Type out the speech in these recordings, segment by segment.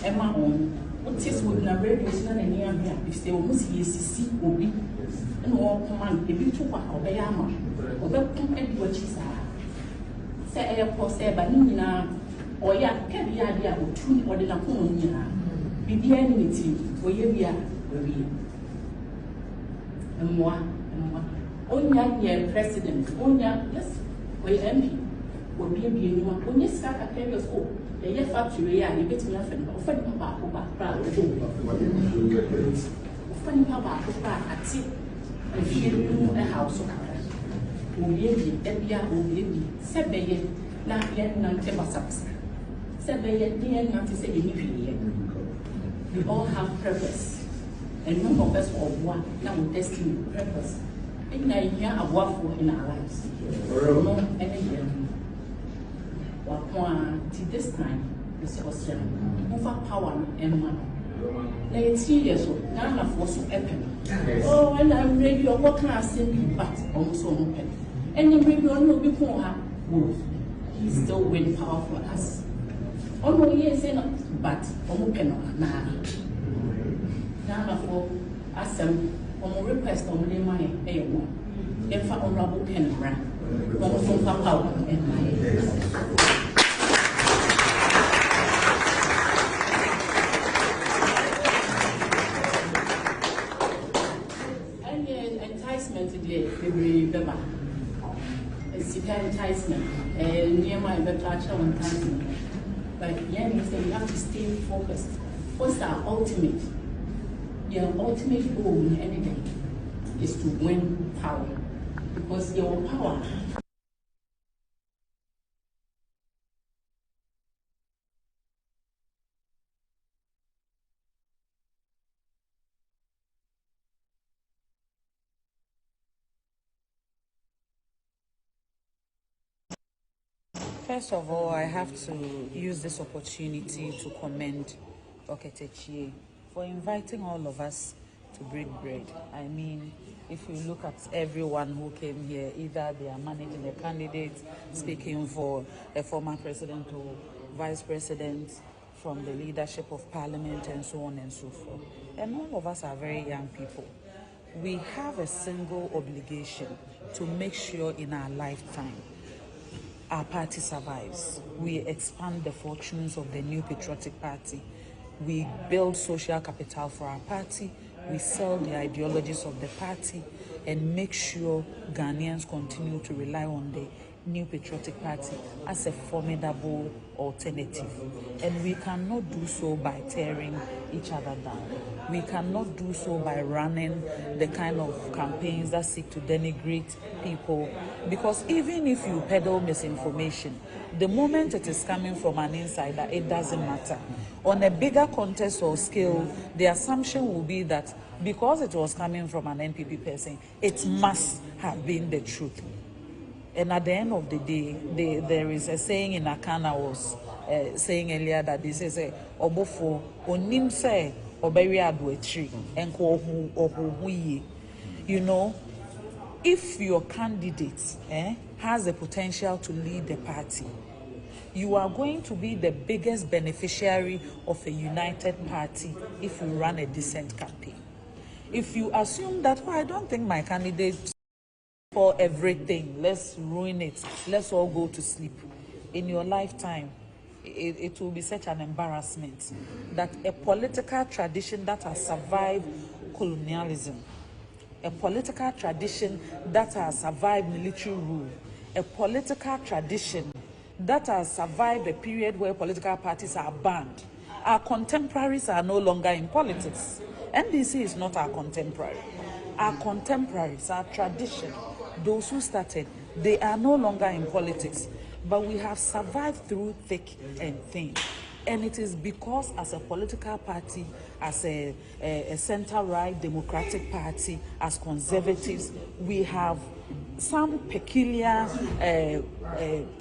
Emma on what is with the radio is not any idea. If they almost see Obi and all command a bit too far or Bayama or that come and what she said. Say, of course, but Nina or ya can be idea of two or the Laconia. Be the enmity where you are, and more. Only president, only yes, we MP will be a new when you start a previous school. The factory, I bet me nothing, offending about offending about at sea. If you a house of will be will be 7 years, not yet none subs. 7 years, not to say any. We all have purpose, and none of us all one now with destiny, purpose. In a year of work in our lives. No, any year. To this time, this question, over power and money. Like 3 years old, none of us will happen. Oh, and I'm ready, or what can I say, but almost open. And then we don't know before her. He's still winning power for us. Oh, no, yes, but open now. None of us on request on the money, if I honorable pen around, almost power and money. It's enticement and near my better enticement. But yeah, you have to stay focused. What's our ultimate? Your ultimate goal in anything is to win power. Because your power First of all, I have to use this opportunity to commend Dr. Techie for inviting all of us to break bread. I mean, if you look at everyone who came here, either they are managing a candidate, speaking for a former president or vice president, from the leadership of parliament and so on and so forth. And all of us are very young people. We have a single obligation to make sure in our lifetime our party survives. We expand the fortunes of the new patriotic party. We build social capital for our party. We sell the ideologies of the party and make sure Ghanaians continue to rely on the new patriotic party as a formidable alternative. And we cannot do so by tearing each other down. We cannot do so by running the kind of campaigns that seek to denigrate people, because even if you peddle misinformation, the moment it is coming from an insider, it doesn't matter. On a bigger context or scale, the assumption will be that because it was coming from an NPP person, it must have been the truth. And at the end of the day, there is a saying in Akana was saying earlier that this is a obofo onim se oberi aduetri enko ohuye. You know, if your candidate has the potential to lead the party, you are going to be the biggest beneficiary of a united party if you run a decent campaign. If you assume that, I don't think my candidate for everything, let's ruin it, let's all go to sleep, in your lifetime, it will be such an embarrassment that a political tradition that has survived colonialism, a political tradition that has survived military rule, a political tradition that has survived a period where political parties are banned. Our contemporaries are no longer in politics. NDC is not our contemporary. Our contemporaries, our tradition, those who started, they are no longer in politics. But we have survived through thick and thin. And it is because as a political party, as a center-right democratic party, as conservatives, we have some peculiar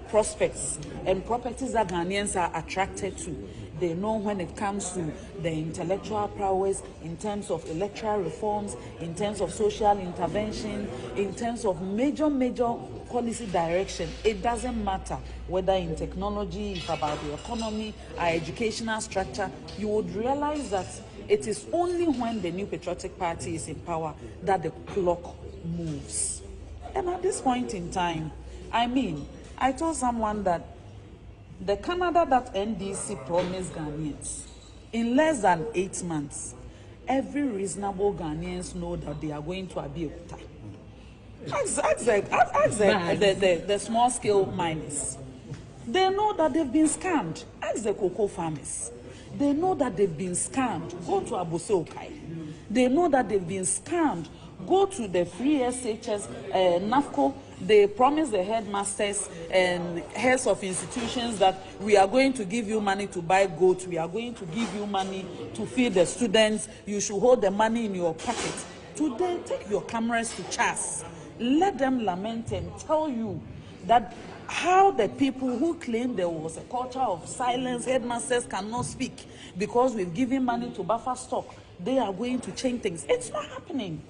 prospects and properties that Ghanaians are attracted to. They know when it comes to the intellectual prowess, in terms of electoral reforms, in terms of social intervention, in terms of major policy direction. It doesn't matter whether in technology, it's about the economy, our educational structure. You would realize that it is only when the New Patriotic Party is in power that the clock moves. And at this point in time, I mean, I told someone that the Canada that NDC promised Ghanaians, in less than 8 months, every reasonable Ghanaians know that they are going to Abeokuta. Ask the small-scale miners. They know that they've been scammed. Ask the cocoa farmers. They know that they've been scammed. Go to Aboseokai. They know that they've been scammed. Go to the free SHS, NAFCO. They promise the headmasters and heads of institutions that we are going to give you money to buy goats. We are going to give you money to feed the students. You should hold the money in your pocket. Today, take your cameras to CHAS. Let them lament and tell you that how the people who claim there was a culture of silence, headmasters cannot speak because we've given money to buffer stock, they are going to change things. It's not happening.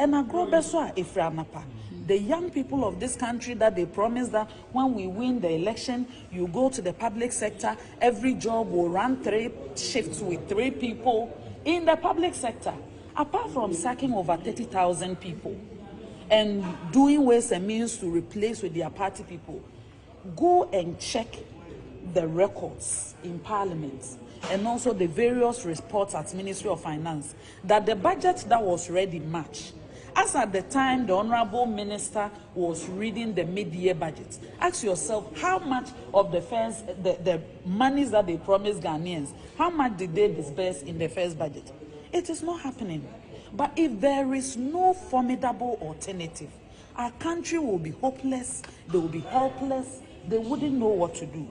And the young people of this country that they promise that when we win the election, you go to the public sector, every job will run 3 shifts with 3 people in the public sector. Apart from sacking over 30,000 people and doing ways and means to replace with their party people, go and check the records in Parliament and also the various reports at Ministry of Finance that the budget that was read in March, as at the time the Honorable Minister was reading the mid-year budget, ask yourself how much of the monies that they promised Ghanaians, how much did they disburse in the first budget? It is not happening. But if there is no formidable alternative, our country will be hopeless, they will be helpless, they wouldn't know what to do.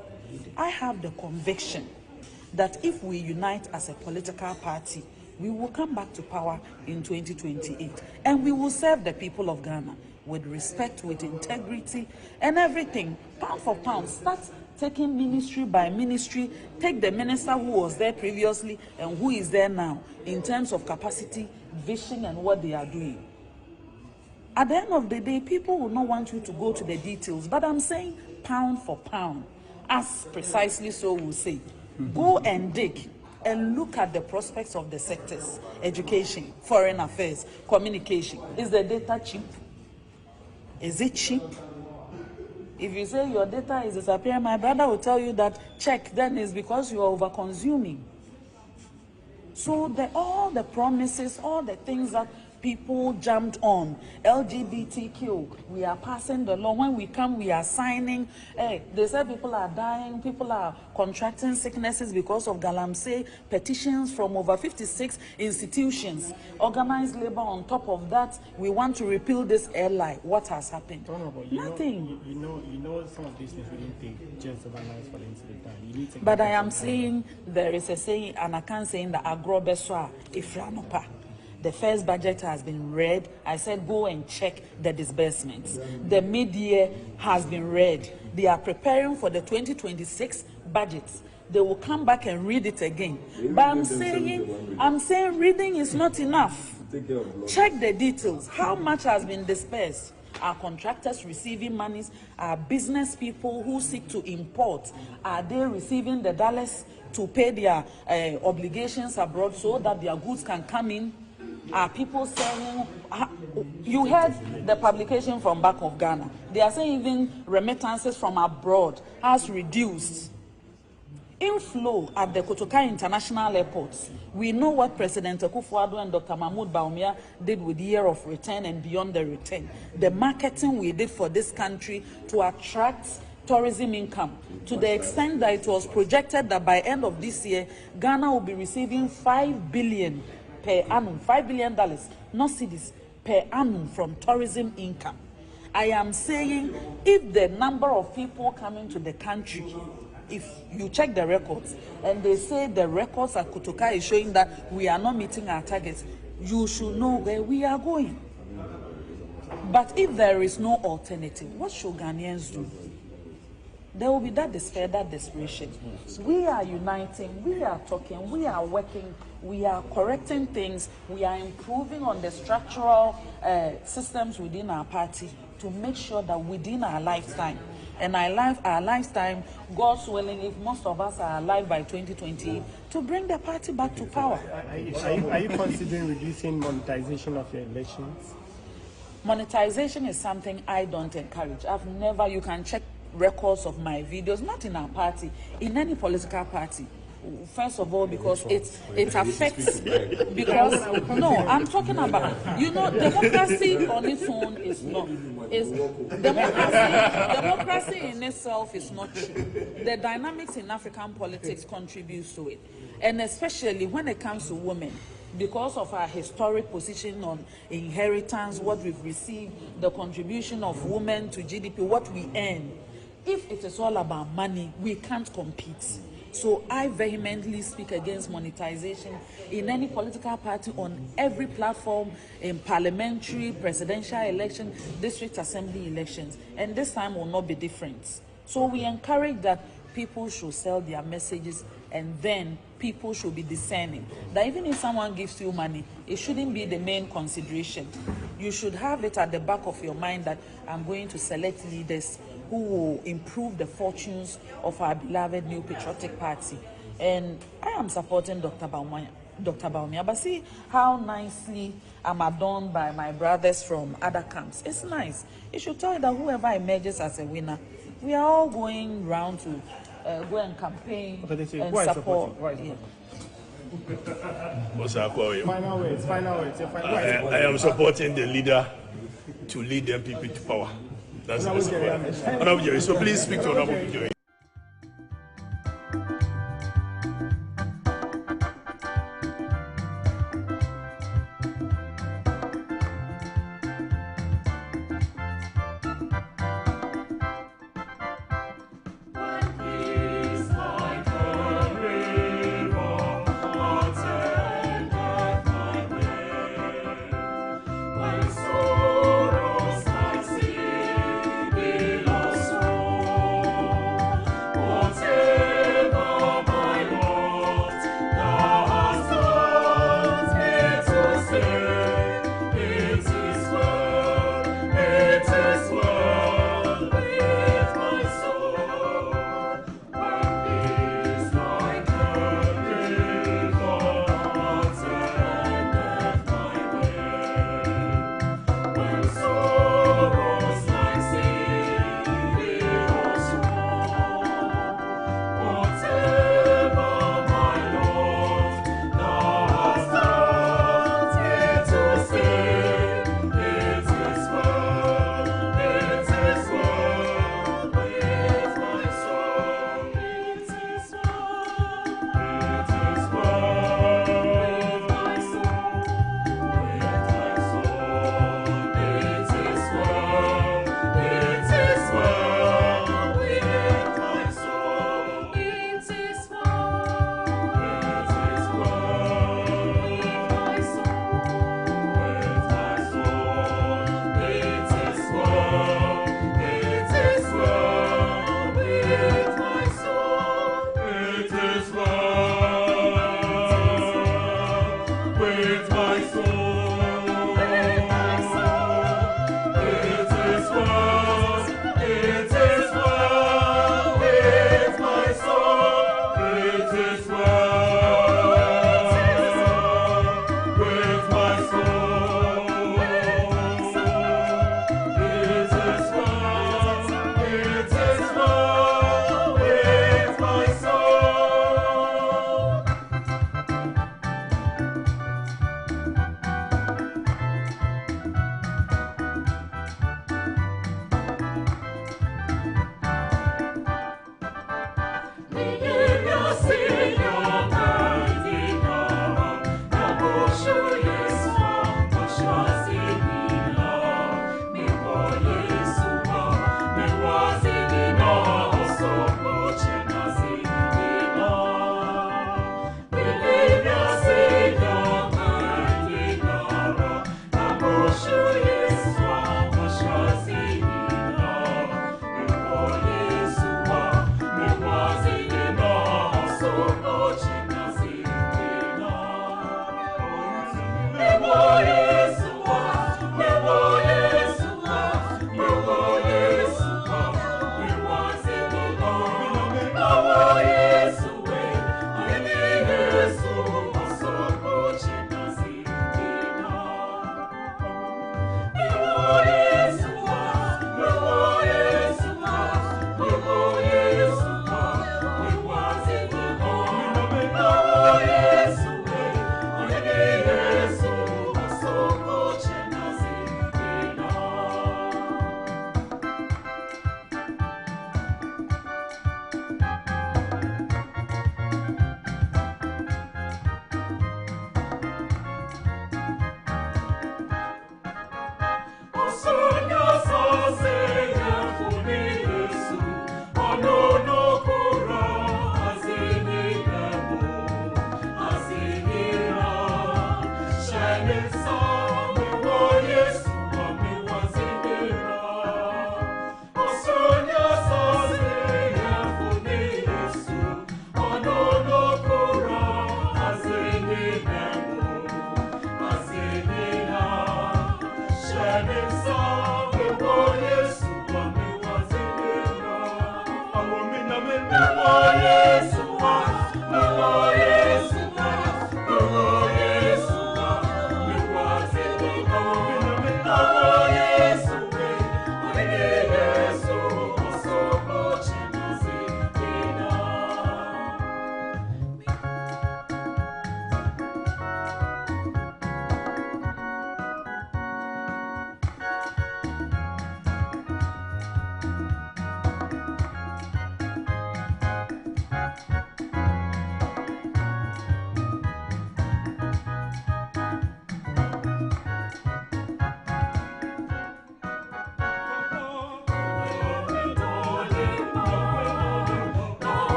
I have the conviction that if we unite as a political party, we will come back to power in 2028 and we will serve the people of Ghana with respect, with integrity and everything, pound for pound. Start taking ministry by ministry, take the minister who was there previously and who is there now in terms of capacity, vision and what they are doing. At the end of the day, people will not want you to go to the details, but I'm saying pound for pound, as precisely so will say. Go and dig and look at the prospects of the sectors: education, foreign affairs, communication. Is the data cheap? Is it cheap? If you say your data is disappearing, my brother will tell you that check, then it's because you are over consuming. So all the promises, all the things that people jumped on, LGBTQ, we are passing the law. When we come, we are signing. Hey, they said people are dying, people are contracting sicknesses because of galamsey, petitions from over 56 institutions, organized labor on top of that. We want to repeal this airline. What has happened? Nothing. You know some of these things we didn't take just overnight for them to be done. You need to. But I am saying there is a saying, and I can't say in the agrobeswa ifranopa. The first budget has been read. I said go and check the disbursements. The mid-year has been read. They are preparing for the 2026 budgets. They will come back and read it again. But I'm saying reading is not enough. Check the details. How much has been dispersed? Are contractors receiving monies? Are business people who seek to import, are they receiving the dollars to pay their obligations abroad so that their goods can come in? Are people saying, you heard the publication from back of Ghana, they are saying even remittances from abroad has reduced. Inflow at the Kotoka International Airports. We know what President Akufo-Addo and Dr. Mahmoud Bawumia did with the year of return and beyond the return. The marketing we did for this country to attract tourism income, to the extent that it was projected that by end of this year, Ghana will be receiving $5 billion per annum, $5 billion, not cedis, per annum from tourism income. I am saying if the number of people coming to the country, if you check the records and they say the records at Kotoka is showing that we are not meeting our targets, you should know where we are going. But if there is no alternative, what should Ghanaians do? There will be that despair, that desperation. We are uniting, we are talking, we are working, we are correcting things, we are improving on the structural systems within our party. to make sure that within our lifetime, and our lifetime, God's willing, if most of us are alive by 2028, to bring the party back to power. Are you considering reducing monetization of your elections? Monetization is something I don't encourage. You can check records of my videos, not in our party, in any political party. First of all, because it affects, because no, I'm talking about, democracy on its own is not, democracy in itself is not true. The dynamics in African politics contributes to it, and especially when it comes to women, because of our historic position on inheritance, what we've received, the contribution of women to GDP, what we earn. If it is all about money, we can't compete. So I vehemently speak against monetization in any political party, on every platform, in parliamentary, presidential election, district assembly elections. And this time will not be different. So we encourage that people should sell their messages, and then people should be discerning. That even if someone gives you money, it shouldn't be the main consideration. You should have it at the back of your mind that I'm going to select leaders who will improve the fortunes of our beloved New Patriotic Party. And I am supporting Dr. Baumia. But see how nicely I'm adorned by my brothers from other camps. It's nice. It should tell you that whoever emerges as a winner, we are all going round to go and campaign and support. Final words. I am supporting the leader to lead the MPP to power. That's the support. So please speak to Honorable Joy.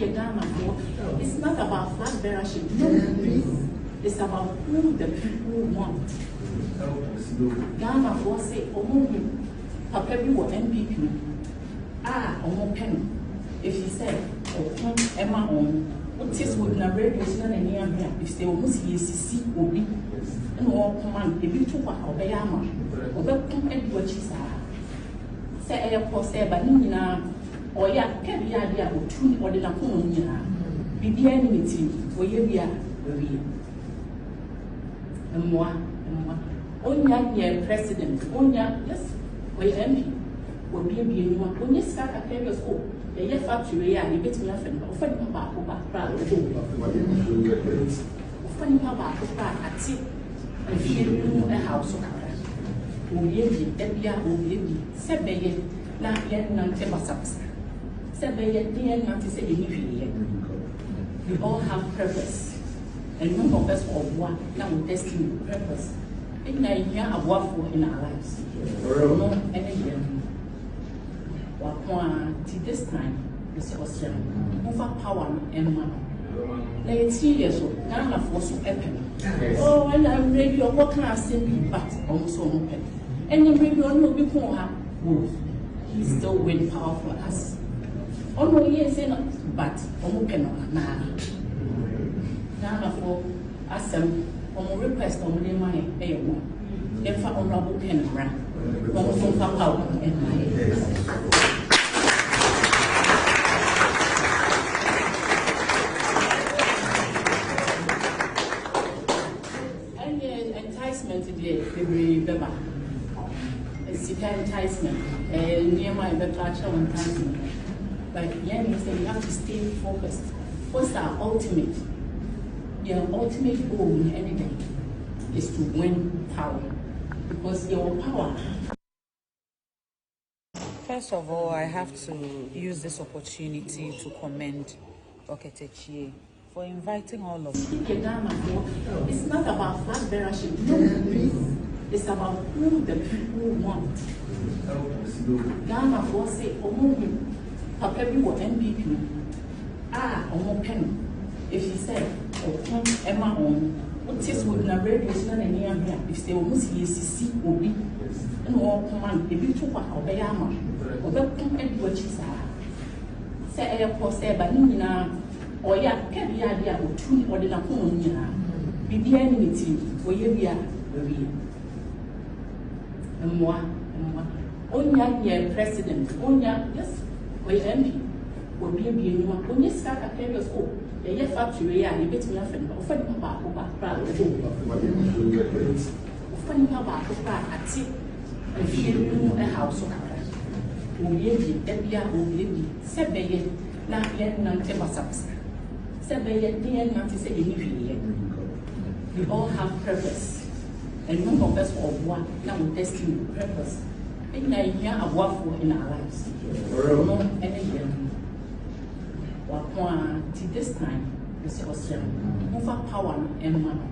It's not about flag bearership. No, it's about who the people want. Ghana for say, Papa bi wo MPP. Omo pen. If he said, Emma on, what is with na radio station and near here? If they almost see obi, and all command, if you took a Obayama, Obey and what she said. Say, of course, but Nina, or ya, can be idea of two or the Napoleon. Be enmity, for ye are, and more. Onya president, Onya, yes, we MP, will be anyone. When you start a previous school, the factory, you bet me often, offering about offering about at sea, and feeling a house of cards. Oyebi, Debia, Oyebi, Sebeye, not yet none subs. Sebeye, dear, not to say anything. We all have purpose, and none of us of one, now destiny, purpose. In a year of work in our lives. No, any year. This time, this question, over power and money. Let's see, years old, Ghana for so epic. Oh, and I'm ready, what can I say, but also open. And the radio no before her, he's still very powerful us. Oh, no, yes, but open now. Ghana for us. Request on the money, a one. If I honorable can run, also come out and my enticement today, every Beba. It's a enticement, and near my better enticement. But Yan said you have to stay focused. What's our ultimate? Your ultimate goal in anything is to win power, because your power. First of all, I have to use this opportunity to commend Oketechie for inviting all of us. It's not about flag bearership. No, it's about who the people want. Ghana for say, Papa bi wo MPP. Omo pen. If he said, Emma on, what is with na radio station and near here? If they almost see obi, and all command, if you took a Obayama, Obey and what she said. Say, of course, but Nina, or ya, can be idea of two or the Napoleon. Be enmity, for ye are, and more. Onya president, Onya, yes, we MP, will be anyone. When you start a previous school, the factory, you bet me often, offering about offering about at sea, and feeling a house of cards. Oyebi, Debia, Oyebi, Sebeye, not yet none subs. Sebeye, dear, not to say anything. We all have purpose, and none of us of one, now destiny, purpose. In a year of work in our lives. No, any year. This time, this question, over power and money.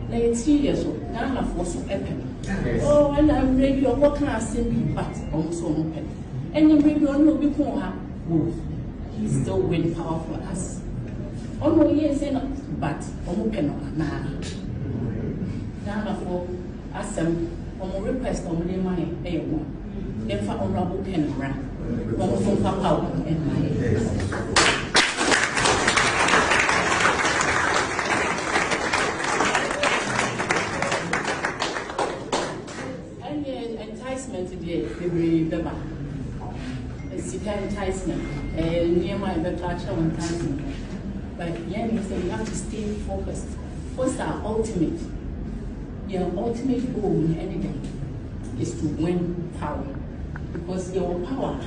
Let's see, years old, Ghana for so epic. Oh, and I'm ready, what can I say, but also open. And the radio no before her, he's still very powerful us. Oh, no, yes, but open now. Ghana for us, request on the money, a one. If I honorable can run, also come out and my enticement today, every Beba. It's a enticement, and near my better enticement. But Yan said you have to stay focused. What's our ultimate? Your ultimate goal in anything is to win power, because your power.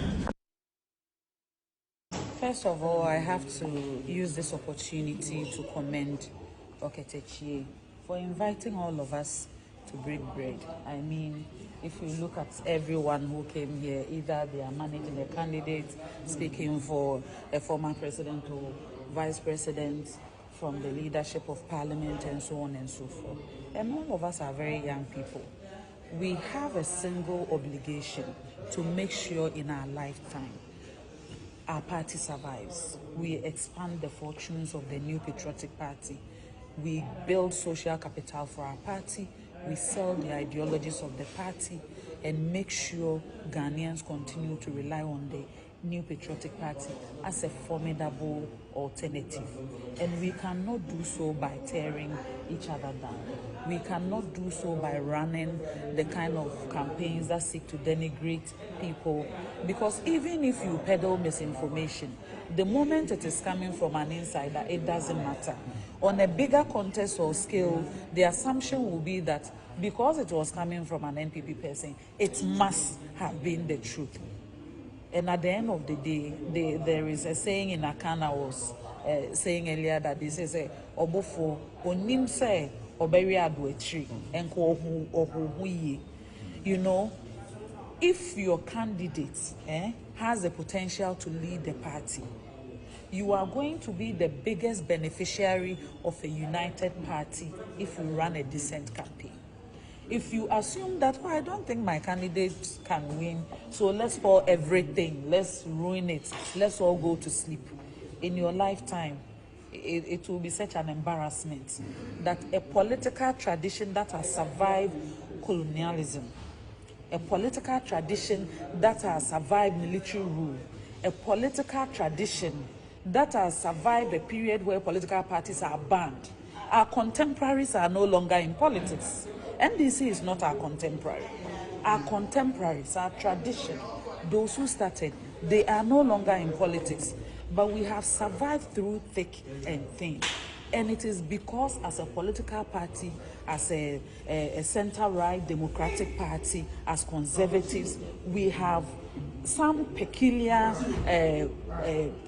First of all, I have to use this opportunity to commend Oketechie for inviting all of us to break bread. I mean, if you look at everyone who came here, either they are managing a candidate, speaking for a former president or vice president, from the leadership of parliament, and so on and so forth. And all of us are very young people. We have a single obligation to make sure in our lifetime our party survives. We expand the fortunes of the New Patriotic Party. We build social capital for our party. We sell the ideologies of the party and make sure Ghanaians continue to rely on the New Patriotic Party as a formidable alternative. And we cannot do so by tearing each other down. We cannot do so by running the kind of campaigns that seek to denigrate people. Because even if you peddle misinformation, the moment it is coming from an insider, it doesn't matter. On a bigger context or scale, the assumption will be that because it was coming from an NPP person, it must have been the truth. And at the end of the day, there is a saying in Akan I was saying earlier that this is a obofo onim se oberi adwetri enko ohuye. You know, if your candidate has the potential to lead the party, you are going to be the biggest beneficiary of a united party if you run a decent campaign. If you assume that, I don't think my candidate can win, so let's pour everything, let's ruin it, let's all go to sleep. In your lifetime, it will be such an embarrassment that a political tradition that has survived colonialism, a political tradition that has survived military rule, a political tradition that has survived a period where political parties are banned. Our contemporaries are no longer in politics. NDC is not our contemporary. Our contemporaries, our tradition, those who started, they are no longer in politics. But we have survived through thick and thin. And it is because as a political party, as a center-right democratic party, as conservatives, we have some peculiar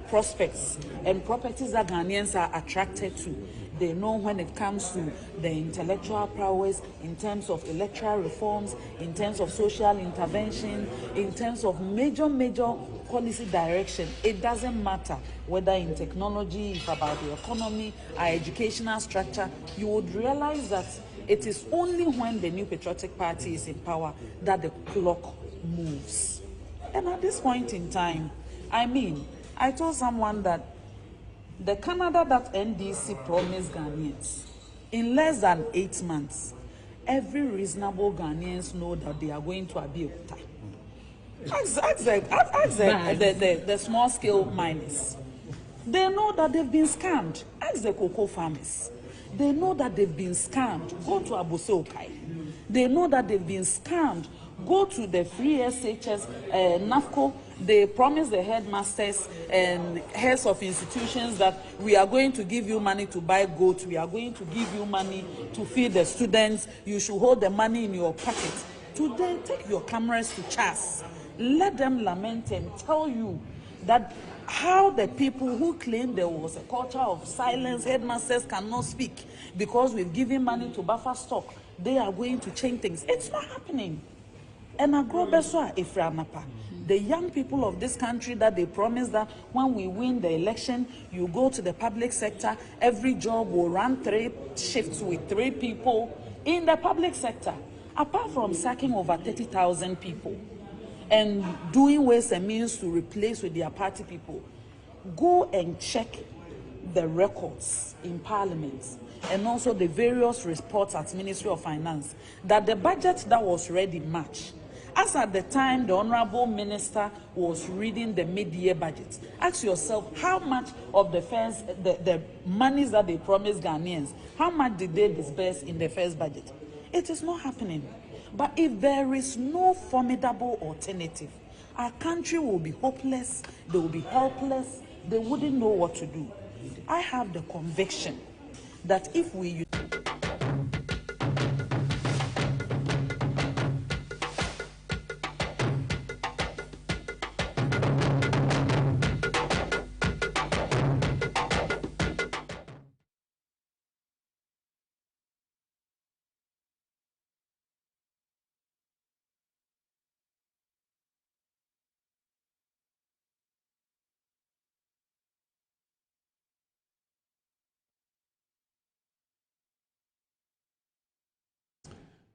prospects and properties that Ghanaians are attracted to. They know when it comes to the intellectual prowess, in terms of electoral reforms, in terms of social intervention, in terms of major policy direction. It doesn't matter whether in technology, if about the economy, our educational structure. You would realize that it is only when the New Patriotic Party is in power that the clock moves. And at this point in time, I told someone that the Canada that NDC promised Ghanaians, in less than 8 months, every reasonable Ghanaians know that they are going to Abeokuta. Ask the small-scale miners. They know that they've been scammed. Ask the cocoa farmers. They know that they've been scammed. Go to Aboseokai. They know that they've been scammed. Go to the free SHS, NAFCO. They promise the headmasters and heads of institutions that we are going to give you money to buy goats. We are going to give you money to feed the students. You should hold the money in your pocket. Today, take your cameras to CHAS. Let them lament and tell you that how the people who claim there was a culture of silence, headmasters cannot speak because we've given money to buffer stock, they are going to change things. It's not happening. And the young people of this country that they promise that when we win the election, you go to the public sector, every job will run 3 shifts with 3 people in the public sector. Apart from sacking over 30,000 people and doing ways and means to replace with their party people, go and check the records in Parliament and also the various reports at Ministry of Finance that the budget that was read in March, as at the time the Honorable Minister was reading the mid-year budget, ask yourself how much of the monies that they promised Ghanaians, how much did they disburse in the first budget? It is not happening. But if there is no formidable alternative, our country will be hopeless, they will be helpless, they wouldn't know what to do. I have the conviction that if we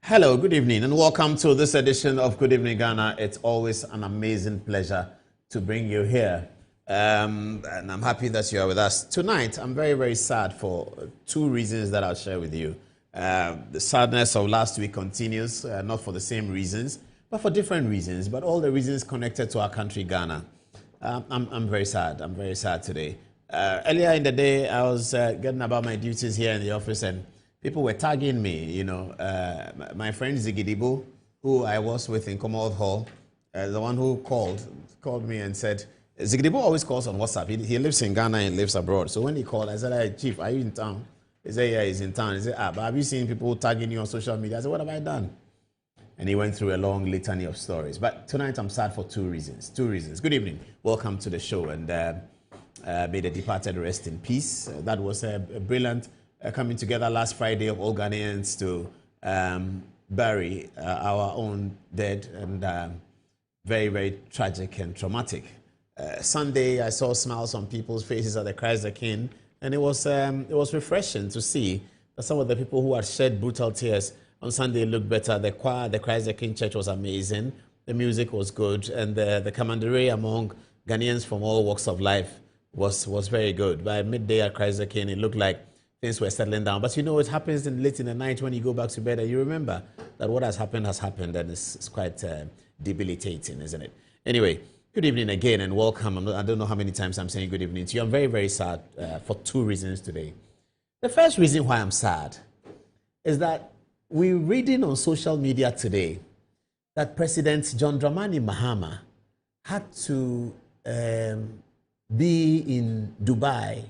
Hello, good evening, and welcome to this edition of Good Evening Ghana. It's always an amazing pleasure to bring you here. And I'm happy that you are with us. Tonight, I'm very, very sad for two reasons that I'll share with you. The sadness of last week continues, not for the same reasons, but for different reasons, but all the reasons connected to our country, Ghana. I'm very sad. I'm very sad today. Earlier in the day, I was getting about my duties here in the office, and people were tagging me. You know, my friend Zigidibo, who I was with in Commonwealth Hall, the one who called me and said, Zigidibo always calls on WhatsApp. He lives in Ghana and lives abroad. So when he called, I said, "Hey, Chief, are you in town?" He said, "Yeah, he's in town." He said, "But have you seen people tagging you on social media?" I said, "What have I done?" And he went through a long litany of stories. But tonight I'm sad for two reasons. Good evening. Welcome to the show. And may the departed rest in peace. That was a brilliant coming together last Friday of all Ghanaians to bury our own dead, and very, very tragic and traumatic. Sunday, I saw smiles on people's faces at the Christ the King, and it was refreshing to see that some of the people who had shed brutal tears on Sunday looked better. The choir, the Christ the King Church was amazing. The music was good, and the camaraderie among Ghanaians from all walks of life was very good. By midday at Christ the King, it looked like things were settling down. But you know, it happens late in the night when you go back to bed, and you remember that what has happened, and it's quite debilitating, isn't it? Anyway, good evening again and welcome. I don't know how many times I'm saying good evening to you. I'm very, very sad for two reasons today. The first reason why I'm sad is that we're reading on social media today that President John Dramani Mahama had to be in Dubai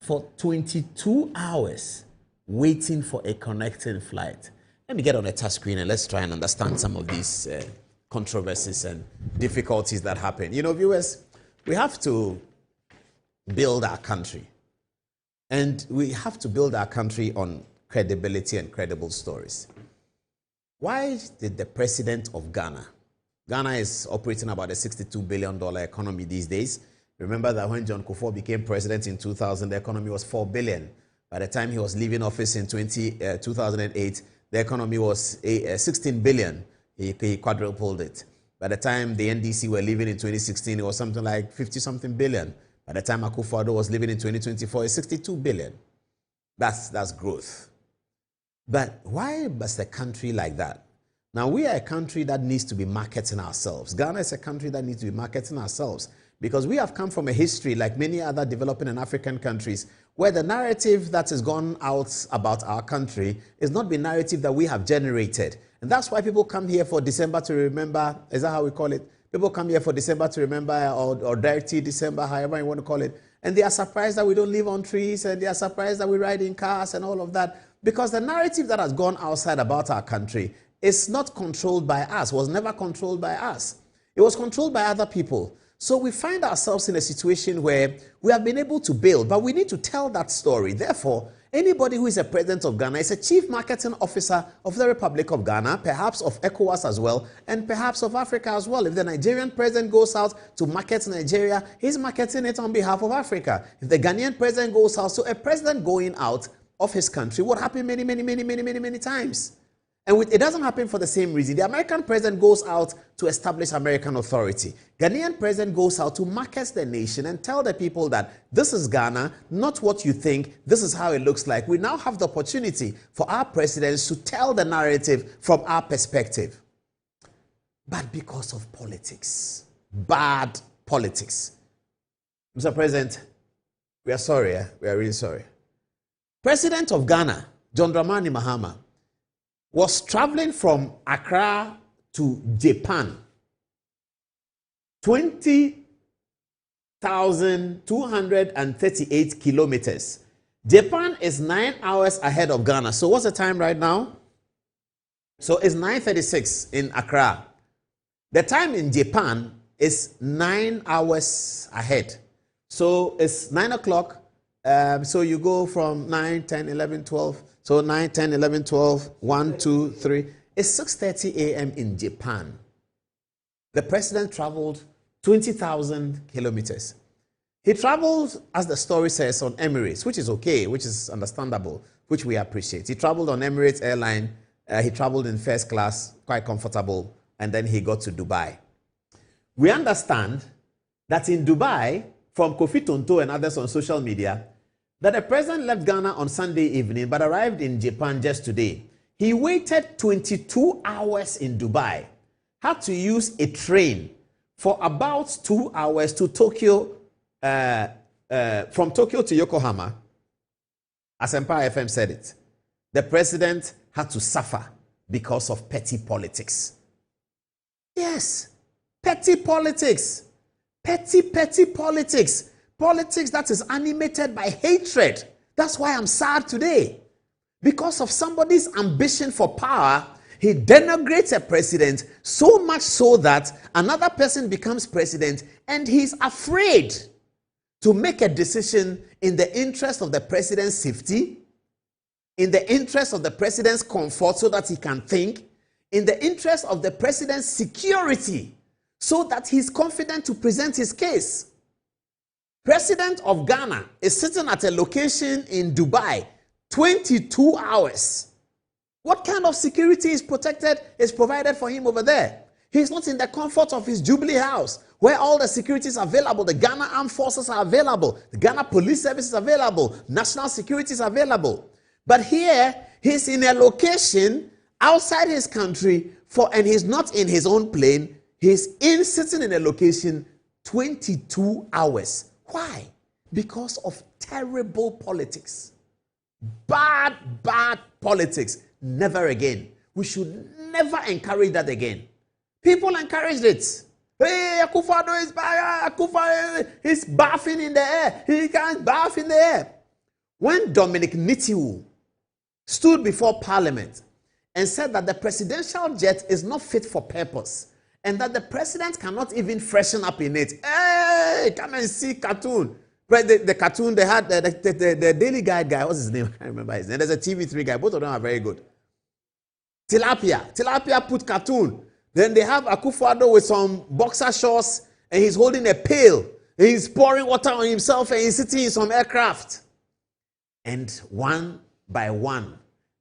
for 22 hours waiting for a connecting flight. Let me get on a touch screen and let's try and understand some of these controversies and difficulties that happen. You know, viewers, we have to build our country. And we have to build our country on credibility and credible stories. Why did the president of Ghana is operating about a $62 billion economy these days. Remember that when John Kufuor became president in 2000, the economy was $4 billion. By the time he was leaving office in 2008, the economy was $16 billion. He quadrupled it. By the time the NDC were leaving in 2016, it was something like 50-something billion. By the time Akufo-Addo was leaving in 2024, it's 62 billion. That's growth. But why was a country like that? Now, we are a country that needs to be marketing ourselves. Ghana is a country that needs to be marketing ourselves because we have come from a history, like many other developing and African countries, where the narrative that has gone out about our country is not the narrative that we have generated. And that's why people come here for December to remember. Is that how we call it? People come here for December to remember, or Dirty December, however you want to call it. And they are surprised that we don't live on trees, and they are surprised that we ride in cars and all of that. Because the narrative that has gone outside about our country is not controlled by us, was never controlled by us. It was controlled by other people. So we find ourselves in a situation where we have been able to build, but we need to tell that story. Therefore, anybody who is a president of Ghana is a chief marketing officer of the Republic of Ghana, perhaps of ECOWAS as well, and perhaps of Africa as well. If the Nigerian president goes out to market Nigeria, he's marketing it on behalf of Africa. If the Ghanaian president goes out, so a president going out of his country would happen many times. And it doesn't happen for the same reason. The American president goes out to establish American authority. Ghanaian president goes out to market the nation and tell the people that this is Ghana, not what you think, this is how it looks like. We now have the opportunity for our presidents to tell the narrative from our perspective. But because of politics, bad politics. Mr. President, we are sorry, we are really sorry. President of Ghana, John Dramani Mahama, was traveling from Accra to Japan. 20,238 kilometers. Japan is 9 hours ahead of Ghana. So what's the time right now? So it's 9:36 in Accra. The time in Japan is 9 hours ahead. So it's 9 o'clock. So you go from 9, 10, 11, 12. So 9, 10, 11, 12, 1, 2, 3. It's 6:30 a.m. in Japan. The president traveled 20,000 kilometers. He traveled, as the story says, on Emirates, which is okay, which is understandable, which we appreciate. He traveled on Emirates airline. He traveled in first class, quite comfortable, and then he got to Dubai. We understand that in Dubai, from Kofi Tonto and others on social media that the president left Ghana on Sunday evening but arrived in Japan just today. He waited 22 hours in Dubai, had to use a train for about 2 hours to Tokyo, from Tokyo to Yokohama. As Empire FM said it, the president had to suffer because of petty politics. Yes, petty politics. Petty politics. Politics that is animated by hatred. That's why I'm sad today. Because of somebody's ambition for power, he denigrates a president so much so that another person becomes president and he's afraid to make a decision in the interest of the president's safety, in the interest of the president's comfort so that he can think, in the interest of the president's security so that he's confident to present his case. President of Ghana is sitting at a location in Dubai, 22 hours. What kind of security is provided for him over there? He's not in the comfort of his Jubilee house, where all the security is available. The Ghana Armed Forces are available. The Ghana Police Service is available. National security is available. But here, he's in a location outside his country, and he's not in his own plane. He's sitting in a location 22 hours. Why? Because of terrible politics. Bad politics. Never again. We should never encourage that again. People encouraged it. Hey, Akufo-Addo is Akufo is bathing in the air. He can't bath in the air. When Dominic Nitiwu stood before Parliament and said that the presidential jet is not fit for purpose and that the president cannot even freshen up in it. Hey, come and see cartoon. The cartoon, they had the Daily Guide guy, what's his name? I can't remember his name. There's a TV3 guy. Both of them are very good. Tilapia put cartoon. Then they have Akufo-Addo with some boxer shorts and he's holding a pail. And he's pouring water on himself and he's sitting in some aircraft. And one by one,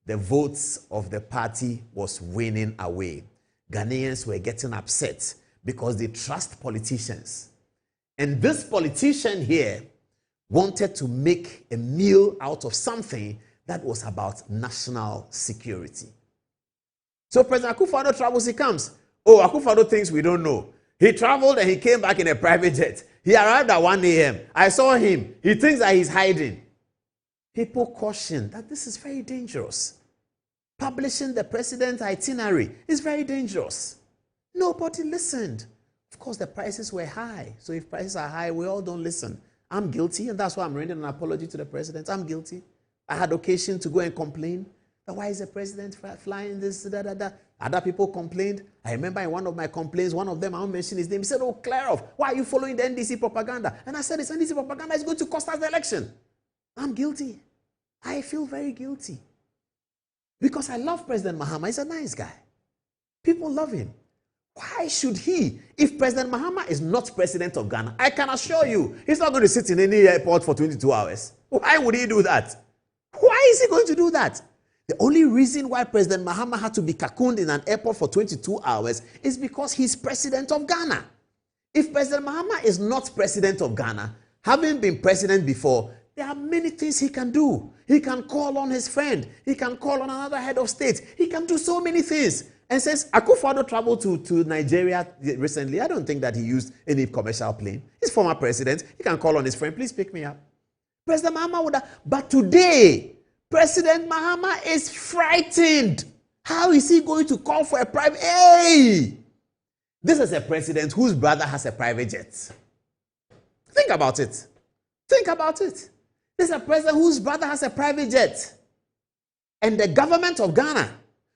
the votes of the party was winning away. Ghanaians were getting upset because they trust politicians. And this politician here wanted to make a meal out of something that was about national security. So President Akufo-Addo travels, he comes. Oh, Akufo-Addo thinks we don't know. He traveled and he came back in a private jet. He arrived at 1 a.m. I saw him. He thinks that he's hiding. People caution that this is very dangerous. Publishing the president's itinerary is very dangerous. Nobody listened. Of course, the prices were high. So if prices are high, we all don't listen. I'm guilty, and that's why I'm rendering an apology to the president. I'm guilty. I had occasion to go and complain. Why is the president flying this, Other people complained. I remember in one of my complaints, one of them, I won't mention his name, he said, oh, clear off. Why are you following the NDC propaganda? And I said, this NDC propaganda is going to cost us the election. I'm guilty. I feel very guilty. Because I love President Mahama. He's a nice guy. People love him. Why should he? If President Mahama is not president of Ghana, I can assure you, he's not going to sit in any airport for 22 hours. Why would he do that? Why is he going to do that? The only reason why President Mahama had to be cocooned in an airport for 22 hours is because he's president of Ghana. If President Mahama is not president of Ghana, having been president before, there are many things he can do. He can call on his friend. He can call on another head of state. He can do so many things. And since Akufo-Addo traveled to Nigeria recently, I don't think that he used any commercial plane. He's former president. He can call on his friend, please pick me up. President Mahama would have. But today, President Mahama is frightened. How is he going to call for a private? Hey! This is a president whose brother has a private jet. Think about it. Think about it. This is a president whose brother has a private jet. And the government of Ghana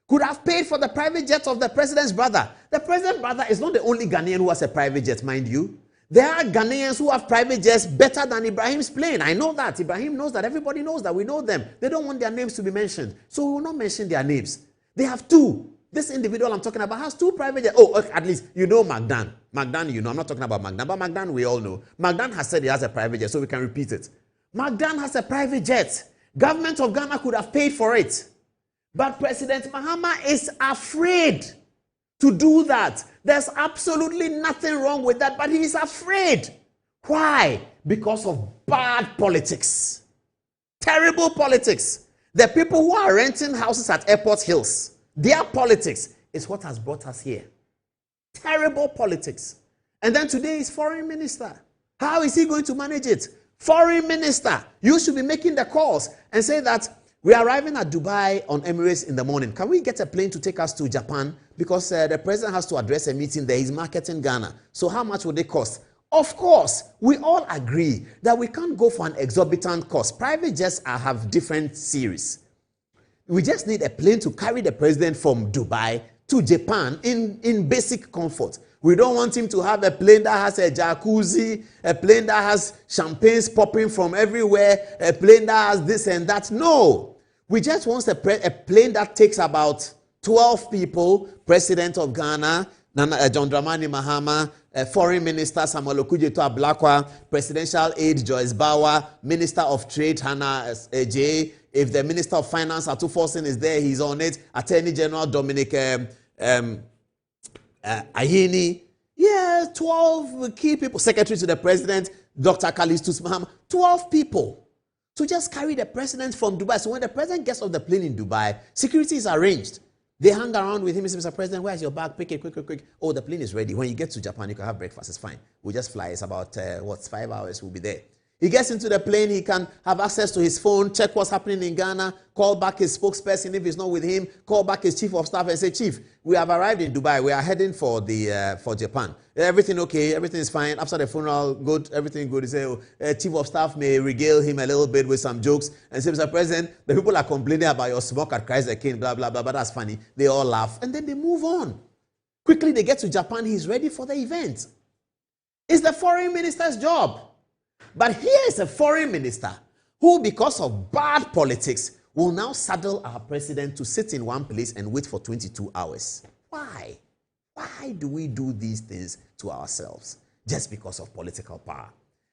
could have paid for the private jet of the president's brother. The president's brother is not the only Ghanaian who has a private jet, mind you. There are Ghanaians who have private jets better than Ibrahim's plane. I know that. Ibrahim knows that. Everybody knows that. We know them. They don't want their names to be mentioned. So we will not mention their names. They have two. This individual I'm talking about has two private jets. Oh, at least you know Magdan. Magdan, you know. I'm not talking about Magdan, but Magdan we all know. Magdan has said he has a private jet, so we can repeat it. Magdan has a private jet. Government of Ghana could have paid for it. But President Mahama is afraid to do that. There's absolutely nothing wrong with that, but he is afraid. Why? Because of bad politics. Terrible politics. The people who are renting houses at Airport Hills, their politics is what has brought us here. Terrible politics. And then today is foreign minister. How is he going to manage it? Foreign minister. You should be making the calls and say that we are arriving at Dubai on Emirates in the morning. Can we get a plane to take us to Japan? Because the president has to address a meeting there. He's marketing Ghana. So how much would it cost? Of course, we all agree that we can't go for an exorbitant cost. Private jets have different series. We just need a plane to carry the president from Dubai to Japan in basic comfort. We don't want him to have a plane that has a jacuzzi, a plane that has champagnes popping from everywhere, a plane that has this and that. No. We just want a plane that takes about 12 people, President of Ghana, John Dramani Mahama, Foreign Minister Samuel Okudzeto Ablakwa, Presidential Aide Joyce Bauer, Minister of Trade Hannah J. If the Minister of Finance Atuforsen is there, he's on it. Attorney General Dominic Ahini. Yeah, 12 key people. Secretary to the President, Dr. Kalistus Mahama. 12 people to just carry the president from Dubai. So when the president gets off the plane in Dubai, security is arranged. They hang around with him and say, Mr. President, where's your bag? Pick it, quick. Oh, the plane is ready. When you get to Japan, you can have breakfast. It's fine. We'll just fly. It's about, 5 hours. We'll be there. He gets into the plane. He can have access to his phone, check what's happening in Ghana, call back his spokesperson if he's not with him, call back his chief of staff and say, Chief, we have arrived in Dubai. We are heading for Japan. Everything okay? Everything is fine. After the funeral, good. Everything good. He say, Chief of staff may regale him a little bit with some jokes and say, Mr. President, the people are complaining about your smoke at Christ the King, blah, blah, blah, but that's funny. They all laugh. And then they move on. Quickly, they get to Japan. He's ready for the event. It's the foreign minister's job. But here is a foreign minister who, because of bad politics, will now saddle our president to sit in one place and wait for 22 hours. Why? Why do we do these things to ourselves? Just because of political power.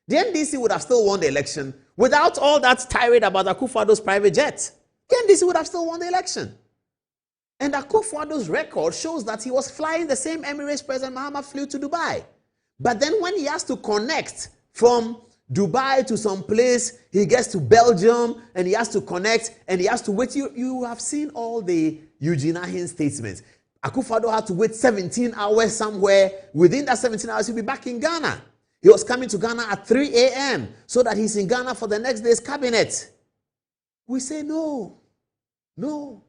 The NDC would have still won the election without all that tirade about Akufo-Addo's private jet. The NDC would have still won the election. And Akufo-Addo's record shows that he was flying the same Emirates President Mahama flew to Dubai. But then when he has to connect from Dubai to some place, he gets to Belgium and he has to connect and he has to wait. You have seen all the Eugene Ahin statements. Akufo-Addo had to wait 17 hours somewhere. Within that 17 hours, he'll be back in Ghana. He was coming to Ghana at 3 a.m. so that he's in Ghana for the next day's cabinet. We say no. No.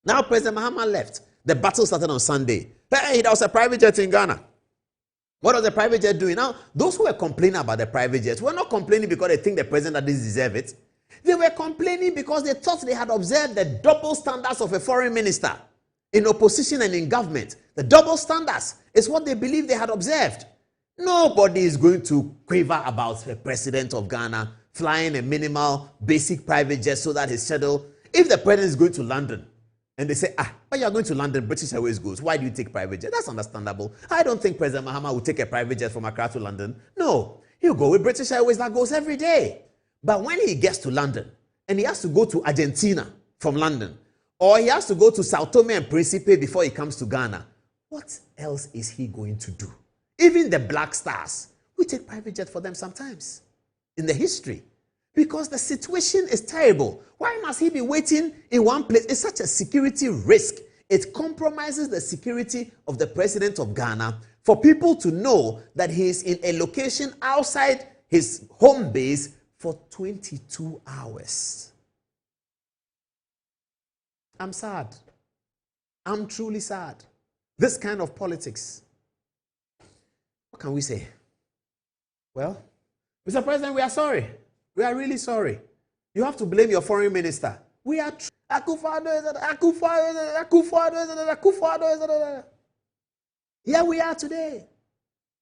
Now President Mahama left. The battle started on Sunday. Hey, there was a private jet in Ghana. What was the private jet doing? Now, those who were complaining about the private jets were not complaining because they think the president doesn't deserve it. They were complaining because they thought they had observed the double standards of a foreign minister in opposition and in government. The double standards is what they believe they had observed. Nobody is going to quaver about the president of Ghana flying a minimal, basic private jet so that his schedule, if the president is going to London, and they say, but you're going to London, British Airways goes. Why do you take private jet? That's understandable. I don't think President Mahama will take a private jet from Accra to London. No, he'll go with British Airways that goes every day. But when he gets to London, and he has to go to Argentina from London, or he has to go to Sao Tome and Principe before he comes to Ghana, what else is he going to do? Even the Black Stars, we take private jet for them sometimes in the history. Because the situation is terrible. Why must he be waiting in one place? It's such a security risk. It compromises the security of the president of Ghana for people to know that he is in a location outside his home base for 22 hours. I'm sad. I'm truly sad. This kind of politics. What can we say? Well, Mr. President, we are sorry. We are really sorry. You have to blame your foreign minister. We are Akufo-Addo. Here we are today.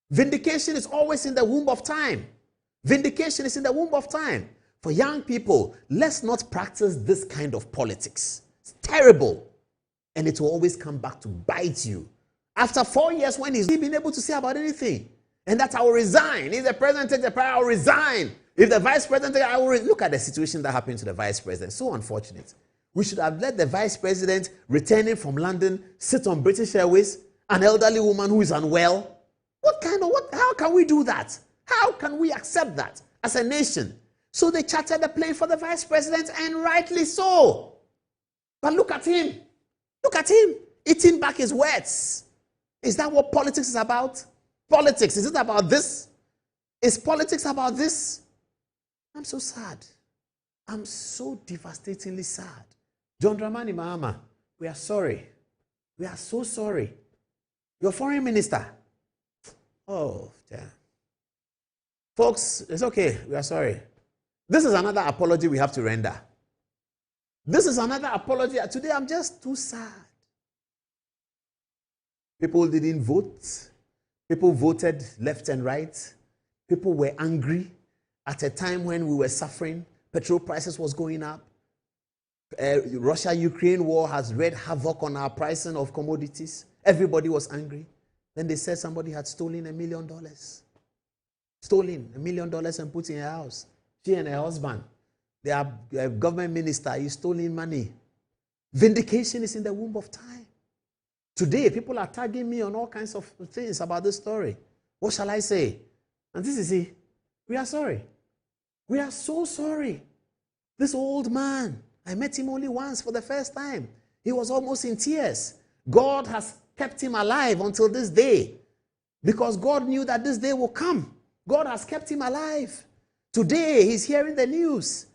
Vindication is always in the womb of time. Vindication is in the womb of time. For young people, let's not practice this kind of politics. It's terrible. And it will always come back to bite you. After 4 years, when he's been able to say about anything. And that I will resign. If the president takes the power, I will resign. If the vice president, I will look at the situation that happened to the vice president. So unfortunate. We should have let the vice president returning from London sit on British Airways, an elderly woman who is unwell. How can we do that? How can we accept that as a nation? So they chartered a plane for the vice president, and rightly so. But look at him. Look at him eating back his words. Is that what politics is about? Politics, is it about this? Is politics about this? I'm so sad. I'm so devastatingly sad. John Dramani Mahama, we are sorry. We are so sorry. Your foreign minister. Oh, damn. Folks, it's okay. We are sorry. This is another apology we have to render. This is another apology. Today, I'm just too sad. People didn't vote. People voted left and right. People were angry at a time when we were suffering. Petrol prices was going up. Russia-Ukraine war has wreaked havoc on our pricing of commodities. Everybody was angry. Then they said somebody had stolen $1 million. Stolen $1 million and put in her house. She and her husband. They are a government minister. He's stolen money. Vindication is in the womb of time. Today, people are tagging me on all kinds of things about this story. What shall I say? And this is it. We are sorry. We are so sorry. This old man, I met him only once for the first time. He was almost in tears. God has kept him alive until this day. Because God knew that this day will come. God has kept him alive. Today, he's hearing the news.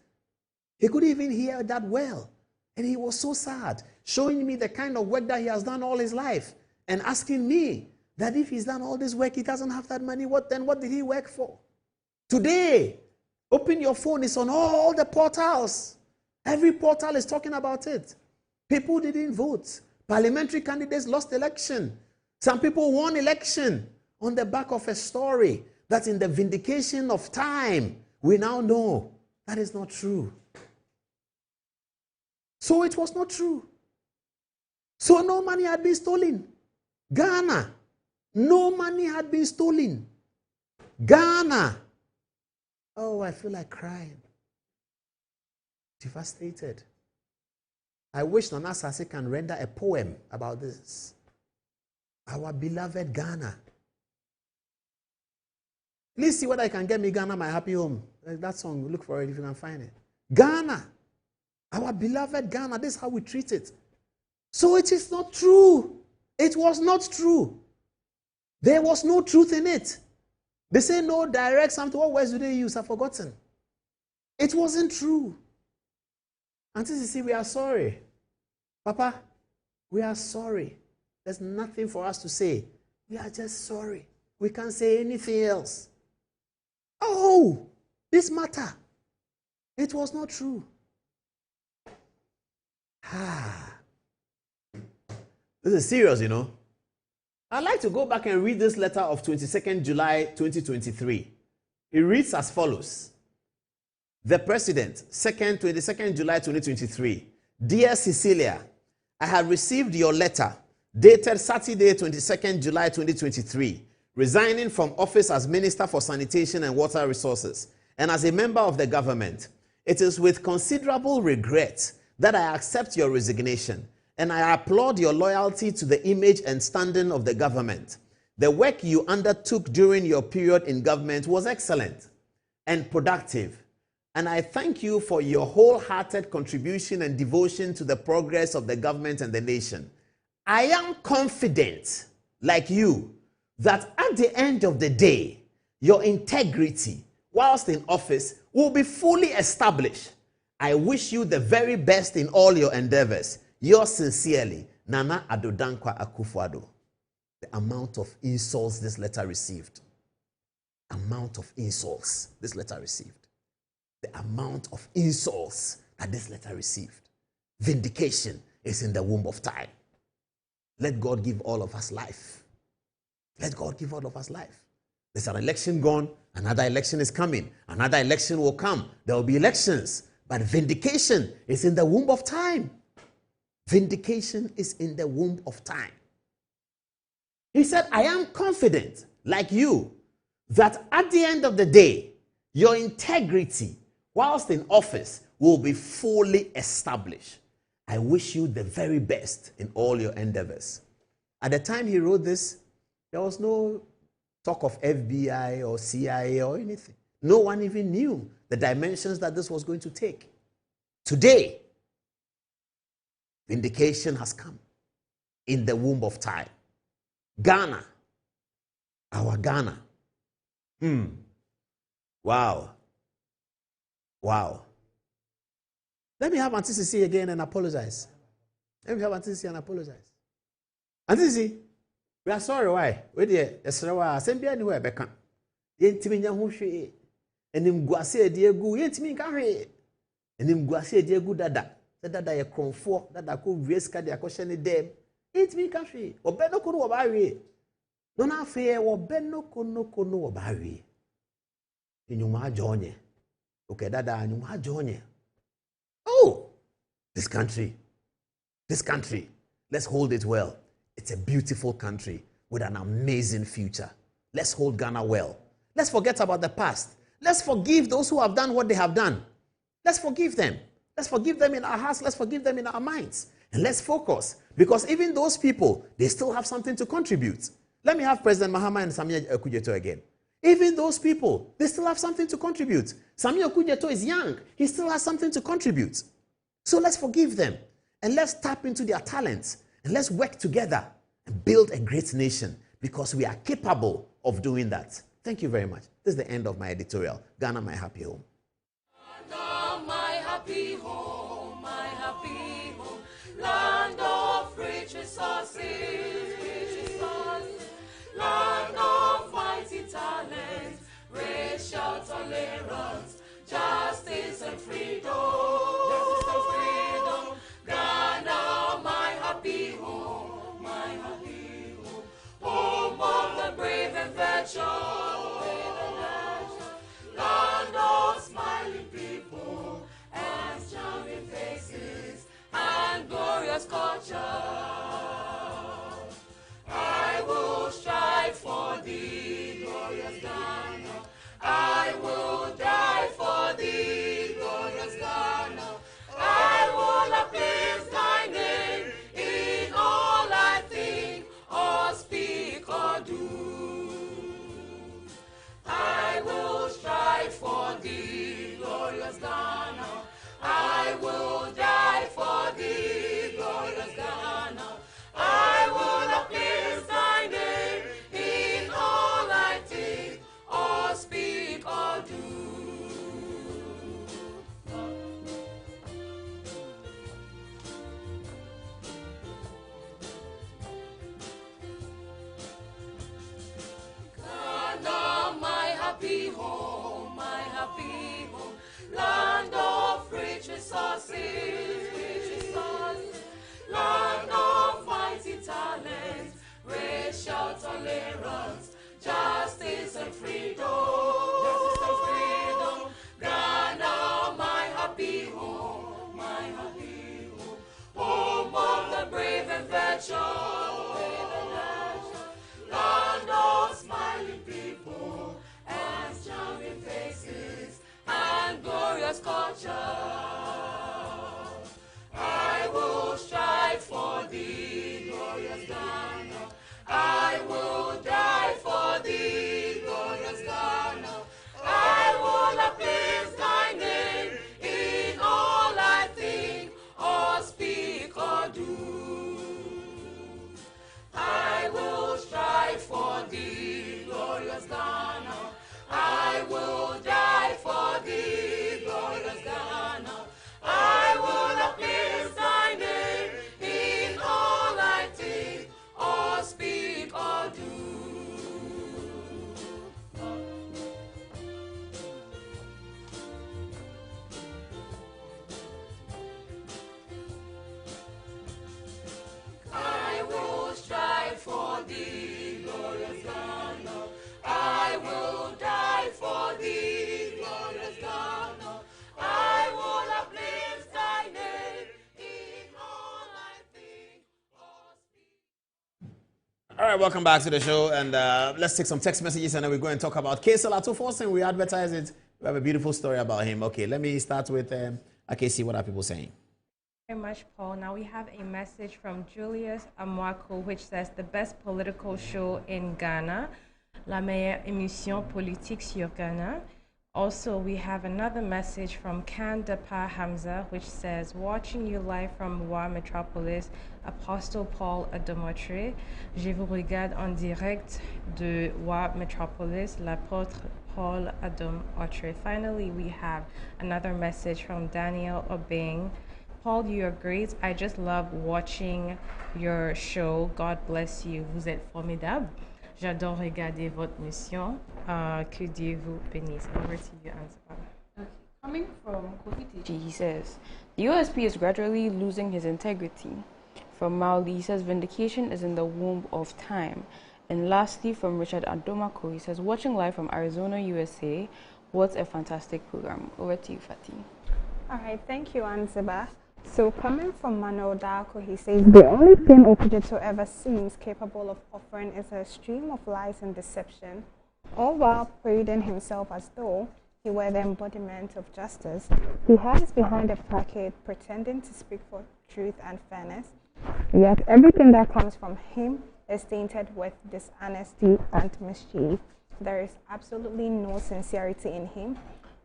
He couldn't even hear that well. And he was so sad, showing me the kind of work that he has done all his life. And asking me that if he's done all this work, he doesn't have that money, what did he work for? Today, open your phone, it's on all the portals. Every portal is talking about it. People didn't vote. Parliamentary candidates lost election. Some people won election on the back of a story that in the vindication of time, we now know that is not true. So it was not true. So no money had been stolen. Ghana, no money had been stolen. Ghana. Oh, I feel like crying. Devastated. I wish Nana Sase can render a poem about this. Our beloved Ghana. Please see whether I can get me Ghana, my happy home. That song, look for it if you can find it. Ghana. Our beloved Ghana. This is how we treat it. So it is not true. It was not true. There was no truth in it. They say no direct something. What words do they use? I've forgotten. It wasn't true. Auntie Cecilia, we are sorry. Papa, we are sorry. There's nothing for us to say. We are just sorry. We can't say anything else. Oh, this matter. It was not true. This is serious, you know. I'd like to go back and read this letter of 22nd July 2023. It reads as follows. The President, 22nd July 2023. Dear Cecilia, I have received your letter dated Saturday, 22nd July 2023, resigning from office as Minister for Sanitation and Water Resources and as a member of the government. It is with considerable regret that I accept your resignation, and I applaud your loyalty to the image and standing of the government. The work you undertook during your period in government was excellent and productive, and I thank you for your wholehearted contribution and devotion to the progress of the government and the nation. I am confident, like you, that at the end of the day, your integrity, whilst in office, will be fully established. I wish you the very best in all your endeavors. Yours sincerely, Nana Adodankwa Akufo-Addo. The amount of insults this letter received. Amount of insults this letter received. The amount of insults that this letter received. Vindication is in the womb of time. Let God give all of us life. Let God give all of us life. There's an election gone, another election is coming. Another election will come. There will be elections. But vindication is in the womb of time. Vindication is in the womb of time. He said, I am confident, like you, that at the end of the day, your integrity, whilst in office, will be fully established. I wish you the very best in all your endeavors. At the time he wrote this, there was no talk of FBI or CIA or anything. No one even knew the dimensions that this was going to take. Today, vindication has come in the womb of time. Ghana, our Ghana. Wow. Wow. Let me have Auntie Cecilia again and apologize. Let me have Auntie Cecilia and apologize. Auntie Cecilia, we are sorry, why? We did a same be anywhere, Becca. Yentimi Yahushi, and him Guase Diego, Yentimi Carry, and him Guase Diego Dada, that I conform that I could risk the question them. Yentimi Carry, or Beno Kono Barry. Don't fear, or Beno Kono Barry. In your journey. Okay, Dada, and your journey. Oh, this country, let's hold it well. It's a beautiful country with an amazing future. Let's hold Ghana well. Let's forget about the past. Let's forgive those who have done what they have done. Let's forgive them. Let's forgive them in our hearts. Let's forgive them in our minds. And let's focus. Because even those people, they still have something to contribute. Let me have President Mahama and Samia Okujeto again. Even those people, they still have something to contribute. Samia Okujeto is young. He still has something to contribute. So let's forgive them. And let's tap into their talents. And let's work together and build a great nation. Because we are capable of doing that. Thank you very much. This is the end of my editorial. Ghana, my happy home. Ghana, my happy home, my happy home. Land of rich resources, land of mighty talent, racial tolerance, justice and freedom. Ghana, my happy home, my happy home. Home of the brave and virtuous. Land of smiling people and charming faces and glorious culture. I will strive for thee, glorious Ghana. I will die for thee, glorious Ghana. I will uplift thy name in all I think or speak or do. I will strive for thee, glorious Ghana. I will die for thee, glorious Ghana. I will uplift thy name in all I think or speak or do. Ghana, my happy home, my happy home. Land of rich resources, land of mighty talent, racial tolerance, justice and freedom. Ghana, my happy home, my happy home. Home of the brave and virtuous. Land of smiling people and charming faces and glorious culture. I will strive for thee, glorious Ghana. I will die for thee, glorious Ghana. I will uplift thy name in all I think or speak or do. I will strive for thee, glorious Ghana. I will die for thee, glorious Ghana. I will uplift thy name in all I think or speak or do. I will strive for thee, glorious Ghana. I will die for thee, glorious Ghana. I will uplift thy name in all I think or speak. All right, welcome back to the show. And let's take some text messages and then we're going to talk about Kesela 247. We advertise it. We have a beautiful story about him. Okay, let me start with AKC. What are people saying? Very much, Paul. Now we have a message from Julius Amwako, which says the best political show in Ghana. la meilleure émission politique sur Ghana. Also, we have another message from Dapaah Hamza, which says, watching you live from Wa Metropolis, Apostle Paul Adomotre. Je vous regarde en direct de Wa Metropolis, l'apôtre Paul Adomotre. Finally, we have another message from Daniel Obeng. Paul, you are great. I just love watching your show. God bless you. Vous êtes formidable. J'adore regarder votre mission. Que Dieu vous bénisse. Over to you, Antipa. Okay. Coming from Kofi Techi, he says, the OSP is gradually losing his integrity. From Mauli, he says, Vindication is in the womb of time. And lastly, from Richard Adomako, he says, watching live from Arizona, USA, what a fantastic program. Over to you, Fatih. All right, thank you, Anziba. So coming from Manuel Darko, he says, the only thing Okujeto ever seems capable of offering is a stream of lies and deception, all while parading himself as though he were the embodiment of justice. He hides behind a facade, pretending to speak for truth and fairness, yet everything that comes from him is tainted with dishonesty and mischief. There is absolutely no sincerity in him,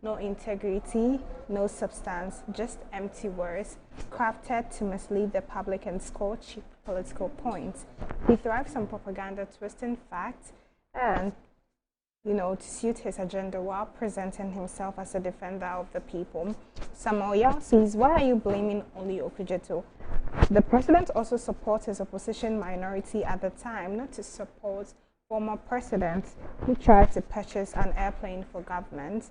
no integrity, no substance, just empty words, crafted to mislead the public and score cheap political points. He thrives on propaganda, twisting facts, and, to suit his agenda while presenting himself as a defender of the people. Samuel Yao says, why are you blaming only Okujeto? The president also supports his opposition minority at the time, not to support former presidents who tried to purchase an airplane for government.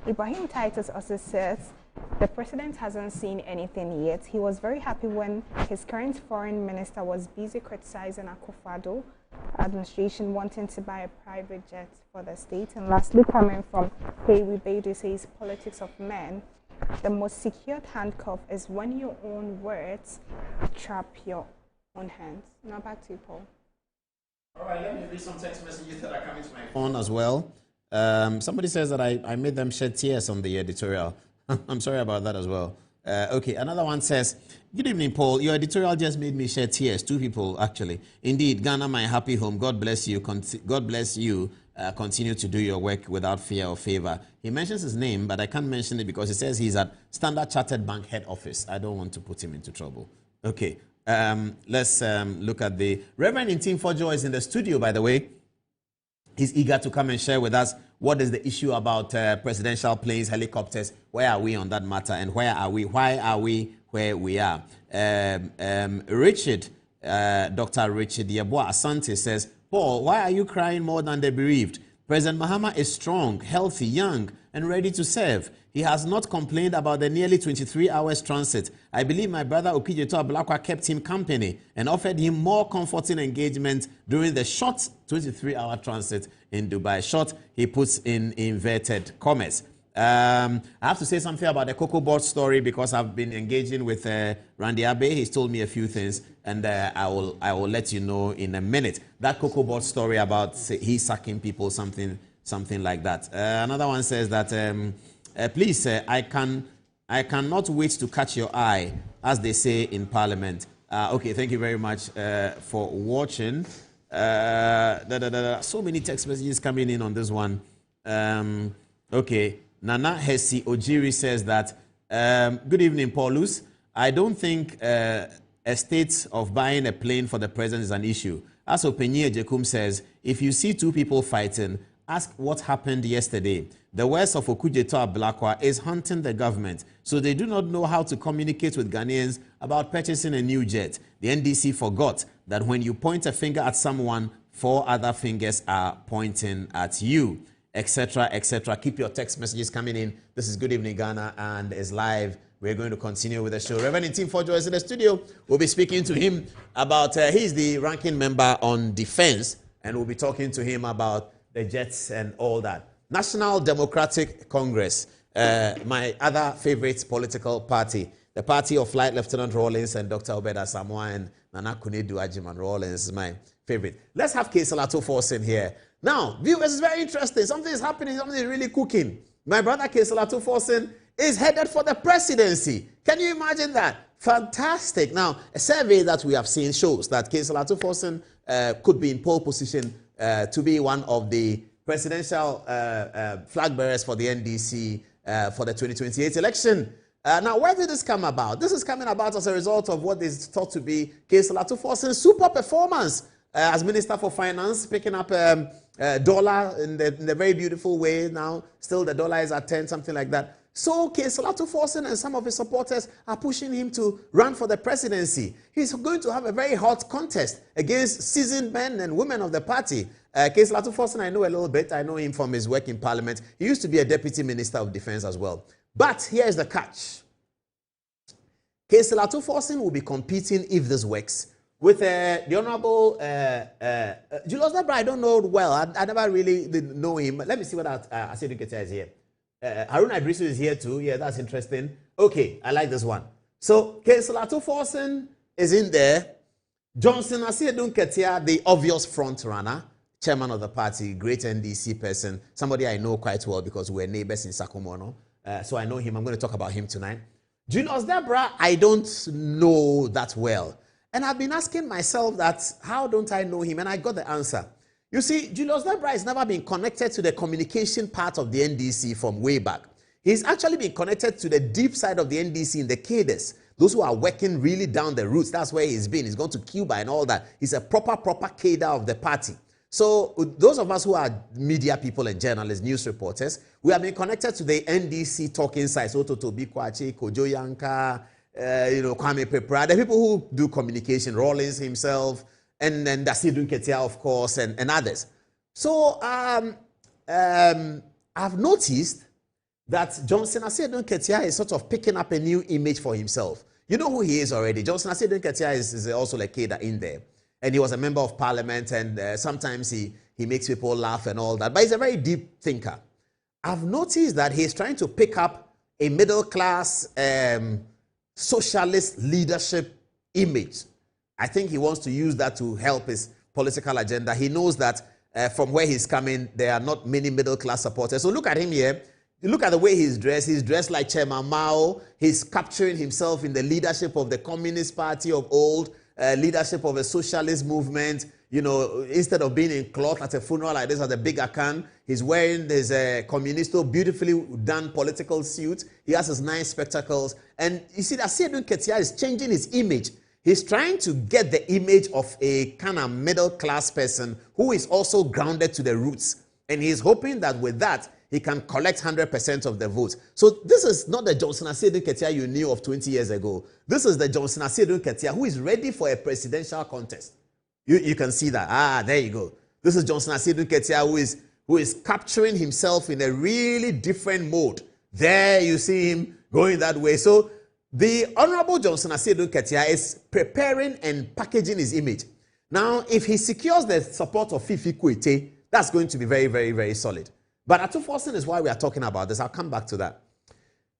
Ibrahim Titus also says the president hasn't seen anything yet. He was very happy when his current foreign minister was busy criticizing Akufo-Addo administration wanting to buy a private jet for the state. And lastly, coming from Pewi Bedu, says politics of men. The most secured handcuff is when your own words trap your own hands. Now back to you, Paul. All right, let me read some text messages that are coming to my phone as well. Somebody says that I made them shed tears on the editorial. I'm sorry about that as well. Okay, another one says, good evening, Paul. Your editorial just made me shed tears. 2 people, actually. Indeed, Ghana, my happy home. God bless you. God bless you. Continue to do your work without fear or favor. He mentions his name, but I can't mention it because he says he's at Standard Chartered Bank head office. I don't want to put him into trouble. Okay, let's look at the Reverend Intim Fojo is in the studio, by the way. He's eager to come and share with us what is the issue about presidential planes, helicopters. Where are we on that matter? And where are we? Why are we where we are? Richard, Dr. Richard Yeboah Asante says, Paul, why are you crying more than the bereaved? President Mahama is strong, healthy, young, and ready to serve. He has not complained about the nearly 23 hours transit. I believe my brother Okujeto Ablakwa kept him company and offered him more comforting engagement during the short 23-hour transit in Dubai. Short, he puts in inverted commas. I have to say something about the Cocoa Board story because I've been engaging with Randy Abe. He's told me a few things, and I will let you know in a minute. That Cocoa Board story about he sacking people, something like that. Another one says that, please, I cannot wait to catch your eye, as they say in Parliament. Okay, thank you very much for watching. So many text messages coming in on this one. Okay. Nana Hesi Ojiri says that, good evening, Paulus. I don't think a state of buying a plane for the president is an issue. As Openye Jekum says, if you see 2 people fighting, ask what happened yesterday. The worst of Okujeto Ablakwa is hunting the government, so they do not know how to communicate with Ghanaians about purchasing a new jet. The NDC forgot that when you point a finger at someone, 4 other fingers are pointing at you, etc., etc. Keep your text messages coming in. This is Good Evening Ghana and is live. We're going to continue with the show. Reverend Intim Fojo is in the studio. We'll be speaking to him about, he's the ranking member on defense, and we'll be talking to him about the jets and all that. National Democratic Congress, my other favorite political party, the party of Flight Lieutenant Rawlings and Dr. Obeda Samoa and Nana Kunedu Ajiman Rawlings is my favorite. Let's have Kesalato Force in here. Now, viewers, it's very interesting. Something is happening. Something is really cooking. My brother Kesalato Forsen is headed for the presidency. Can you imagine that? Fantastic. Now, a survey that we have seen shows that Kesalato Forsen could be in pole position to be one of the presidential flag bearers for the NDC for the 2028 election. Now, where did this come about? This is coming about as a result of what is thought to be Cecilia Forsen's super performance as Minister for Finance, picking up dollar in the very beautiful way. Now, still the dollar is at 10, something like that. So Cecilia Forsen and some of his supporters are pushing him to run for the presidency. He's going to have a very hot contest against seasoned men and women of the party. Cecilia Forsen, I know a little bit. I know him from his work in Parliament. He used to be a Deputy Minister of Defense as well. But here is the catch. Cecilia Forsen will be competing, if this works, with the Honorable Julius Dapaah. I don't know well. I never really did know him. Let me see what Asiedu Ketia is here. Haruna Idrisu is here too. Yeah, that's interesting. Okay, I like this one. So, Cecilia Forsen is in there. Johnson Asiedu Ketia, the obvious front runner, chairman of the party, great NDC person, somebody I know quite well because we're neighbors in Sakumono. So I know him. I'm going to talk about him tonight. Julius Dapaah, I don't know that well. And I've been asking myself that, how don't I know him? And I got the answer. You see, Julius Dapaah has never been connected to the communication part of the NDC from way back. He's actually been connected to the deep side of the NDC in the cadres. Those who are working really down the roots, that's where he's been. He's gone to Cuba and all that. He's a proper cadre of the party. So those of us who are media people and journalists, news reporters, we have been connected to the NDC talking sides. Ototobi Kwachi, Kojo Yanka, Kwame Pepra, the people who do communication, Rawlings himself, and then Asiedu Ketia, of course, and others. So I've noticed that Johnson Asiedu Ketia is sort of picking up a new image for himself. You know who he is already. Johnson Asiedu Ketia is also like cadre in there. And he was a member of parliament, and sometimes he makes people laugh and all that. But he's a very deep thinker. I've noticed that he's trying to pick up a middle-class socialist leadership image. I think he wants to use that to help his political agenda. He knows that from where he's coming, there are not many middle-class supporters. So look at him here. Look at the way he's dressed. He's dressed like Chairman Mao. He's capturing himself in the leadership of the Communist Party of old, leadership of a socialist movement. You know, instead of being in cloth at a funeral like this at the big Akan, he's wearing his communisto, beautifully done political suit. He has his nice spectacles. And you see that Asiedu Ketia is changing his image. He's trying to get the image of a kind of middle-class person who is also grounded to the roots. And he's hoping that with that, he can collect 100% of the votes. So this is not the Johnson Asiedu Ketia you knew of 20 years ago. This is the Johnson Asiedu Ketia who is ready for a presidential contest. You can see that. There you go. This is Johnson Asiedu Ketia who is capturing himself in a really different mode. There you see him going that way. So the Honorable Johnson Asiedu Ketia is preparing and packaging his image. Now, if he secures the support of Fifi Kwete, that's going to be very, very, very solid. But Atu Forsen is why we are talking about this. I'll come back to that.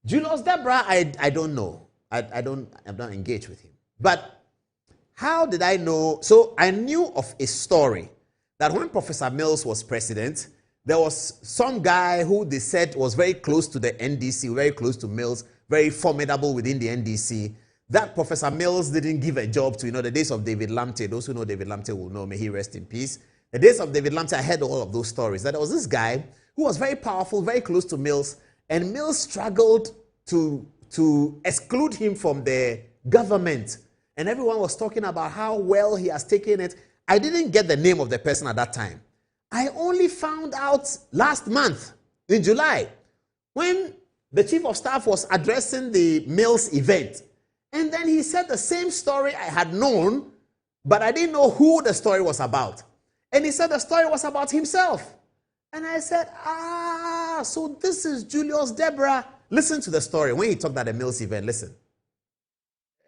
Julius Dapaah, I don't know. I'm not engaged with him. But how did I know? So I knew of a story that when Professor Mills was president, there was some guy who they said was very close to the NDC, very close to Mills, very formidable within the NDC. That Professor Mills didn't give a job to, the days of David Lamte. Those who know David Lamte will know, may he rest in peace. The days of David Lamte, I heard all of those stories. That there was this guy who was very powerful, very close to Mills, and Mills struggled to exclude him from the government. And everyone was talking about how well he has taken it. I didn't get the name of the person at that time. I only found out last month, in July, when the chief of staff was addressing the Mills event. And then he said the same story I had known, but I didn't know who the story was about. And he said the story was about himself. And I said, so this is Julius Dapaah. Listen to the story when he talked at the Mills event. Listen.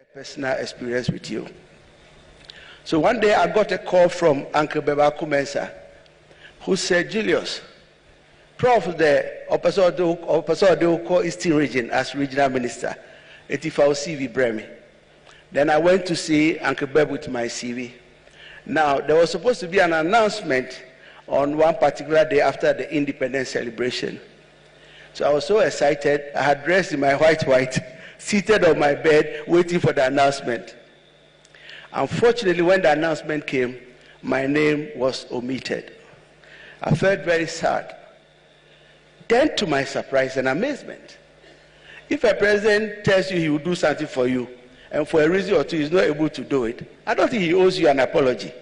A personal experience with you. So one day I got a call from Uncle Beba Kumensa, who said, Julius, Prof, the Opasado Eastern region as regional minister, Etifao CV Bremi. Then I went to see Uncle Beb with my CV. Now, there was supposed to be an announcement on one particular day after the independence celebration. So I was so excited, I had dressed in my white, seated on my bed, waiting for the announcement. Unfortunately, when the announcement came, my name was omitted. I felt very sad. Then, to my surprise and amazement, if a president tells you he will do something for you, and for a reason or two he's not able to do it, I don't think he owes you an apology.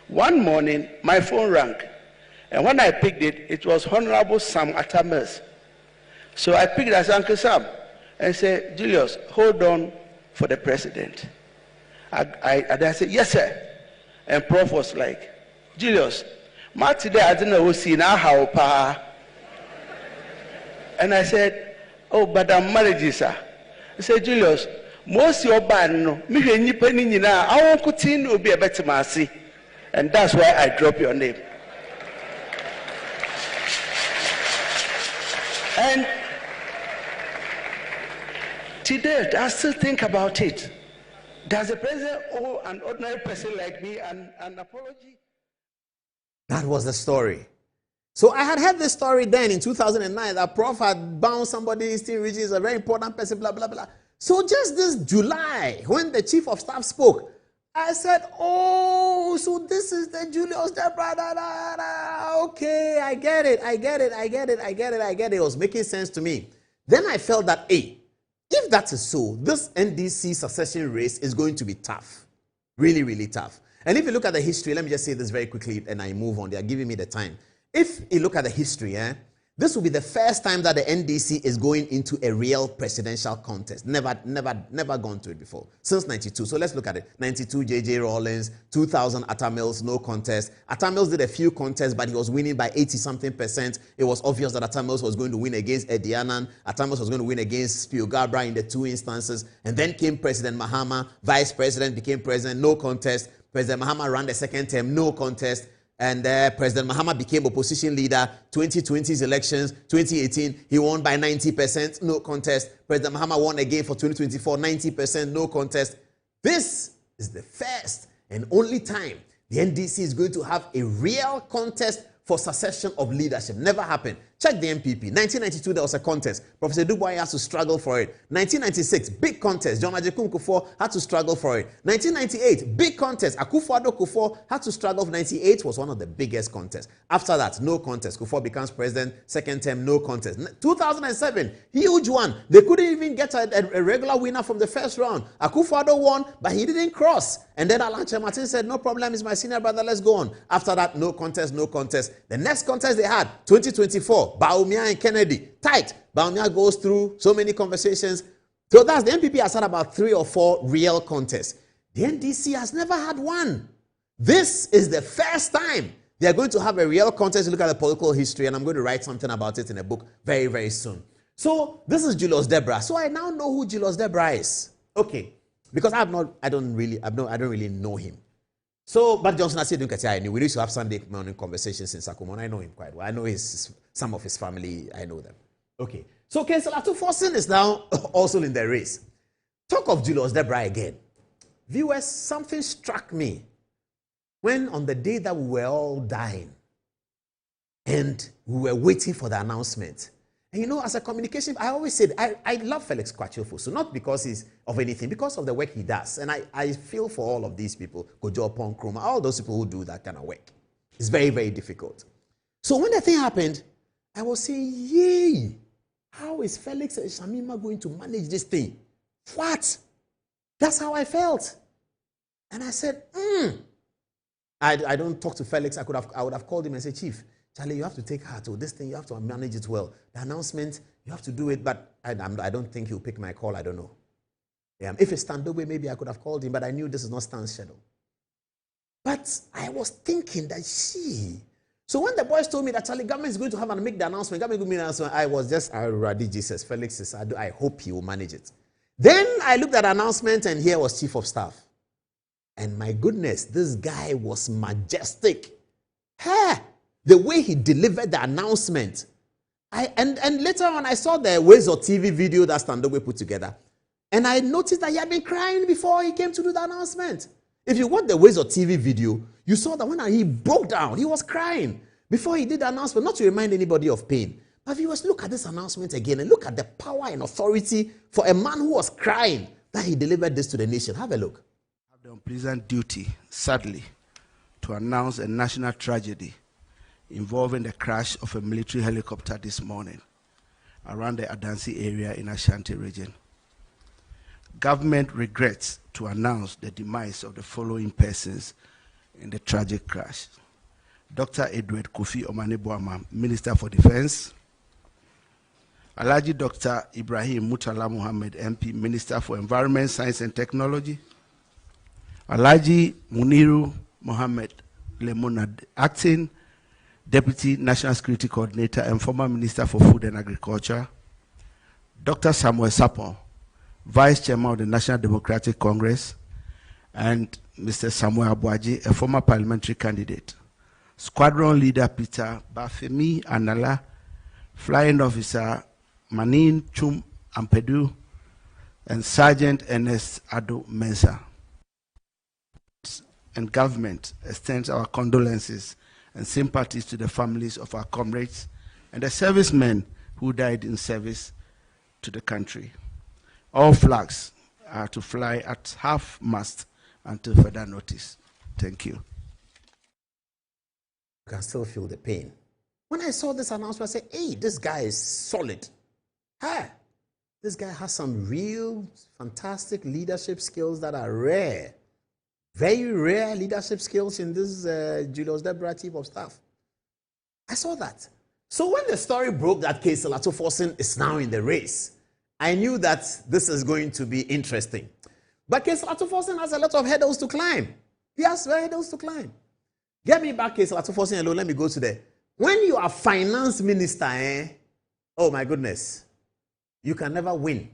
One morning, my phone rang, and when I picked it, it was Honorable Sam Atamers. So I picked it as Uncle Sam and said, Julius, hold on for the president. I said, yes, sir. And Prof was like, Julius, today I didn't know see now how pa. And I said, oh, but I'm married, sir. He said, Julius, most your band no, I won't continue to be a better mercy. And that's why I drop your name. And today, I still think about it. Does the president owe an ordinary person like me an apology? That was the story. So I had heard this story then in 2009 that Prof had bound somebody in Eastern Region, is a very important person, blah, blah, blah. So just this July, when the chief of staff spoke, I said, oh, so this is the Julius Dapaah. Okay, I get it. It was making sense to me. Then I felt that, hey, if that is so, this NDC succession race is going to be tough. Really, really tough. And if you look at the history, let me just say this very quickly and I move on. They are giving me the time. If you look at the history, this will be the first time that the NDC is going into a real presidential contest. Never gone to it before. Since 92. So let's look at it. 92, J.J. Rawlings. 2000, Atta Mills, no contest. Atta Mills did a few contests, but he was winning by 80-something%. It was obvious that Atta Mills was going to win against Eddie Annan. Atta Mills was going to win against Spio Gabra in the two instances. And then came President Mahama. Vice President became president, no contest. President Mahama ran the second term, no contest. And President Mahama became opposition leader. 2020's elections, 2018, he won by 90%, no contest. President Mahama won again for 2024, 90%, no contest. This is the first and only time the NDC is going to have a real contest for succession of leadership. Never happened. Check the MPP. 1992, there was a contest. Professor Dubois had to struggle for it. 1996, big contest. John Ajekun Kufuor had to struggle for it. 1998, big contest. Akufo-Addo Kufuor had to struggle. 98 was one of the biggest contests. After that, no contest. Kufuor becomes president. Second term, no contest. 2007, huge one. They couldn't even get a regular winner from the first round. Akufo-Addo won, but he didn't cross. And then Alan Martin said, no problem, he's my senior brother, let's go on. After that, no contest, no contest. The next contest they had, 2024, Bawumia and Kennedy, tight. Bawumia goes through so many conversations. So that's the MPP has had about 3 or 4 real contests. The NDC has never had one. This is the first time they are going to have a real contest. Look at the political history, and I'm going to write something about it in a book very, very soon. So this is Julius Dapaah. So I now know who Julius Dapaah is. Okay, because I don't really know him. So, but Johnson, I said, I knew we used to have Sunday morning conversations in Sakumo. I know him quite well. I know some of his family. I know them. Okay. So, Kenselatu Forsen is now also in the race. Talk of Julius Dapaah again. Viewers, something struck me when on the day that we were all dying and we were waiting for the announcement. And you know, as a communication, I always said, I love Felix Kwachiofosu, not because he's of anything, because of the work he does. And I feel for all of these people, Kojo Pong Kroma, all those people who do that kind of work. It's very, very difficult. So when the thing happened, I was saying, yay, how is Felix and Shamima going to manage this thing? What? That's how I felt. And I said, I don't talk to Felix. I would have called him and said, Chief, Charlie, you have to take heart to this thing. You have to manage it well. The announcement, you have to do it. But I don't think he'll pick my call. I don't know. If it's Standobe, maybe I could have called him. But I knew this is not Stan's schedule. But I was thinking that So when the boys told me that Charlie, government is going to have and make the announcement, I was just, I already Jesus. Felix is, I hope he will manage it. Then I looked at the announcement and here was Chief of Staff. And my goodness, this guy was majestic. The way he delivered the announcement. And later on, I saw the Ways of TV video that Standowe put together. And I noticed that he had been crying before he came to do the announcement. If you watch the Ways of TV video, you saw that when he broke down, he was crying before he did the announcement, not to remind anybody of pain. But viewers, look at this announcement again and look at the power and authority for a man who was crying that he delivered this to the nation. Have a look. I have the unpleasant duty, sadly, to announce a national tragedy involving the crash of a military helicopter this morning around the Adansi area in Ashanti region. Government regrets to announce the demise of the following persons in the tragic crash. Dr. Edward Kofi Omane-Boamah, Minister for Defense. Alhaji Dr. Ibrahim Murtala Muhammad, MP, Minister for Environment, Science and Technology. Alhaji Muniru Mohammed Lemonad, Acting Deputy National Security Coordinator and former Minister for Food and Agriculture. Dr. Samuel Sapon, Vice Chairman of the National Democratic Congress. And Mr. Samuel Abuaji, a former parliamentary candidate. Squadron Leader Peter Bafemi Anala, Flying Officer Manin Chum Ampedu, and Sergeant Ernest Ado Mensah. And government extends our condolences and sympathies to the families of our comrades and the servicemen who died in service to the country. All flags are to fly at half-mast until further notice. Thank you. I can still feel the pain. When I saw this announcement, I said, hey, this guy is solid. Hey, this guy has some real fantastic leadership skills that are rare. Very rare leadership skills in this Julius Deborah chief of staff. I saw that. So when the story broke that Cecil Atuforsen is now in the race, I knew that this is going to be interesting. But Cecil Atuforsen has a lot of hurdles to climb. He has hurdles to climb. Get me back Cecil Atuforsen alone. Let me go to there. When you are finance minister, oh my goodness, you can never win.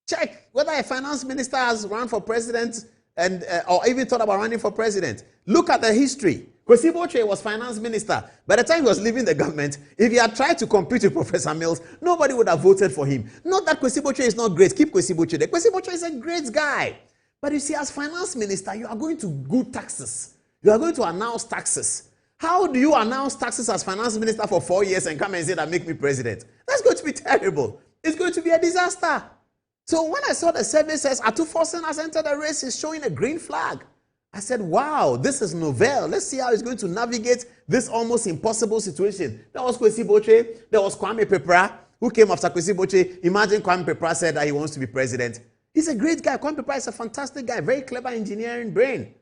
Check whether a finance minister has run for president and or even thought about running for president. Look at the history. Kwesi Boche was finance minister. By the time he was leaving the government, if he had tried to compete with Professor Mills, nobody would have voted for him. Not that Kwesi Boche is not great. Keep Kwesi Boche there. Kwesi Boche is a great guy. But you see, as finance minister, you are going to do taxes. You are going to announce taxes. How do you announce taxes as finance minister for 4 years and come and say that make me president? That's going to be terrible. It's going to be a disaster. So when I saw the survey says Atuforsen has entered the race, is showing a green flag. I said, wow, this is novel. Let's see how he's going to navigate this almost impossible situation. There was Kwesi Boche. There was Kwame Pepra, who came after Kwesi Boche. Imagine Kwame Pepra said that he wants to be president. He's a great guy. Kwame Pepra is a fantastic guy, very clever engineering brain.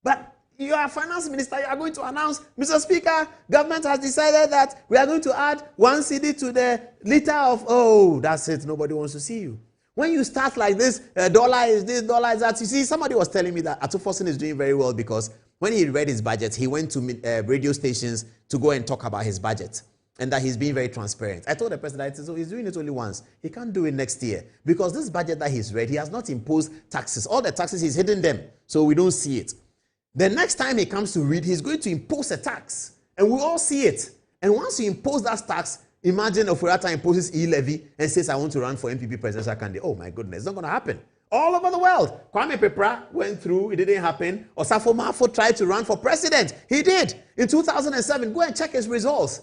But you are a finance minister, you are going to announce, Mr. Speaker, government has decided that we are going to add 1 CD to the liter of, oh, that's it, nobody wants to see you. When you start like this, dollar is this, dollar is that, you see, somebody was telling me that Atuforsen is doing very well because when he read his budget, he went to radio stations to go and talk about his budget and that he's being very transparent. I told the president, so he's doing it only once. He can't do it next year because this budget that he's read, he has not imposed taxes. All the taxes, he's hidden them, so we don't see it. The next time he comes to read, he's going to impose a tax. And we all see it. And once you impose that tax, imagine Ofurata imposes e-levy and says, I want to run for MPP presidential candidate. Oh my goodness, it's not going to happen. All over the world. Kwame Pepra went through, it didn't happen. Osafo Mafo tried to run for president. He did. In 2007, go and check his results.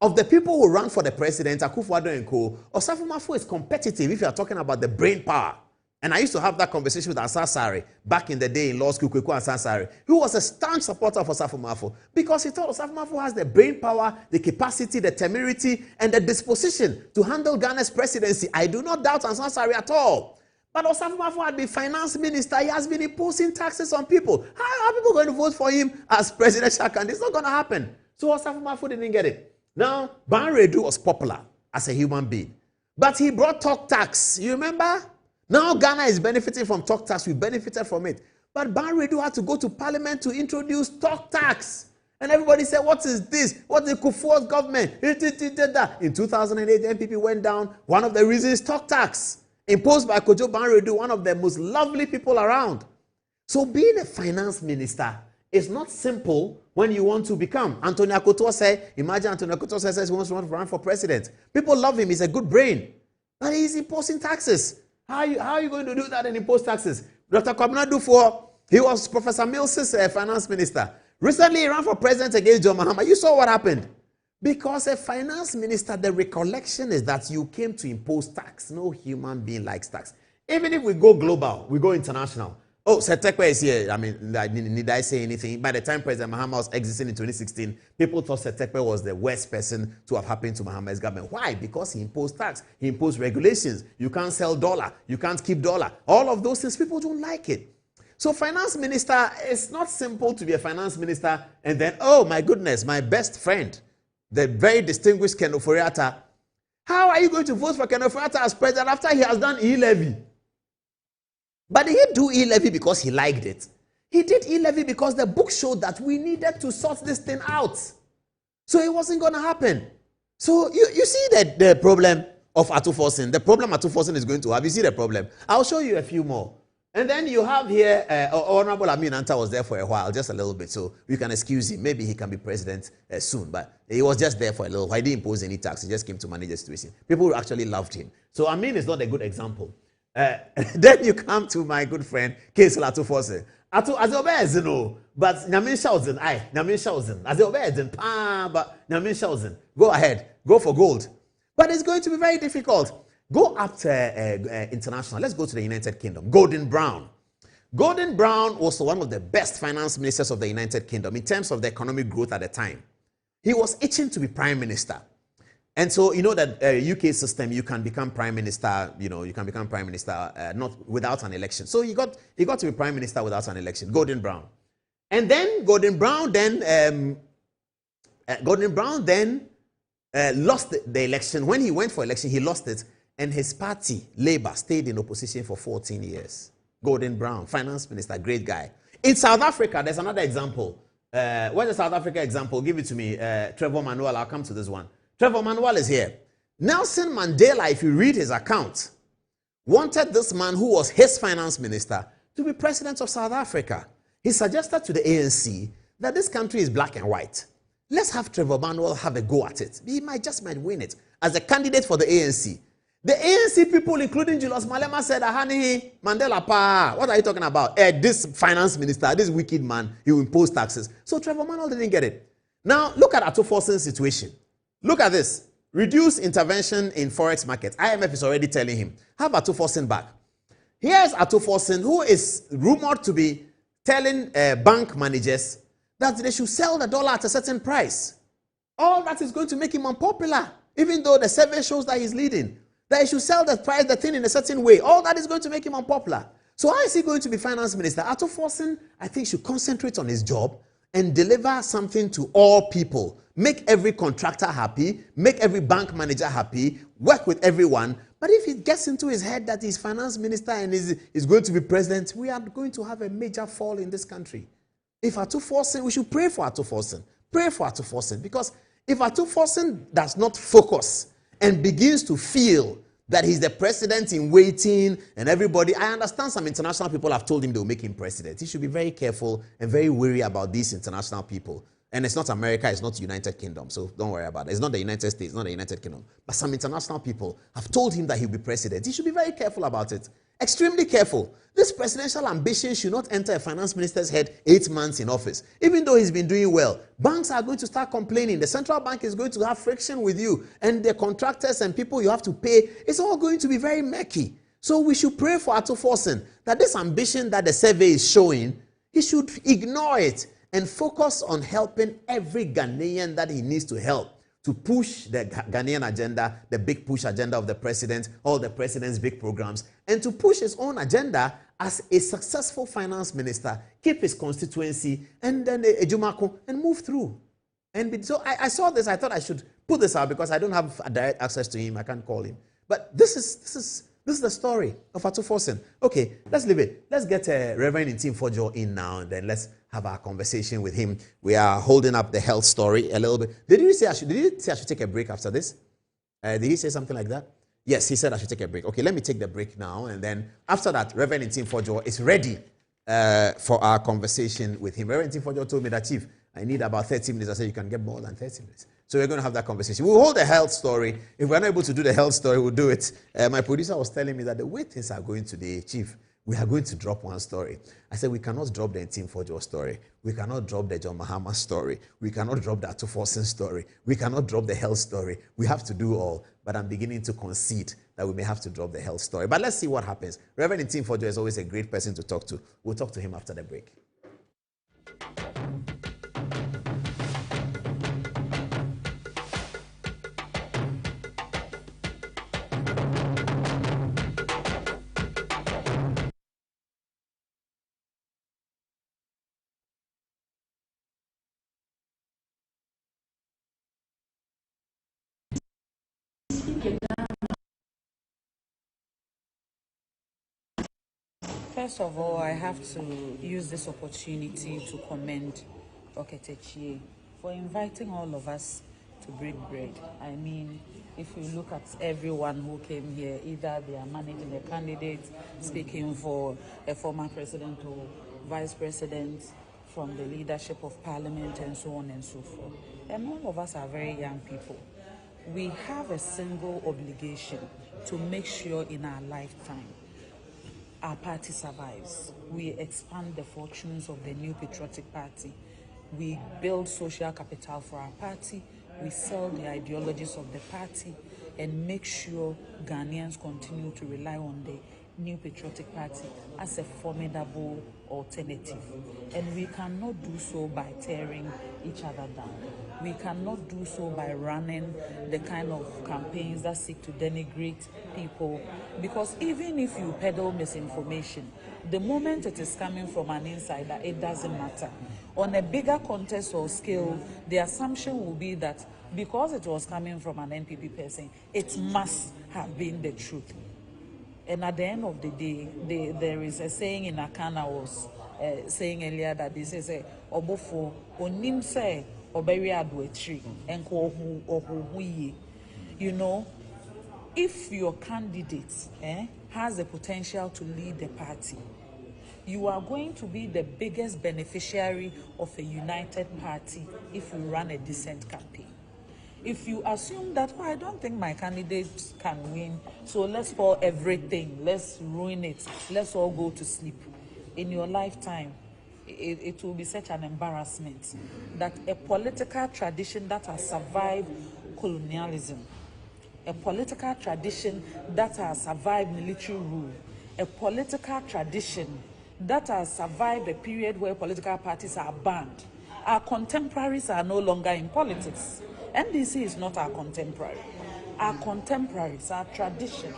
Of the people who ran for the president, Akufo-Addo and co, Osafo Mafo is competitive if you are talking about the brain power. And I used to have that conversation with Ansar back in the day in law school, Kweku Ansar, who was a staunch supporter of Osafo Mafo because he thought Osafo Mafo has the brain power, the capacity, the temerity, and the disposition to handle Ghana's presidency. I do not doubt Ansar at all. But Osafo Mafo had been finance minister. He has been imposing taxes on people. How are people going to vote for him as presidential candidate? It's not going to happen. So Osafo Mafo didn't get it. Now, Ban Redu was popular as a human being. But he brought talk tax. You remember? Now Ghana is benefiting from talk tax. We benefited from it. But Ban Redu had to go to parliament to introduce talk tax. And everybody said, what is this? What is Kufuor's government? In 2008, the NPP went down. One of the reasons is talk tax. Imposed by Kojo Ban Redu, one of the most lovely people around. So being a finance minister is not simple when you want to become. Antonio Akoto said, imagine Antonio Akoto says he wants to run for president. People love him. He's a good brain. But he's imposing taxes. How are you going to do that and impose taxes? Dr. Kwabena Dufo, he was Professor Mills's finance minister. Recently, he ran for president against John Mahama. You saw what happened. Because a finance minister, the recollection is that you came to impose tax. No human being likes tax. Even if we go global, we go international. Oh, Setekwe is here. I mean, need I say anything? By the time President Mahama was exiting in 2016, people thought Setekwe was the worst person to have happened to Mahama's government. Why? Because he imposed tax, he imposed regulations. You can't sell dollar, you can't keep dollar. All of those things, people don't like it. So finance minister, it's not simple to be a finance minister and then, oh my goodness, my best friend, the very distinguished Ken Ofori-Atta. How are you going to vote for Ken Ofori-Atta as president after he has done e-levy? But did he do e-levy because he liked it? He did e-levy because the book showed that we needed to sort this thing out. So it wasn't going to happen. So you see the problem of Atuforsen, the problem Atuforsen is going to have. You see the problem. I'll show you a few more. And then you have here, Honorable Amin Anta was there for a while, just a little bit, so you can excuse him. Maybe he can be president soon, but he was just there for a little while. He didn't impose any tax. He just came to manage the situation. People actually loved him. So Amin is not a good example. Then you come to my good friend, Cecilia Atuforsen. But Nyamin Shauzen, Nyamin Shauzen. Azeobezen, but Nyamin Shauzen. Go ahead, go for gold. But it's going to be very difficult. Go up to international. Let's go to the United Kingdom. Gordon Brown. Gordon Brown was one of the best finance ministers of the United Kingdom in terms of the economic growth at the time. He was itching to be prime minister. And so, you know that UK system, you can become prime minister, you can become prime minister not without an election. So he got to be prime minister without an election, Gordon Brown. And then Gordon Brown lost the election. When he went for election, he lost it. And his party, Labour, stayed in opposition for 14 years. Gordon Brown, finance minister, great guy. In South Africa, there's another example. Where's the South Africa example? Give it to me. Trevor Manuel, I'll come to this one. Trevor Manuel is here. Nelson Mandela, if you read his account, wanted this man who was his finance minister to be president of South Africa. He suggested to the ANC that this country is black and white. Let's have Trevor Manuel have a go at it. He might win it as a candidate for the ANC. The ANC people, including Julius Malema, said, Ahani, Mandela, pa, what are you talking about? This finance minister, this wicked man, he will impose taxes. So Trevor Manuel didn't get it. Now, look at Atuforsen's situation. Look at this. Reduce intervention in forex markets. IMF is already telling him, have Atuforsen back. Here's Atuforsen, who is rumored to be telling bank managers that they should sell the dollar at a certain price. All that is going to make him unpopular, even though the survey shows that he's leading. That he should sell the thing in a certain way. All that is going to make him unpopular. So how is he going to be finance minister? Atuforsen, I think, should concentrate on his job and deliver something to all people. Make every contractor happy, make every bank manager happy, work with everyone. But if it gets into his head that he's finance minister and is going to be president, we are going to have a major fall in this country. If Atuforsen, we should pray for Atuforsen. Pray for Atuforsen. Because if Atuforsen does not focus and begins to feel that he's the president in waiting and everybody, I understand some international people have told him they'll make him president. He should be very careful and very wary about these international people. And it's not America, it's not the United Kingdom, so don't worry about it. It's not the United States, not the United Kingdom. But some international people have told him that he'll be president. He should be very careful about it. Extremely careful. This presidential ambition should not enter a finance minister's head 8 months in office. Even though he's been doing well, banks are going to start complaining. The central bank is going to have friction with you. And the contractors and people you have to pay, it's all going to be very murky. So we should pray for Atuforsen that this ambition that the survey is showing, he should ignore it and focus on helping every Ghanaian that he needs to help to push the Ghanaian agenda, the big push agenda of the president, all the president's big programs, and to push his own agenda as a successful finance minister, keep his constituency, and then Ejumako, and move through. And so I saw this, I thought I should put this out because I don't have direct access to him, I can't call him. But this is the story of Atuforsen. Okay, let's leave it. Let's get Reverend Intim in now, and then let's have our conversation with him. We are holding up the health story a little bit. Did he say I should take a break after this? Did he say something like that? Yes, he said I should take a break. Okay, let me take the break now, and then after that, Reverend Intim is ready for our conversation with him. Reverend Intim told me that, Chief, I need about 30 minutes. I said, you can get more than 30 minutes. So we're going to have that conversation. We'll hold the health story. If we're not able to do the health story, we'll do it. My producer was telling me that the way things are going today, Chief, we are going to drop one story. I said, we cannot drop the Team Fojo story. We cannot drop the John Mahama story. We cannot drop the Atuforsen story. We cannot drop the health story. We have to do all. But I'm beginning to concede that we may have to drop the health story. But let's see what happens. Reverend Team Fojo is always a great person to talk to. We'll talk to him after the break. First of all, I have to use this opportunity to commend Oketechie for inviting all of us to break bread. I mean, if you look at everyone who came here, either they are managing a candidate, speaking for a former president or vice president, from the leadership of parliament and so on and so forth. And all of us are very young people. We have a single obligation to make sure in our lifetime our party survives. We expand the fortunes of the new patriotic party. We build social capital for our party. We sell the ideologies of the party and make sure Ghanaians continue to rely on the new patriotic party as a formidable alternative. And we cannot do so by tearing each other down. We cannot do so by running the kind of campaigns that seek to denigrate people, because even if you peddle misinformation, the moment it is coming from an insider, it doesn't matter. On a bigger context or scale, the assumption will be that because it was coming from an NPP person, it must have been the truth. And at the end of the day, there is a saying in Akana, I was saying earlier, that this is a obofo onim se oberi adwetri enko ohuye. You know, if your candidate has the potential to lead the party, you are going to be the biggest beneficiary of a united party if you run a decent campaign. If you assume that, oh, I don't think my candidate can win, so let's pour everything, let's ruin it, let's all go to sleep. In your lifetime, it will be such an embarrassment that a political tradition that has survived colonialism, a political tradition that has survived military rule, a political tradition that has survived a period where political parties are banned. Our contemporaries are no longer in politics. NDC is not our contemporary. Our contemporaries, our tradition,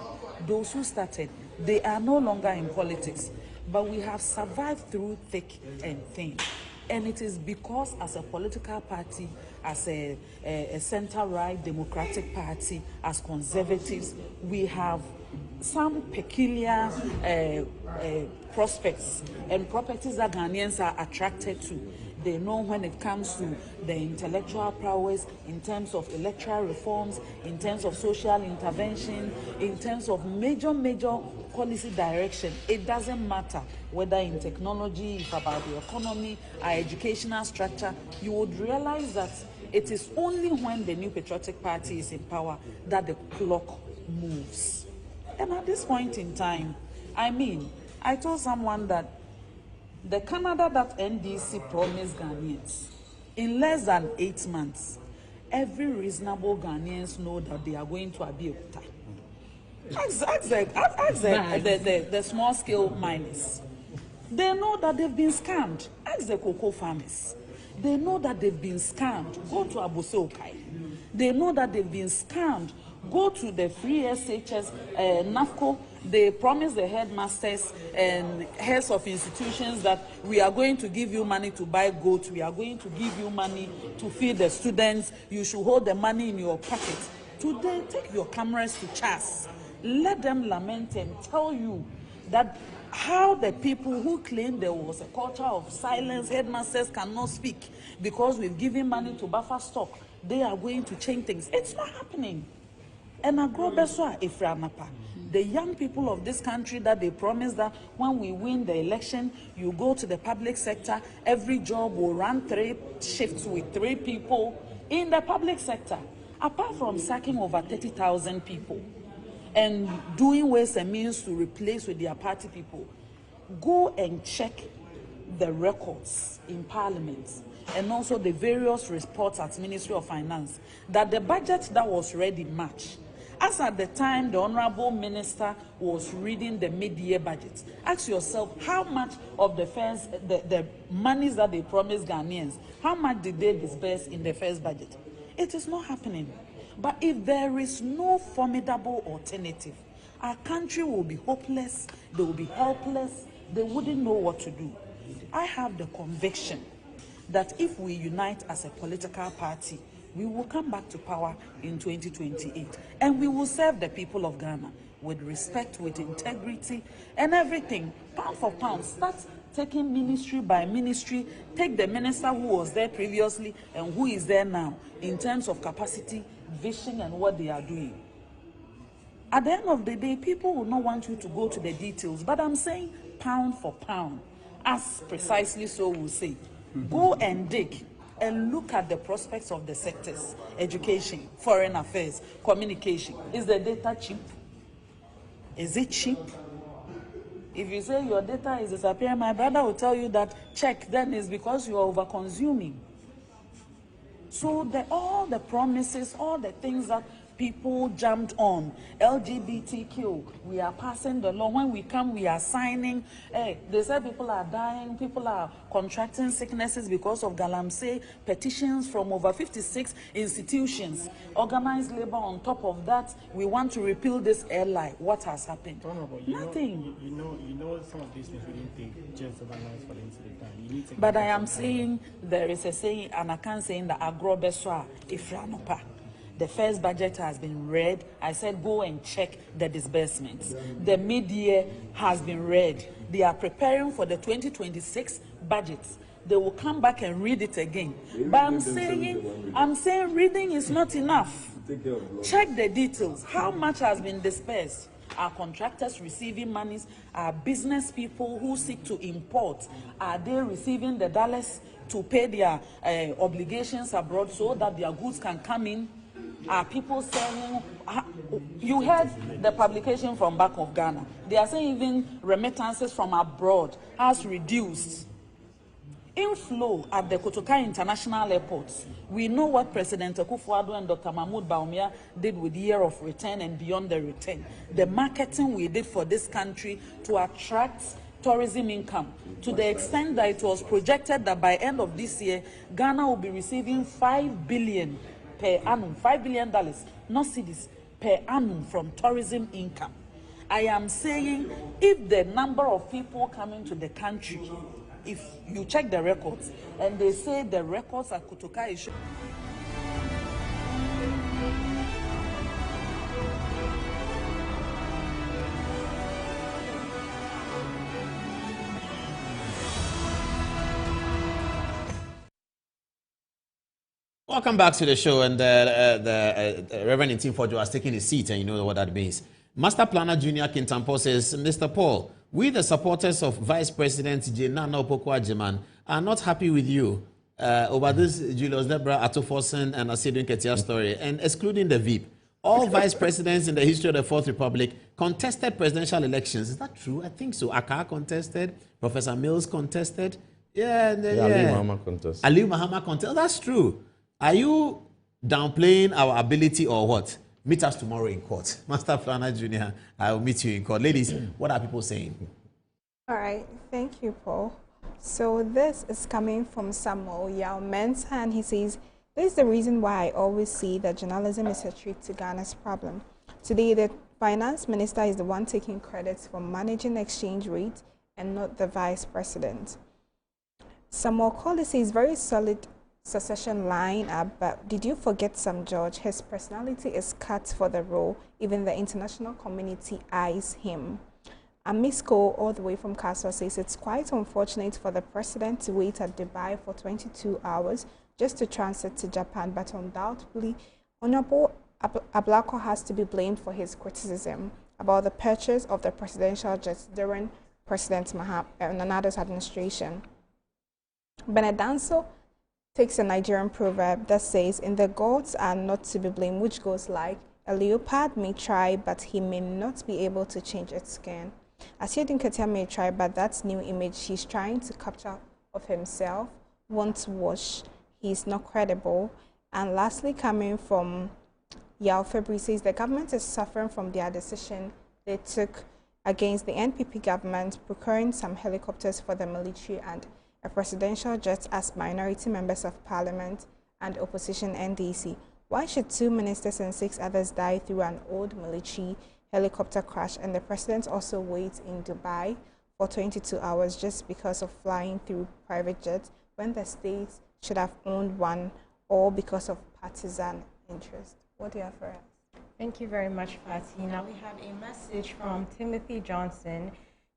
those who started, they are no longer in politics. But we have survived through thick and thin. And it is because as a political party, as a center-right democratic party, as conservatives, we have some peculiar prospects and properties that Ghanaians are attracted to. They know when it comes to the intellectual prowess, in terms of electoral reforms, in terms of social intervention, in terms of major policy direction. It doesn't matter whether in technology, if about the economy, our educational structure. You would realize that it is only when the new patriotic party is in power that the clock moves. And at this point in time, I mean, I told someone that the Canada that NDC promised Ghanaians, in less than 8 months, every reasonable Ghanaians know that they are going to Abeokuta. Ask the small-scale miners. They know that they've been scammed. Ask the cocoa farmers. They know that they've been scammed. Go to Aboseokai. They know that they've been scammed. Go to the free SHS, NAFCO. They promise the headmasters and heads of institutions that we are going to give you money to buy goats. We are going to give you money to feed the students. You should hold the money in your pocket. Today, take your cameras to CHAS. Let them lament and tell you that how the people who claim there was a culture of silence, headmasters cannot speak because we've given money to buffer stock, they are going to change things. It's not happening. And the young people of this country that they promise that when we win the election, you go to the public sector, every job will run 3 shifts with 3 people in the public sector. Apart from sacking over 30,000 people and doing ways and means to replace with their party people, go and check the records in Parliament and also the various reports at Ministry of Finance that the budget that was read in March, as at the time the Honorable Minister was reading the mid-year budget, ask yourself how much of the monies that they promised Ghanaians, how much did they disburse in the first budget? It is not happening. But if there is no formidable alternative, our country will be hopeless, they will be helpless, they wouldn't know what to do. I have the conviction that if we unite as a political party, we will come back to power in 2028 and we will serve the people of Ghana with respect, with integrity and everything, pound for pound. Start taking ministry by ministry, take the minister who was there previously and who is there now in terms of capacity, vision and what they are doing. At the end of the day, people will not want you to go to the details, but I'm saying pound for pound, as precisely so will say. Go and dig and look at the prospects of the sectors: education, foreign affairs, communication. Is the data cheap? Is it cheap? If you say your data is disappearing, my brother will tell you that check, then it's because you are over consuming. So all the promises, all the things that people jumped on, LGBTQ, we are passing the law. When we come, we are signing. Hey, they said people are dying, people are contracting sicknesses because of galamsey, petitions from over 56 institutions, organized labor on top of that. We want to repeal this airline. What has happened? Nothing. You know some of these things we didn't take just overnight for them to be done. You need to. But I am saying, there is a saying, and I can't say in the agrobeswa ifranopa. The first budget has been read. I said go and check the disbursements. The mid-year has been read. They are preparing for the 2026 budgets. They will come back and read it again. But I'm saying reading is not enough. Check the details. How much has been dispersed? Are contractors receiving monies? Are business people who seek to import, are they receiving the dollars to pay their obligations abroad so that their goods can come in? Are people selling? You heard the publication from back of Ghana. They are saying even remittances from abroad has reduced. Inflow at the Kotoka International Airport. We know what President Akufo-Addo and Dr. Mahmoud Bawumia did with the year of return and beyond the return. The marketing we did for this country to attract tourism income, to the extent that it was projected that by end of this year, Ghana will be receiving $5 billion per annum, $5 billion, not cedis, per annum from tourism income. I am saying if the number of people coming to the country, if you check the records, and they say the records at Kotoka is Welcome back to the show, and the Reverend Ntimfodjo has taken his seat, and you know what that means. Master Planner Junior Kintampo says, Mr. Paul, we the supporters of Vice President Jenana Opoku-Agyeman are not happy with you over this Julius Debra Atoforsen and Asidun Ketia story, and excluding the VIP. All vice presidents in the history of the Fourth Republic contested presidential elections. Is that true? I think so. Akar contested, Professor Mills contested. Ali Mahama contested. Ali Mahama contested. That's true. Are you downplaying our ability or what? Meet us tomorrow in court. Master Planner Junior, I will meet you in court. Ladies, what are people saying? All right. Thank you, Paul. So this is coming from Samuel Yao Mensah, and he says, this is the reason why I always see that journalism is a treat to Ghana's problem. Today, the finance minister is the one taking credit for managing exchange rate and not the vice president. Samuel Colley says, very solid succession line up, but did you forget Sam George? His personality is cut for the role. Even the international community eyes him. Amisco, all the way from Castle, says it's quite unfortunate for the president to wait at Dubai for 22 hours just to transit to Japan, but undoubtedly, Honorable Ablako has to be blamed for his criticism about the purchase of the presidential jets during President Nanado's administration. Benedanso takes a Nigerian proverb that says, in the gods are not to be blamed, which goes like, a leopard may try, but he may not be able to change its skin. Asiedin Ketia may try, but that new image he's trying to capture of himself won't wash. He's not credible. And lastly, coming from Yao February says the government is suffering from their decision they took against the NPP government, procuring some helicopters for the military and a presidential jet as minority members of parliament and opposition NDC. Why should 2 ministers and 6 others die through an old military helicopter crash, and the president also wait in Dubai for 22 hours just because of flying through private jets when the state should have owned one, or because of partisan interest? What do you have for us? Thank you very much, Fatih. Now we have a message from Timothy Johnson.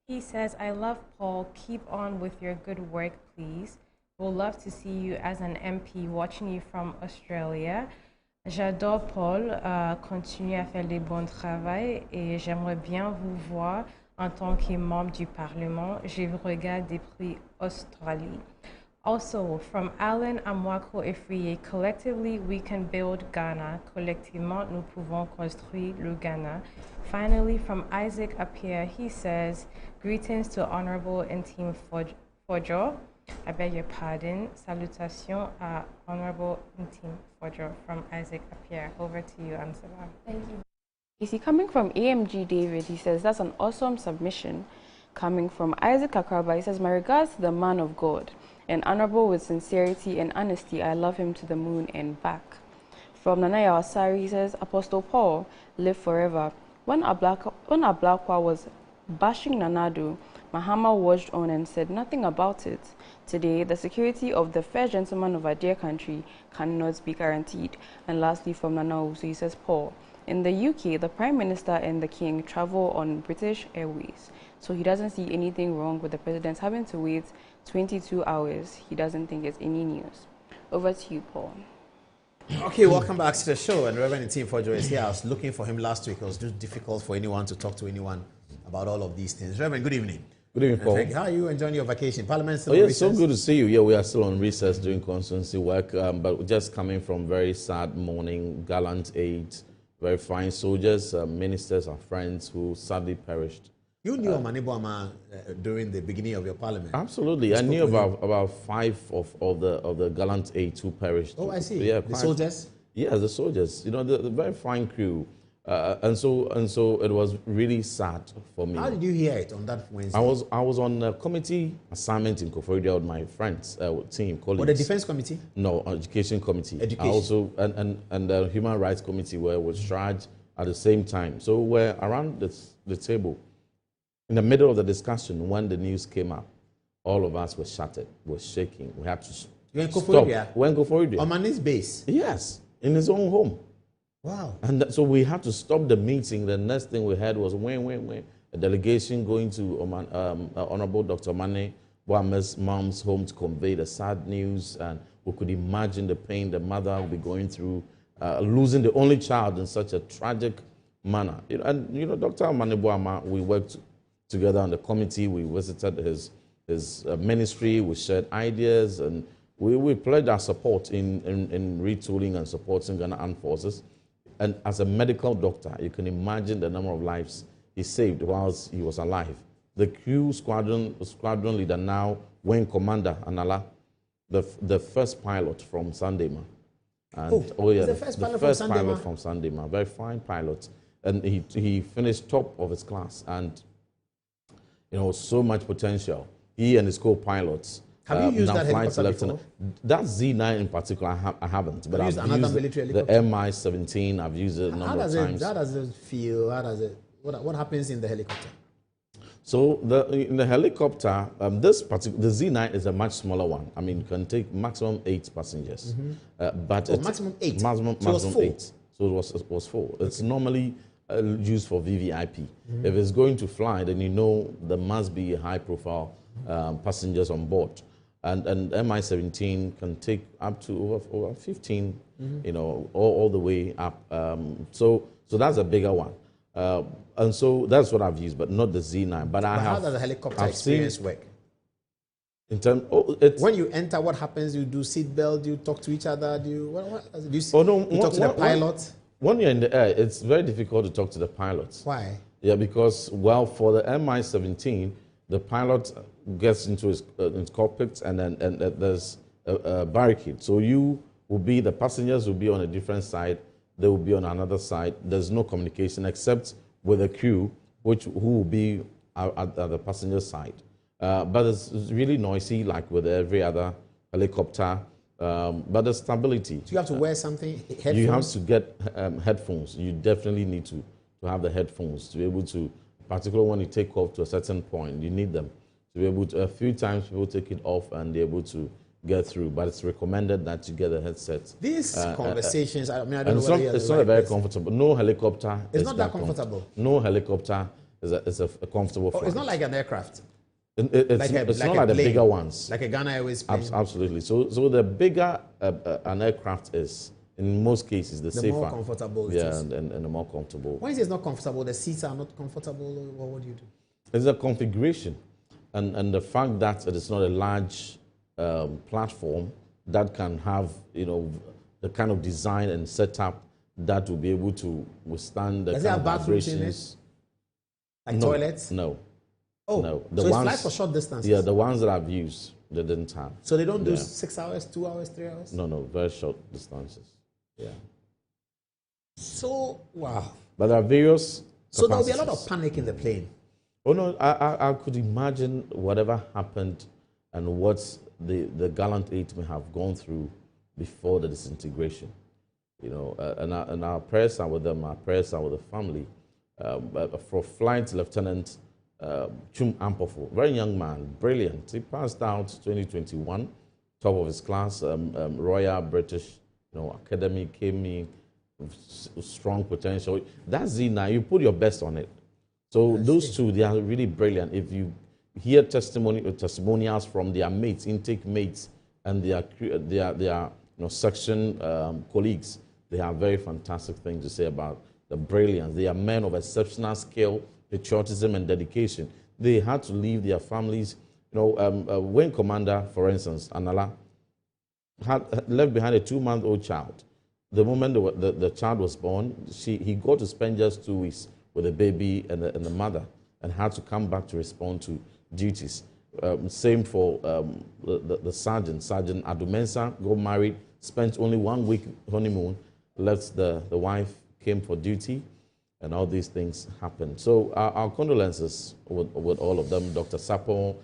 He says, I love Paul. Keep on with your good work, please. We'll love to see you as an MP watching you from Australia. J'adore Paul, continue à faire le bon travail et j'aimerais bien vous voir en tant que membre du Parlement. Je vous regarde depuis Australie. Also, from Alan Amwako Efriye, collectively we can build Ghana. Collectivement, nous pouvons construire le Ghana. Finally, from Isaac Appiah, he says, greetings to Honorable Intime Fojo. I beg your pardon. Salutations à Honorable Intime Fojo from Isaac Appiah. Over to you, Ansaba. Thank you. Is he coming from AMG David? He says, that's an awesome submission. Coming from Isaac Akraba, he says, my regards to the man of God. And honorable with sincerity and honesty, I love him to the moon and back. From Nanaya Asari, he says, Apostle Paul, live forever. When Ablakwa was bashing Nanadu, Mahama watched on and said nothing about it. Today, the security of the fair gentleman of our dear country cannot be guaranteed. And lastly, from Nana, so he says, Paul, in the UK, the Prime Minister and the King travel on British Airways. So he doesn't see anything wrong with the President having to wait 22 hours. He doesn't think it's any news. Over to you, Paul. Okay, welcome back to the show. And Reverend Intime Fojo is here. I was looking for him last week. It was just difficult for anyone to talk to anyone about all of these things. Reverend, good evening. Good evening, Paul. How are you enjoying your vacation? Parliament still on recess? So good to see you. Yeah, we are still on recess doing constituency work, but just coming from very sad morning, gallant aid, very fine soldiers, ministers, and friends who sadly perished. You knew Omaniboama during the beginning of your parliament? Absolutely. I knew about 5 of the gallant aides who perished. Oh, I see. Yeah, the soldiers? Yeah, the soldiers. You know, the very fine crew. And so it was really sad for me. How did you hear it on that Wednesday? I was on a committee assignment in Koforidua with my friends, team, colleagues. Or the defense committee? No, education committee. Education. I also and the human rights committee were charged at the same time. So we're around the table. In the middle of the discussion, when the news came up, all of us were shattered, were shaking. We had to stop. You're in Koforidua? We're in Koforidua. On Mani's base? Yes, in his own home. Wow. And so we had to stop the meeting. The next thing we had was a delegation going to Honorable Dr. Mane Boame's mom's home to convey the sad news. And we could imagine the pain the mother would be going through, losing the only child in such a tragic manner. And Dr. Mane Boama, we worked together on the committee. We visited his ministry. We shared ideas, and we pledged our support in retooling and supporting Ghana Armed Forces. And as a medical doctor, you can imagine the number of lives he saved whilst he was alive. The crew squadron leader now, Wing Commander Anala, the first pilot from Sandema. And, the first pilot from Sandema, very fine pilot. And he finished top of his class, and so much potential. He and his co-pilots. Have you used that helicopter before? That Z9 in particular, I haven't. But I've used the Mi-17. I've used it a number of times. How does it feel? What happens in the helicopter? So in the helicopter, the Z9 is a much smaller one. I mean, it can take maximum 8 passengers. But maximum 8? Maximum 8. So it was full. Okay. It's normally used for VVIP. If it's going to fly, then there must be a high-profile passengers on board. And Mi-17 can take up to over 15, all the way up. So that's a bigger one. And so that's what I've used, but not the Z9. But how does the helicopter experience work? When you enter, what happens? You do seatbelt? Do you talk to each other? Do you talk to the pilot? When you're in the air, it's very difficult to talk to the pilots. Why? Yeah, because, well, for the MI-17, the pilot gets into his cockpit and then there's a barricade. So the passengers will be on a different side, they will be on another side. There's no communication except with the crew, who will be at the passenger side. But it's really noisy, like with every other helicopter. But the stability. Do you have to wear something? Headphones? You have to get headphones. You definitely need to have the headphones to be able to, particularly when you take off to a certain point, you need them to be able to. A few times people take it off and they're able to get through, but it's recommended that you get a headset. These conversations, I mean, I don't know whether it's not very comfortable. No helicopter. It's not that comfortable. No helicopter is a comfortable flight. It's not like an aircraft. It's not like the bigger ones. Like a Ghana Airways plane. Absolutely. So the bigger an aircraft is, in most cases, the safer. The more comfortable it is. And the more comfortable. When it's not comfortable, the seats are not comfortable, or what do you do? It's a configuration. And the fact that it is not a large platform that can have, the kind of design and setup that will be able to withstand the Does kind it have of bathrooms in vibrations. it? Like toilets? No. Oh, no. So it's flights for short distances? Yeah, the ones that I've used, they didn't have. So they don't do 6 hours, 2 hours, 3 hours? No, very short distances. Yeah. So, wow. But there are various So there'll be a lot of panic in the plane. Oh, no, I could imagine whatever happened and what the gallant eight may have gone through before the disintegration. And our prayers are with them, our prayers are with the family. For Flight Lieutenant Chum Ampofo, very young man, brilliant. He passed out 2021, top of his class, Royal British Academy, came in, strong potential. That's Z9, you put your best on it. So those two, they are really brilliant. If you hear testimonials from their mates, intake mates, and their section colleagues, they have very fantastic things to say about the brilliance. They are men of exceptional skill, patriotism, and dedication. They had to leave their families. Wing Commander, for instance, Anala, had left behind a 2-month-old child. The moment the child was born, he got to spend just 2 weeks with the baby and the mother, and had to come back to respond to duties. Same for the Sergeant Adumensa, got married, spent only 1 week honeymoon, left the wife, came for duty, and all these things happened. So our condolences with all of them. Dr. Sapo,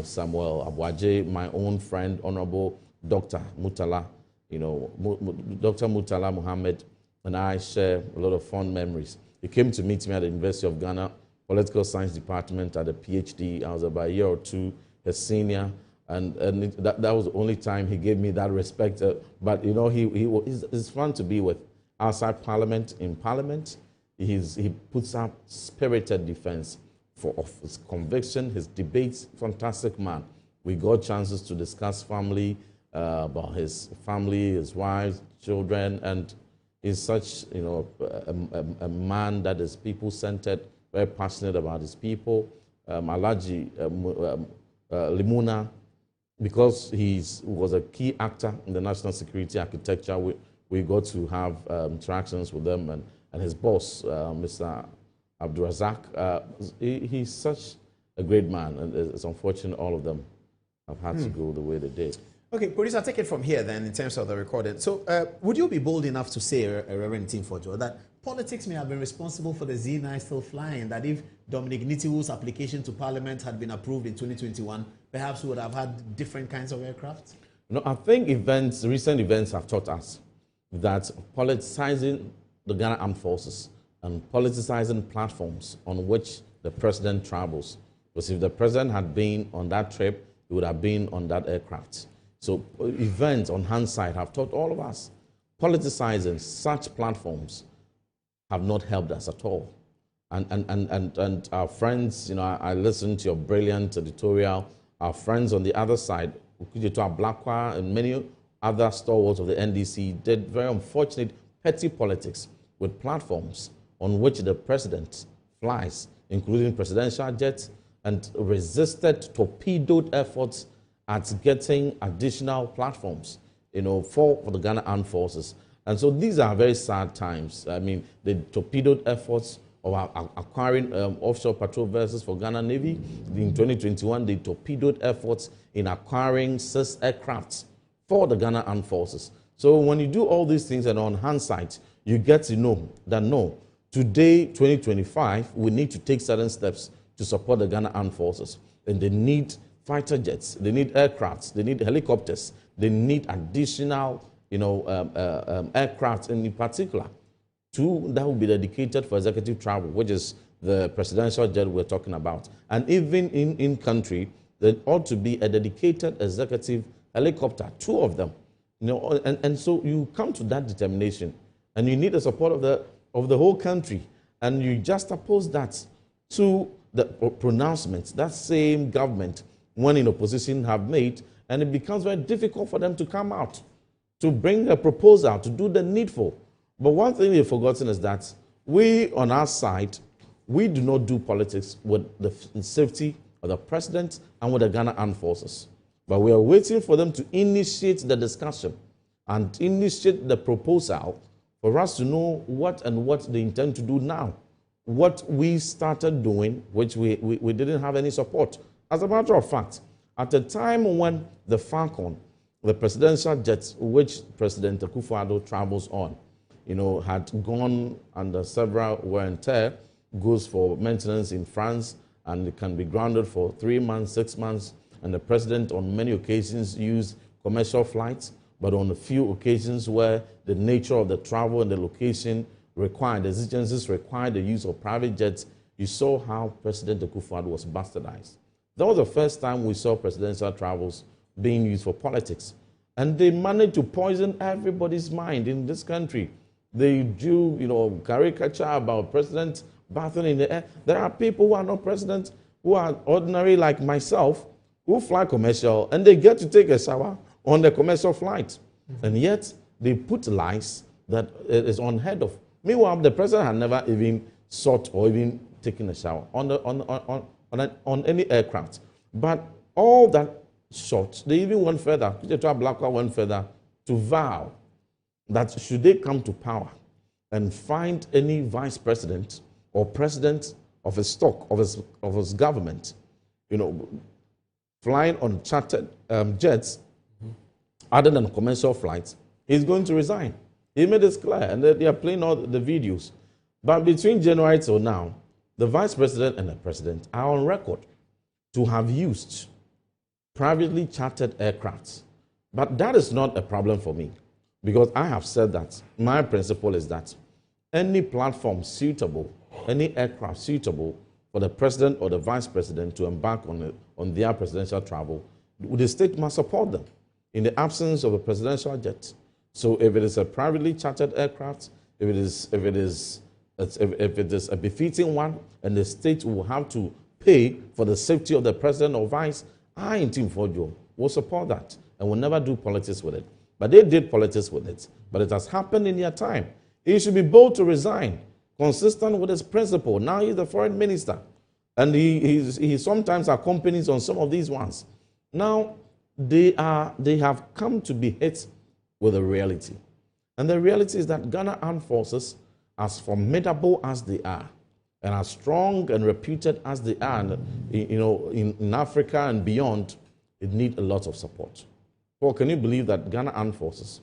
Samuel Abwaje, my own friend, Honorable Dr. Mutala, Dr. Mutala Muhammad and I share a lot of fond memories. He came to meet me at the University of Ghana Political Science Department at a PhD. I was about a year or two his senior, and that was the only time he gave me that respect. But it's fun to be with. Outside Parliament, in Parliament, he puts up spirited defense of his conviction, his debates. Fantastic man. We got chances to discuss family, about his family, his wives, children, and he's such a man that is people-centered, very passionate about his people. Alaji Limuna, because he was a key actor in the national security architecture, we got to have interactions with them, and his boss, Mr. Abdurazak. He's such a great man, and it's unfortunate all of them have had to go the way they did. Okay, producer, take it from here then in terms of the recording. So would you be bold enough to say, Reverend Tim Fojo, that politics may have been responsible for the Z9 still flying, that if Dominic Nitiwu's application to Parliament had been approved in 2021, perhaps we would have had different kinds of aircraft? No, I think recent events have taught us that politicizing the Ghana Armed Forces and politicizing platforms on which the president travels, because if the president had been on that trip, he would have been on that aircraft. So events on hindsight have taught all of us, politicizing such platforms have not helped us at all. And our friends, I listened to your brilliant editorial. Our friends on the other side, Ukujito Ablakwa and many other stalwarts of the NDC did very unfortunate petty politics with platforms on which the president flies, including presidential jets, and resisted torpedoed efforts at getting additional platforms, for the Ghana Armed Forces. And so these are very sad times. I mean, the torpedoed efforts of acquiring offshore patrol vessels for Ghana Navy. In 2021, they torpedoed efforts in acquiring 6 aircrafts for the Ghana Armed Forces. So when you do all these things and on hindsight, you get to know that no, today, 2025, we need to take certain steps to support the Ghana Armed Forces. And they need fighter jets, they need aircrafts, they need helicopters, they need additional aircraft in particular. 2 that will be dedicated for executive travel, which is the presidential jet we're talking about. And even in country, there ought to be a dedicated executive helicopter, 2 of them. And so you come to that determination, and you need the support of the whole country, and you just oppose that to the pronouncements that same government, when in opposition, have made, and it becomes very difficult for them to come out to bring a proposal to do the needful. But one thing they've forgotten is that we, on our side, we do not do politics with the safety of the president and with the Ghana Armed Forces. But we are waiting for them to initiate the discussion and initiate the proposal for us to know what they intend to do now. What we started doing, which we didn't have any support. As a matter of fact, at a time when the Falcon, the presidential jet, which President Akufo-Addo travels on, had gone under several wear and tear, goes for maintenance in France, and it can be grounded for 3 months, 6 months, and the president on many occasions used commercial flights, but on a few occasions where the nature of the travel and the location required, the exigencies required the use of private jets, you saw how President Akufo-Addo was bastardized. That was the first time we saw presidential travels being used for politics. And they managed to poison everybody's mind in this country. They drew, caricature about president bathing in the air. There are people who are not president, who are ordinary like myself, who fly commercial, and they get to take a shower on the commercial flight. And yet, they put lies that is unheard of. Meanwhile, the president had never even sought or even taken a shower on any aircraft. But all that short, they even went further. Blackwell went further to vow that should they come to power and find any vice president or president of a stock of his government, flying on chartered jets other than commercial flights, he's going to resign. He made this clear, and they are playing all the videos. But between January till now, the vice president and the president are on record to have used privately chartered aircrafts. But that is not a problem for me, because I have said that my principle is that any platform suitable, any aircraft suitable for the president or the vice president to embark on their presidential travel, the state must support them in the absence of a presidential jet. So if it is a privately chartered aircraft, if it is a befitting one, and the state will have to pay for the safety of the president or vice, I in Team Fojo will support that and will never do politics with it. But they did politics with it. But it has happened in their time. He should be bold to resign, consistent with his principle. Now he's the foreign minister, and he sometimes accompanies on some of these ones. Now they have come to be hit with a reality. And the reality is that Ghana Armed Forces, as formidable as they are, and as strong and reputed as they are, in Africa and beyond, it needs a lot of support. Paul, can you believe that Ghana Armed Forces,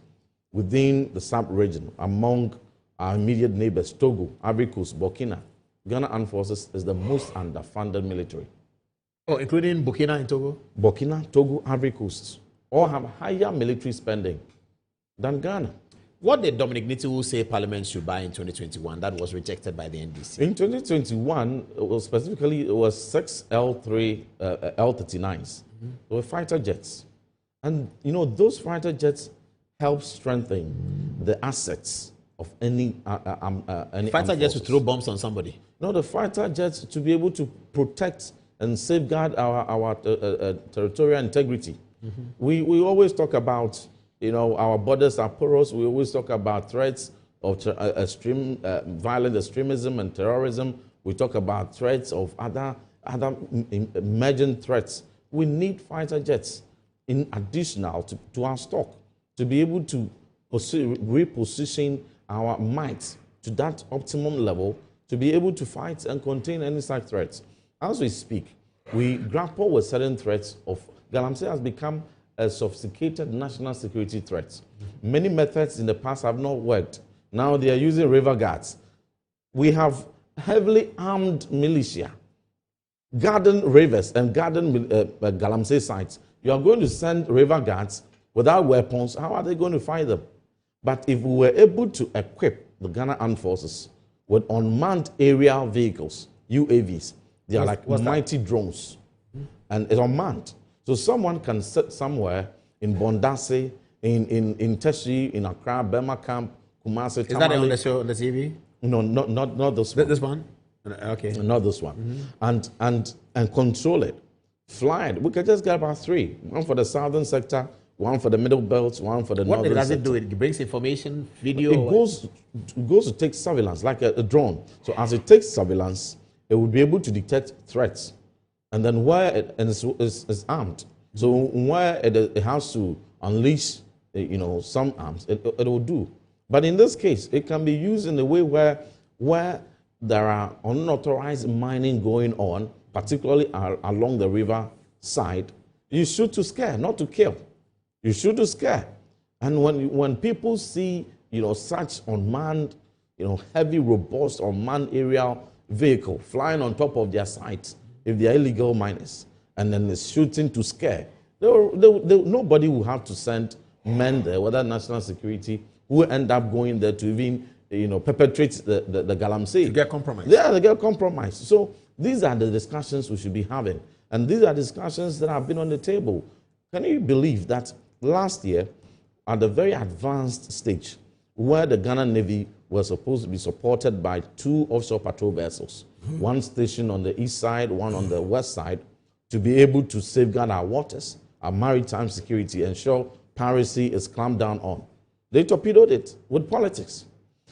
within the sub-region, among our immediate neighbors, Togo, Ivory Coast, Burkina, Ghana Armed Forces is the most underfunded military. Oh, including Burkina and Togo? Burkina, Togo, Ivory Coast all have higher military spending than Ghana. What did Dominic Nitiwu say Parliament should buy in 2021 that was rejected by the NDC? In 2021, it was 6 L39s. They were fighter jets. And, those fighter jets help strengthen the assets of any fighter jets to throw bombs on somebody? No, the fighter jets to be able to protect and safeguard our territorial integrity. Mm-hmm. We always talk about, our borders are porous. We always talk about threats of violent extremism and terrorism. We talk about threats of other emerging threats. We need fighter jets in additional to our stock to be able to reposition our might to that optimum level to be able to fight and contain any such threats. As we speak, we grapple with certain threats of Galamsey has become a sophisticated national security threat. Many methods in the past have not worked. Now they are using river guards. We have heavily armed militia, guarding rivers and guarding Galamsey sites. You are going to send river guards without weapons. How are they going to fight them? But if we were able to equip the Ghana Armed Forces with unmanned aerial vehicles, UAVs, they are like mighty drones, and it's unmanned. So someone can sit somewhere in Bondase, in Teshi, in Accra, Burma Camp, Kumasi, Is that on the show, on the TV? No, not this one. This one? Okay. Not this one. And control it. Fly it. We can just get about 3. One for the southern sector, one for the middle belt, one for the northern sector. What does it do? It brings information, video? It goes to take surveillance, like a drone. So as it takes surveillance, it will be able to detect threats. And then where it is armed. So where it has to unleash, some arms, it will do. But in this case, it can be used in a way where there are unauthorized mining going on, particularly along the river side. You shoot to scare, not to kill. You shoot to scare. And when people see, such unmanned, heavy, robust, unmanned aerial vehicle flying on top of their sites, if they are illegal miners, and then it's shooting to scare, nobody will have to send men there, whether national security, who will end up going there to even, perpetrate the Galamsey. To get compromised. Yeah, they get compromised. So these are the discussions we should be having. And these are discussions that have been on the table. Can you believe that last year, at the very advanced stage, where the Ghana Navy was supposed to be supported by 2 offshore patrol vessels, one stationed on the east side, one on the west side, to be able to safeguard our waters, our maritime security, ensure piracy is clamped down on. They torpedoed it with politics.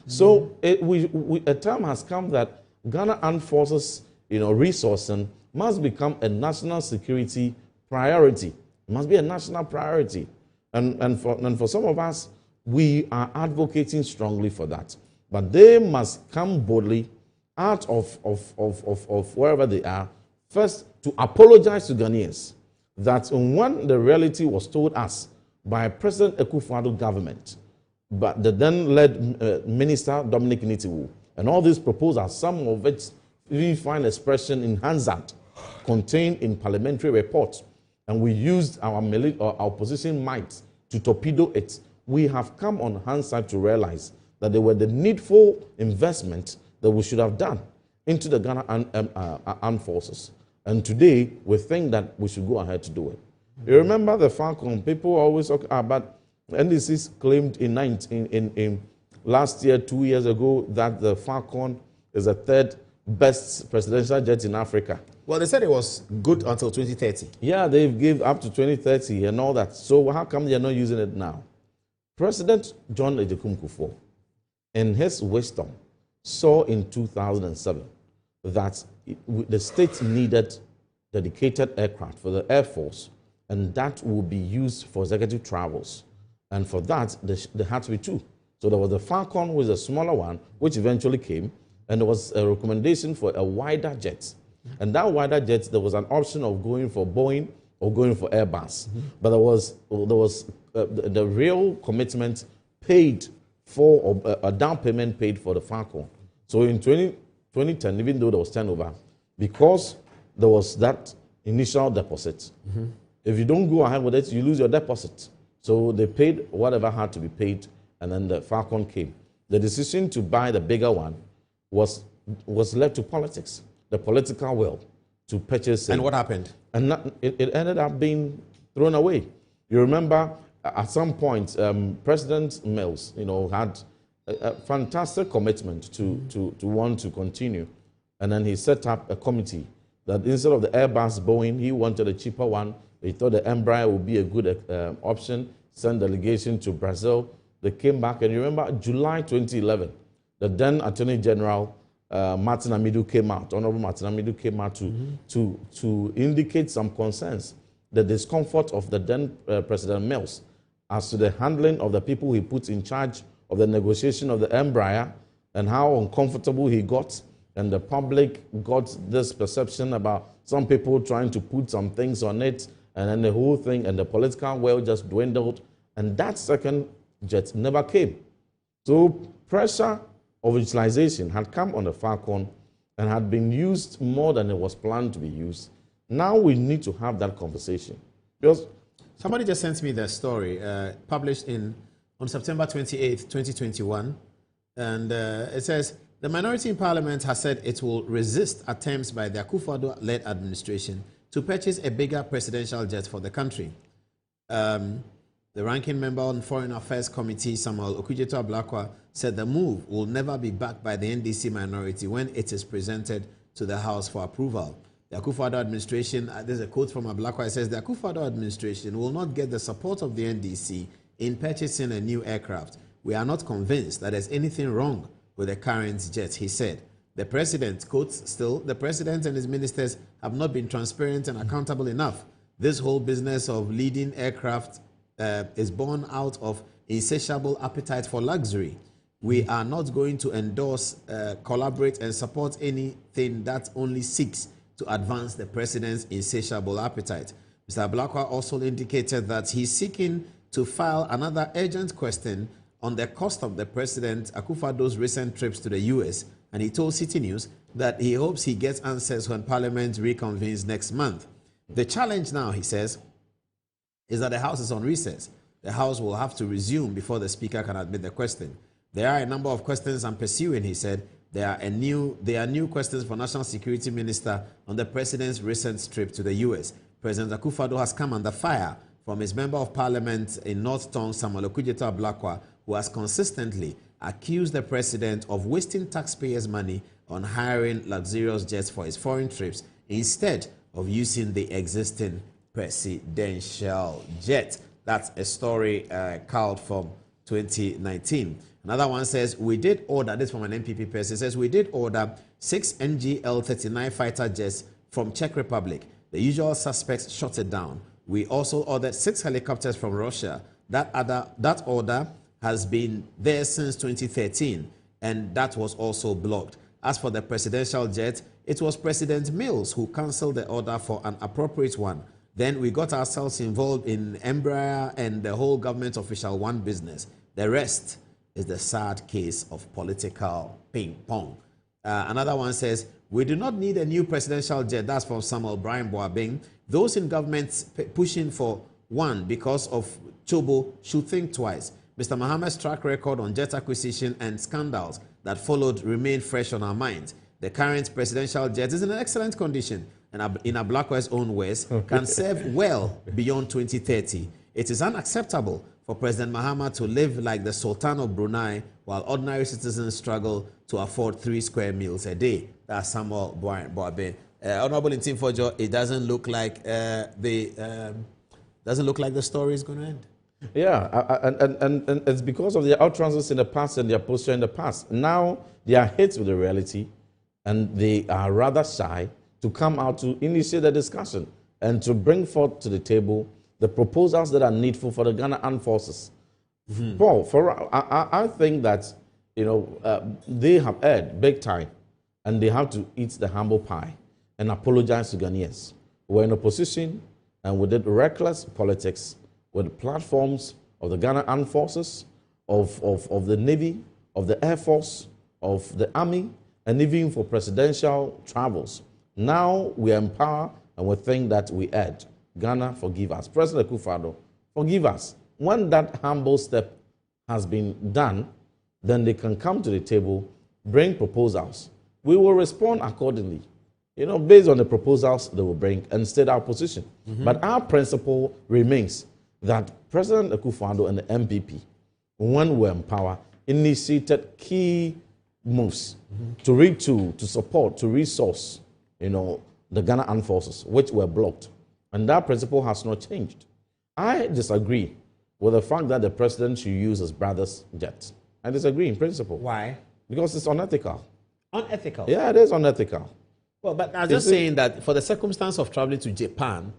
So a time has come that Ghana Armed Forces, resourcing must become a national security priority. It must be a national priority. And for some of us, we are advocating strongly for that. But they must come boldly out of wherever they are, first to apologize to Ghanaians that when the reality was told us by President Akufo-Addo government, but the then-led Minister Dominic Nitiwu, and all these proposals, some of which we find expression in Hansard, contained in parliamentary reports, and we used our opposition might to torpedo it. We have come on Hansard to realize that they were the needful investment that we should have done into the Ghana Armed Forces. And today, we think that we should go ahead to do it. You remember the Falcon? People always talk about NDCs claimed in last year, 2 years ago, that the Falcon is the 3rd best presidential jet in Africa. Well, they said it was good until 2030. Yeah, they've given up to 2030 and all that. So how come they're not using it now? President John Ejekun Kufuor, in his wisdom, saw in 2007 that the state needed dedicated aircraft for the Air Force, and that will be used for executive travels. And for that, there had to be 2. So there was the Falcon, which was a smaller one, which eventually came, and there was a recommendation for a wider jet. And that wider jet, there was an option of going for Boeing or going for Airbus. But there was the real commitment paid for, or a down payment paid for the Falcon. So in 2010, even though there was turnover, because there was that initial deposit, if you don't go ahead with it, you lose your deposit. So they paid whatever had to be paid, and then the Falcon came. The decision to buy the bigger one was left to politics, the political will to purchase it. And what happened? And it ended up being thrown away. You remember at some point, President Mills, had a fantastic commitment to want to continue. And then he set up a committee that instead of the Airbus Boeing, he wanted a cheaper one. He thought the Embraer would be a good option, sent delegation to Brazil. They came back, and you remember July 2011, the then Attorney General, Martin Amidu, came out, Honorable Martin Amidu came out to indicate some concerns, the discomfort of the then President Mills as to the handling of the people he put in charge of the negotiation of the Embraer, and how uncomfortable he got, and the public got this perception about some people trying to put some things on it, and then the whole thing and the political world just dwindled, and that second jet never came. So pressure of utilization had come on the Falcon and had been used more than it was planned to be used. Now we need to have that conversation. Because somebody just sent me the story, published on September 28, 2021, and it says, the minority in parliament has said it will resist attempts by the Akufo-Addo-led administration to purchase a bigger presidential jet for the country. The ranking member on Foreign Affairs Committee, Samuel Okudzeto-Ablakwa, said the move will never be backed by the NDC minority when it is presented to the House for approval. The Akufo-Addo administration, there's a quote from Ablakwa, it says, the Akufo-Addo administration will not get the support of the NDC in purchasing a new aircraft. We are not convinced that there's anything wrong with the current jet, he said. The president, quotes still, the president and his ministers have not been transparent and accountable enough. This whole business of leading aircraft is born out of insatiable appetite for luxury. We are not going to endorse, collaborate, and support anything that only seeks to advance the president's insatiable appetite. Mr. Ablakwa also indicated that he's seeking to file another urgent question on the cost of the President Akufo-Addo's recent trips to the U.S., and he told City News that he hopes he gets answers when Parliament reconvenes next month. The challenge now, he says, is that the House is on recess. The House will have to resume before the Speaker can admit the question. There are a number of questions I'm pursuing, he said. There are new questions for National Security Minister on the President's recent trip to the U.S. President Akufo-Addo has come under fire from his Member of Parliament in North Tongue, Samuel Okudzeto-Ablakwa, who has consistently accused the President of wasting taxpayers' money on hiring luxurious jets for his foreign trips instead of using the existing presidential jet. That's a story culled from 2019. Another one says, we did order, this from an MPP person, says, we did order 6 NGL-39 fighter jets from Czech Republic. The usual suspects shot it down. We also ordered 6 helicopters from Russia. That order has been there since 2013, and that was also blocked. As for the presidential jet, it was President Mills who cancelled the order for an appropriate one. Then we got ourselves involved in Embraer and the whole government official one business. The rest is the sad case of political ping pong. Another one says, we do not need a new presidential jet. That's from Samuel Brian Boabing. Those in government pushing for one because of Chobo should think twice. Mr. Mohammed's track record on jet acquisition and scandals that followed remain fresh on our minds. The current presidential jet is in an excellent condition and, in Ablakwa's own words, can serve well beyond 2030. It is unacceptable for President Mahama to live like the Sultan of Brunei while ordinary citizens struggle to afford 3 square meals a day. That's Samuel Boabe. Honorable Intim Fojo, it doesn't look like the story is going to end. Yeah, and it's because of their utterances in the past and their posture in the past. Now they are hit with the reality, and they are rather shy to come out to initiate the discussion and to bring forth to the table the proposals that are needful for the Ghana Armed Forces. Paul, I think that they have erred big time, and they have to eat the humble pie and apologize to Ghanaians. We're in opposition, and we did reckless politics with platforms of the Ghana Armed Forces, of the Navy, of the Air Force, of the Army, and even for presidential travels. Now we are in power, and we think that we erred. Ghana, forgive us. President Akufo-Addo, forgive us. When that humble step has been done, then they can come to the table, bring proposals. We will respond accordingly, based on the proposals they will bring and state our position. But our principle remains that President Akufo-Addo and the MPP, when we were in power, initiated key moves to support, to resource, the Ghana Armed Forces, which were blocked. And that principle has not changed. I disagree with the fact that the president should use his brother's jet. I disagree in principle. Why? Because it's unethical. Unethical? Yeah, it is unethical. Well, but I'm just saying that for the circumstance of traveling to Japan,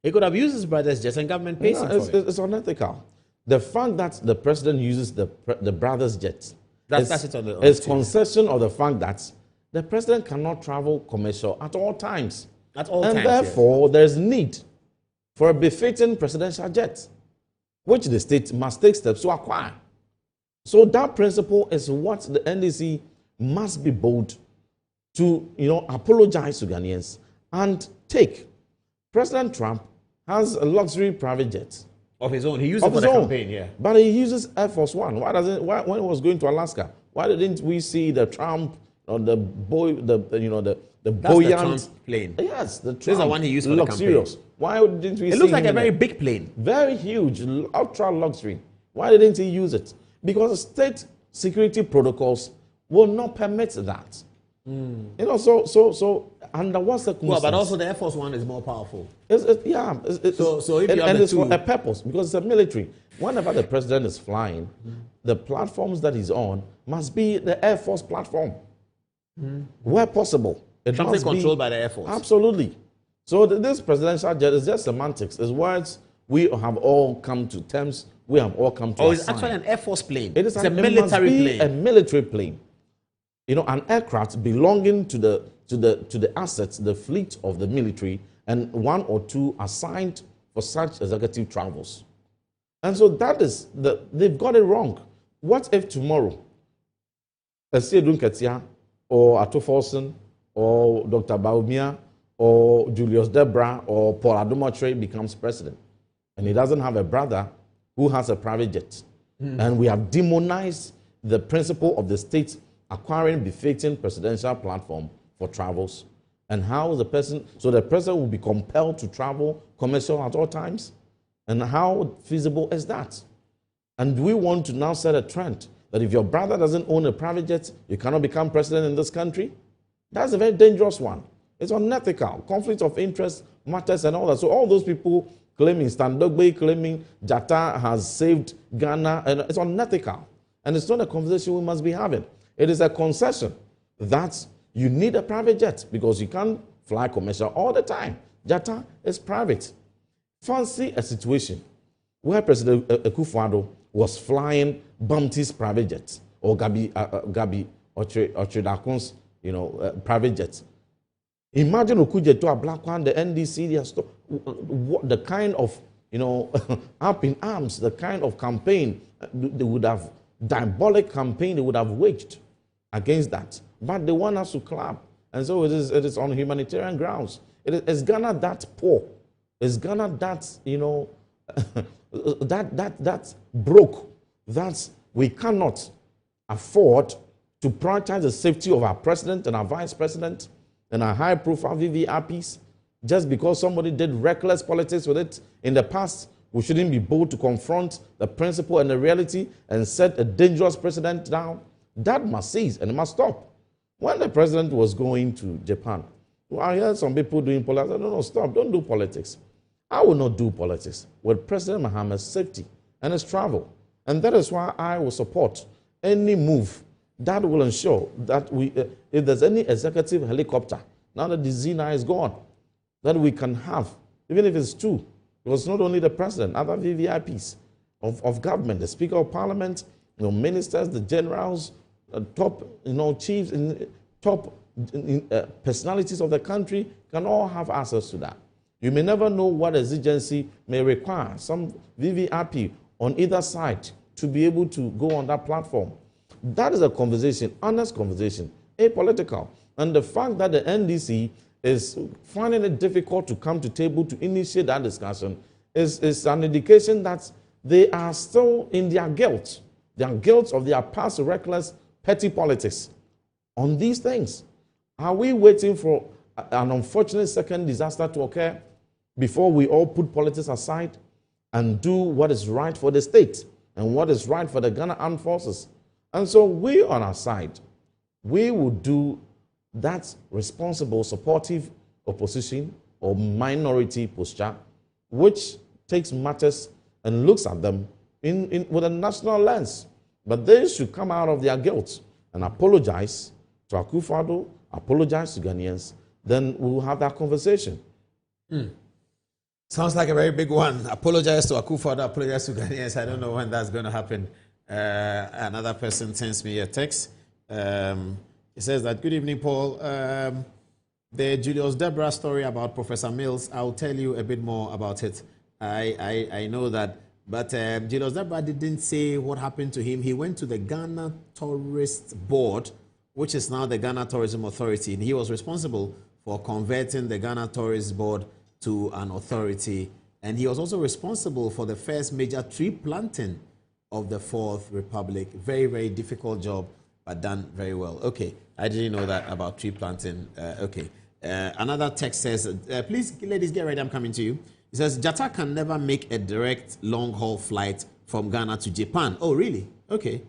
he could have used his brother's jet and government pays him for it. It's unethical. The fact that the president uses the brother's jet is concession of the fact that the president cannot travel commercial at all times. At all times, and therefore, there's need for a befitting presidential jet, which the state must take steps to acquire. So that principle is what the NDC must be bold to, apologize to Ghanaians and take. President Trump has a luxury private jet of his own. He used it for the campaign, yeah. But he uses Air Force One. Why when he was going to Alaska? Why didn't we see the Trump or the buoyant Trump plane? Yes, the Trump. This is the one he used for the campaign. Why didn't we see it? Looks like a very big plane. Very huge, ultra luxury. Why didn't he use it? Because state security protocols will not permit that. So under what circumstances? Well, but also the Air Force One is more powerful. So if you have it's for a purpose, because it's a military. Whenever the president is flying, the platforms that he's on must be the Air Force platform. Where possible. It something controlled by the Air Force. Absolutely. So this presidential jet is just semantics. It's words we have all come to terms. We have all come to Oh, it's actually an Air Force plane. It's a military plane. A military plane. An aircraft belonging to the assets, the fleet of the military, and one or two assigned for such executive travels. And so that is they've got it wrong. What if tomorrow, Esiedun Ketia or Ato Forson or Dr. Baumia or Julius Debra or Paul Adomotre becomes president, and he doesn't have a brother who has a private jet? And we have demonized the principle of the state acquiring befitting presidential platform for travels. And how is the president will be compelled to travel commercial at all times? And how feasible is that? And we want to now set a trend that if your brother doesn't own a private jet, you cannot become president in this country? That's a very dangerous one. It's unethical. Conflict of interest matters and all that. So all those people claiming Standogbe, claiming Jatta has saved Ghana, and it's unethical. And it's not a conversation we must be having. It is a concession that you need a private jet because you can't fly commercial all the time. Jatta is private. Fancy a situation where President Akufo-Addo was flying Bamti's private jet or Gabi Ochedakun's, private jet. Imagine Okuje to a black one, the NDC, the kind of, up in arms, the kind of campaign they would have, diabolic campaign they would have waged against that. But they want us to clap. And so it is on humanitarian grounds. Is Ghana that poor? Is Ghana that, that broke, that we cannot afford to prioritize the safety of our president and our vice president and our high-profile VVIPs just because somebody did reckless politics with it in the past? We shouldn't be bold to confront the principle and the reality and set a dangerous precedent down. That must cease and it must stop. When the president was going to Japan, I heard some people doing politics. I said, no, stop, don't do politics. I will not do politics with President Mohammed's safety and his travel. And that is why I will support any move that will ensure that if there's any executive helicopter, now that the Zina is gone, that we can have, even if it's two, because not only the president, other VVIPs of government, the Speaker of Parliament, ministers, the generals, top chiefs, top personalities of the country can all have access to that. You may never know what exigency may require some VVIP on either side to be able to go on that platform. That is a conversation, honest conversation, apolitical. And the fact that the NDC is finding it difficult to come to table to initiate that discussion is an indication that they are still in their guilt. Their guilt of their past reckless, petty politics on these things. Are we waiting for an unfortunate second disaster to occur before we all put politics aside and do what is right for the state and what is right for the Ghana Armed Forces? And so we on our side, we will do that responsible, supportive opposition or minority posture, which takes matters and looks at them with a national lens. But they should come out of their guilt and apologize to Akufo-Addo, apologize to Ghanaians, then we will have that conversation. Sounds like a very big one. Apologize to Akufo-Addo, apologize to Ghanaians. I don't know when that's going to happen. Another person sends me a text. He says that, good evening, Paul. The Julius Deborah story about Professor Mills, I'll tell you a bit more about it. I know that. But Julius Deborah didn't say what happened to him. He went to the Ghana Tourist Board, which is now the Ghana Tourism Authority. And he was responsible for converting the Ghana Tourist Board to an authority. And he was also responsible for the first major tree planting of the Fourth Republic. Very, very difficult job, but done very well. Okay, I didn't know that about tree planting. Okay. Another text says, please, ladies, get ready. I'm coming to you. It says, Jata can never make a direct long-haul flight from Ghana to Japan. Oh, really? Okay.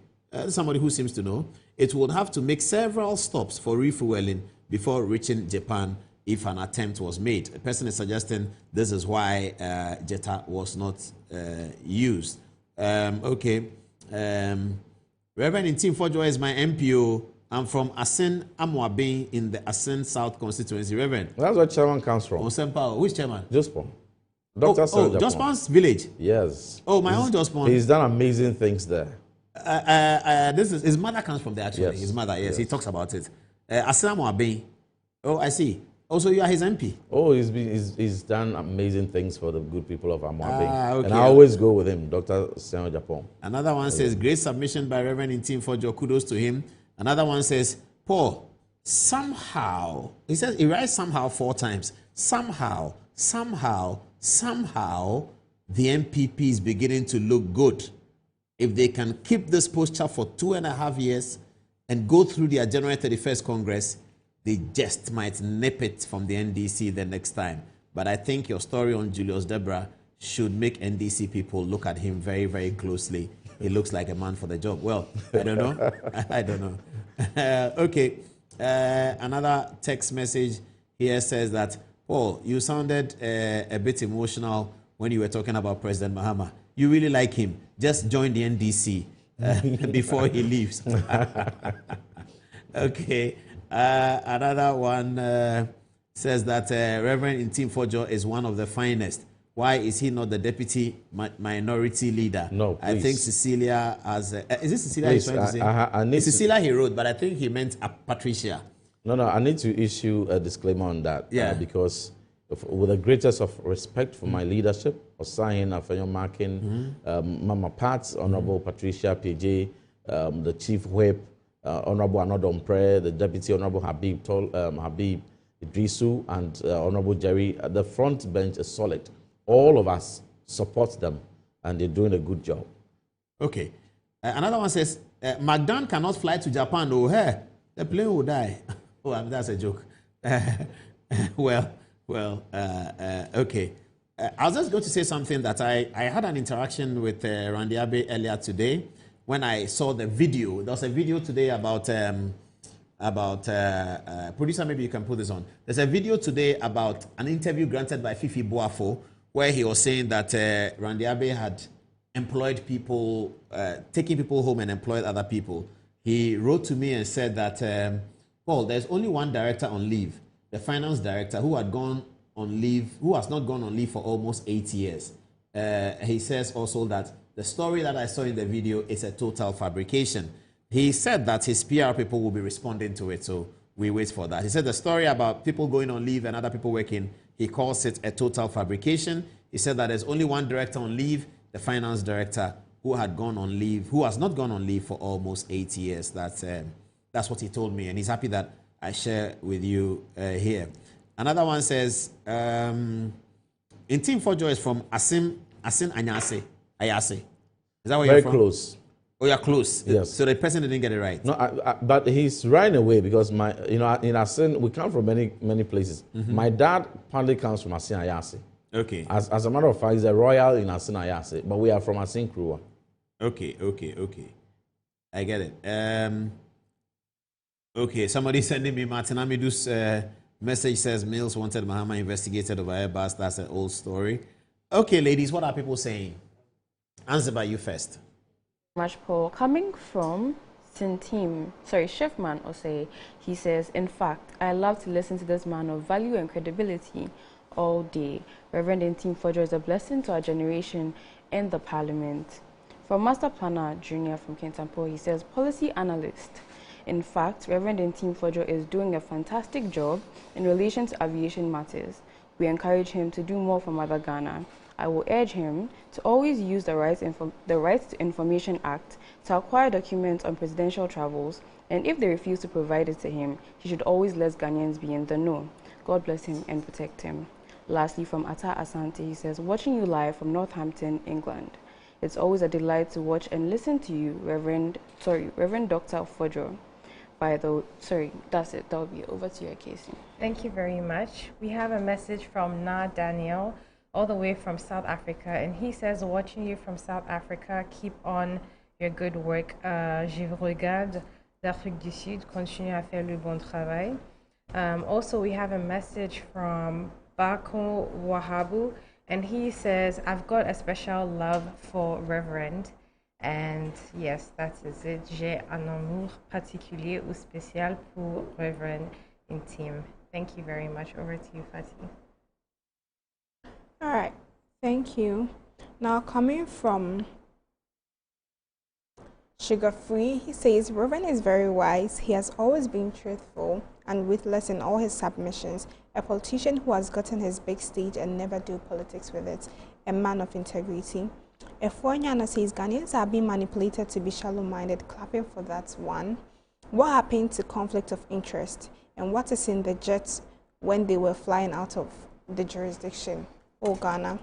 Somebody who seems to know. It would have to make several stops for refueling before reaching Japan if an attempt was made. A person is suggesting this is why Jata was not used. Okay. Reverend Intim Fojo is my MPO. I'm from Asin Amwabin in the Asin South constituency. Reverend. That's where chairman comes from. Osempa. Which chairman? Jospon. Jospon's village? Yes. Oh, my own Jospon. He's done amazing things there. This is his mother comes from there actually. Yes. His mother, yes, he talks about it. Asin Amwabin. Oh, I see. Also, you are his MP. Oh, he's done amazing things for the good people of Amwabin. Okay. And I always go with him, Dr. Senyo Japon. Another one says, great submission by Reverend Intim Fojo. Kudos to him. Another one says, Paul, somehow, he says, he writes somehow 4 times. Somehow, the MPP is beginning to look good. If they can keep this posture for 2.5 years and go through their January 31st Congress, they just might nip it from the NDC the next time. But I think your story on Julius Deborah should make NDC people look at him very, very closely. He looks like a man for the job. Well, I don't know. I don't know. Okay. Another text message here says that, Paul, you sounded a bit emotional when you were talking about President Mahama. You really like him. Just join the NDC before he leaves. Okay. Another one says that Reverend Intim Fojo is one of the finest. Why is he not the deputy minority leader? No, please. I think Cecilia has... is it Cecilia please, he's trying to say? I need Cecilia he wrote, but I think he meant Patricia. No, I need to issue a disclaimer on that. Yeah. Because with the greatest of respect for my leadership, Osahin Afenyo Markin, Mama Pat, Honorable Patricia PJ, the Chief Whip, Honorable Anodom Prayer, the Deputy Honorable Habib Idrisu, and Honorable Jerry. The front bench is solid. All of us support them, and they're doing a good job. Okay. Another one says, McDonald cannot fly to Japan. Oh, hey, the plane will die. Oh, I mean, that's a joke. Okay. I was just going to say something that I had an interaction with Randy Abe earlier today when I saw the video. There was a video today about producer, maybe you can put this on. There's a video today about an interview granted by Fifi Boafo where he was saying that Randy Abe had employed people, taking people home and employed other people. He wrote to me and said that, Paul, there's only one director on leave, the finance director who had gone on leave, who has not gone on leave for almost 8 years. He says also that the story that I saw in the video is a total fabrication. He said that his PR people will be responding to it, so we wait for that. He said the story about people going on leave and other people working, he calls it a total fabrication. He said that there's only one director on leave, the finance director, who had gone on leave, who has not gone on leave for almost 8 years. That's what he told me, and he's happy that I share with you here. Another one says, in Team 4Joy is from Asin Ayase. Is that where you're from? Very close. Oh, you're close. Yes. So the person didn't get it right. No, but he's right away because in Asin, we come from many places. Mm-hmm. My dad partly comes from Asin Ayase. Okay. As a matter of fact, he's a royal in Asin Ayase, but we are from Asin Kruwa. Okay. I get it. Okay, somebody sending me Martin Amidu's message says Mills wanted Mahama investigated over Airbus. That's an old story. Okay, ladies, what are people saying? Answer by you first. Much Paul. Coming from Chefman Osei, he says, in fact, I love to listen to this man of value and credibility all day. Reverend Intim Fojo is a blessing to our generation in the parliament. From Master Planner Jr. from Kentampo, he says, policy analyst. In fact, Reverend Ntim Fojo is doing a fantastic job in relation to aviation matters. We encourage him to do more for Mother Ghana. I will urge him to always use the Rights to Information Act to acquire documents on presidential travels, and if they refuse to provide it to him, he should always let Ghanaians be in the know. God bless him and protect him. Lastly, from Ata Asante, he says, watching you live from Northampton, England. It's always a delight to watch and listen to you, Reverend Dr. Fojo. That's it. That'll be over to you, Casey. Thank you very much. We have a message from Na Daniel, all the way from South Africa, and he says, watching you from South Africa, keep on your good work. Je vous regarde d'Afrique du Sud, continuez à faire le bon travail. Also, we have a message from Bako Wahabu, and he says, I've got a special love for Reverend. And yes, that is it. J'ai un amour particulier ou spécial pour Reverend Ntim. Thank you very much. Over to you, Fatih. All right, thank you. Now, coming from Sugar Free, he says, Reverend is very wise. He has always been truthful and ruthless in all his submissions. A politician who has gotten his big stage and never do politics with it. A man of integrity. Efonyana says, Ghanaians are being manipulated to be shallow-minded, clapping for that one. What happened to conflict of interest? And what is in the jets when they were flying out of the jurisdiction? Oh, Ghana.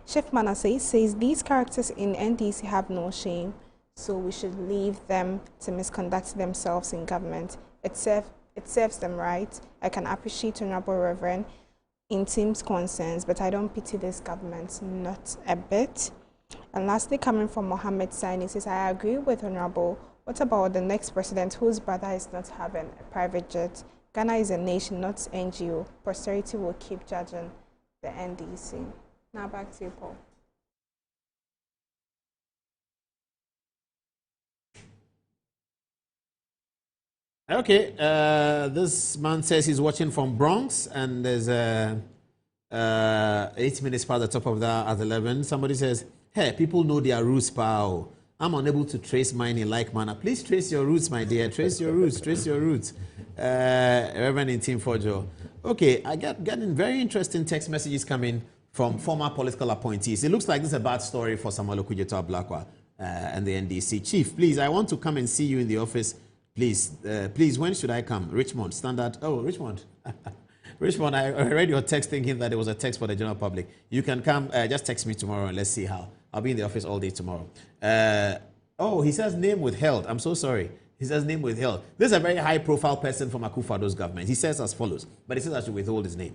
Chef Manasseh says, these characters in NDC have no shame, so we should leave them to misconduct themselves in government. It serves them right. I can appreciate Honorable Reverend Ntim's concerns, but I don't pity this government, not a bit. And lastly, coming from Mohammed Saini, says, I agree with Honorable. What about the next president whose brother is not having a private jet? Ghana is a nation, not NGO. Posterity will keep judging the NDC. Now back to you, Paul. Okay, this man says he's watching from Bronx, and there's 8 minutes past the top of that at 11. Somebody says, hey, people know their roots, pal. I'm unable to trace mine in like manner. Please trace your roots, my dear. Trace your roots. Trace your roots. Reverend Ntim Fojo. Okay, I getting very interesting text messages coming from former political appointees. It looks like this is a bad story for Samuel Okudzeto Ablakwa and the NDC. Chief, please, I want to come and see you in the office. Please, when should I come? Richmond, Standard. Oh, Richmond. Richmond, I read your text thinking that it was a text for the general public. You can come, just text me tomorrow and let's see how. I'll be in the office all day tomorrow. Oh, he says name withheld. I'm so sorry. He says name withheld. This is a very high-profile person from Akufo-Addo's government. He says as follows, but he says I should withhold his name.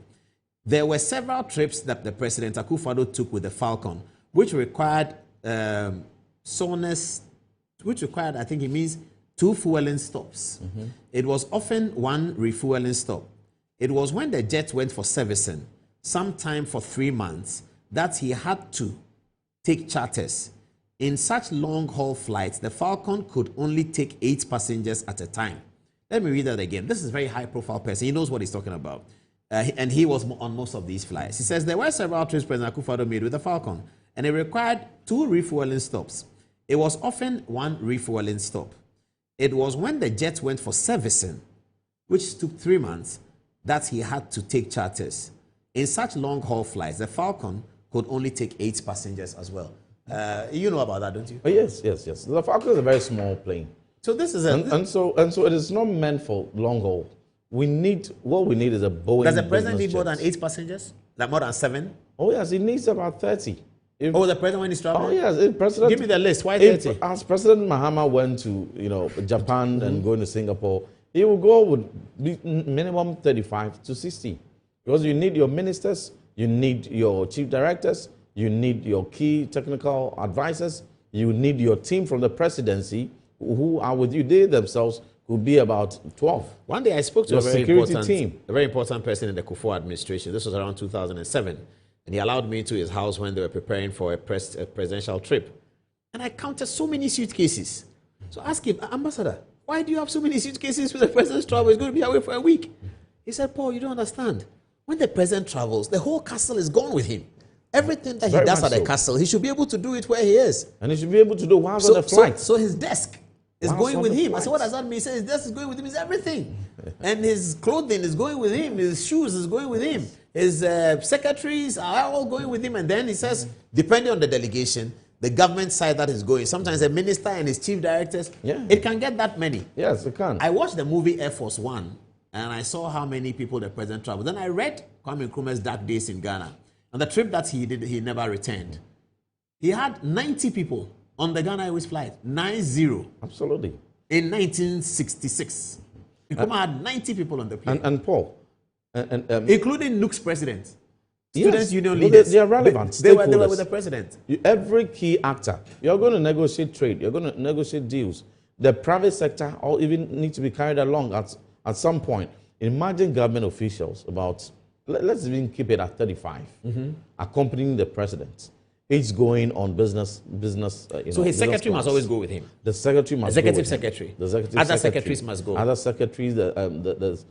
There were several trips that the President Akufo-Addo took with the Falcon, which required soreness, which required, I think he means, 2 fueling stops. Mm-hmm. It was often 1 refueling stop. It was when the jet went for servicing, sometime for 3 months, that he had to take charters. In such long-haul flights, the Falcon could only take 8 passengers at a time. Let me read that again. This is a very high-profile person. He knows what he's talking about. And he was on most of these flights. He says, there were several trips President Akufo-Addo made with the Falcon, and it required 2 refueling stops. It was often 1 refueling stop. It was when the jet went for servicing, which took 3 months, that he had to take charters. In such long-haul flights, the Falcon could only take 8 passengers as well. You know about that, don't you? Oh, yes. The Falcon is a very small plane. So this is and so it is not meant for long haul. What we need is a Boeing. Does the president need more than 8 passengers? Like more than 7? Oh yes, he needs about 30. The president when he's traveling? Oh yes, President. Give me the list. Why 30? As President Mahama went to Japan and going to Singapore, he will go with minimum 35 to 60, because you need your ministers, you need your chief directors, you need your key technical advisors, you need your team from the presidency who are with you. They themselves could be about 12. One day I spoke to a very important person in the Kufuor administration. This was around 2007. And he allowed me to his house when they were preparing for a presidential trip. And I counted so many suitcases. So I asked him, Ambassador, why do you have so many suitcases with the president's travel? He's going to be away for a week. He said, Paul, you don't understand. When the president travels, the whole castle is gone with him. Everything that he does at the castle, he should be able to do it where he is. And he should be able to do while on the flight. So his desk It's going with him. I said, what does that mean? He says, this is going with him. It's everything. And his clothing is going with him. His shoes is going with him. His secretaries are all going with him. And then he says, depending on the delegation, the government side that is going, sometimes a minister and his chief directors, it can get that many. Yes, it can. I watched the movie Air Force One, and I saw how many people the president traveled. Then I read Kwame Nkrumah's Dark Days in Ghana. And the trip that he did, he never returned. He had 90 people on the Ghana Airways flight. 90. Absolutely. In 1966. Nkrumah had 90 people on the plane. And Paul. Including Nuke's president. Yes, Students' union leaders. They are relevant. They were with the president. Every key actor, you're going to negotiate trade, you're going to negotiate deals. The private sector all even need to be carried along at some point. Imagine government officials about, let's even keep it at 35, accompanying the president. Each going on business. So his secretary must always go with him. The secretary must executive go secretary. The executive Other secretary. secretaries must go. Other secretaries.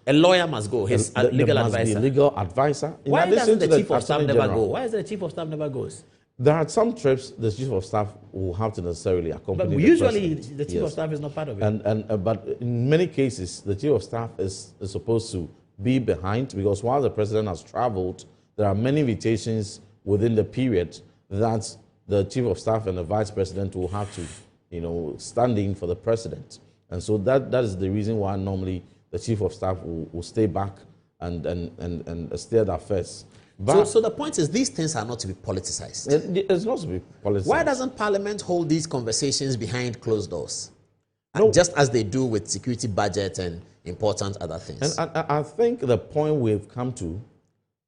A lawyer must go. His legal advisor. Legal advisor. Why doesn't the chief of staff never go? Why is the chief of staff never goes? There are some trips the chief of staff will have to necessarily accompany. But usually the chief of staff is not part of it. But in many cases the chief of staff is supposed to be behind, because while the president has traveled, there are many invitations within the period that the chief of staff and the vice president will have to, stand in for the president. And so that is the reason why normally the chief of staff will stay back and steer the affairs. So the point is, these things are not to be politicized. It's not to be politicized. Why doesn't Parliament hold these conversations behind closed doors? No. Just as they do with security budget and important other things. And I think the point we've come to,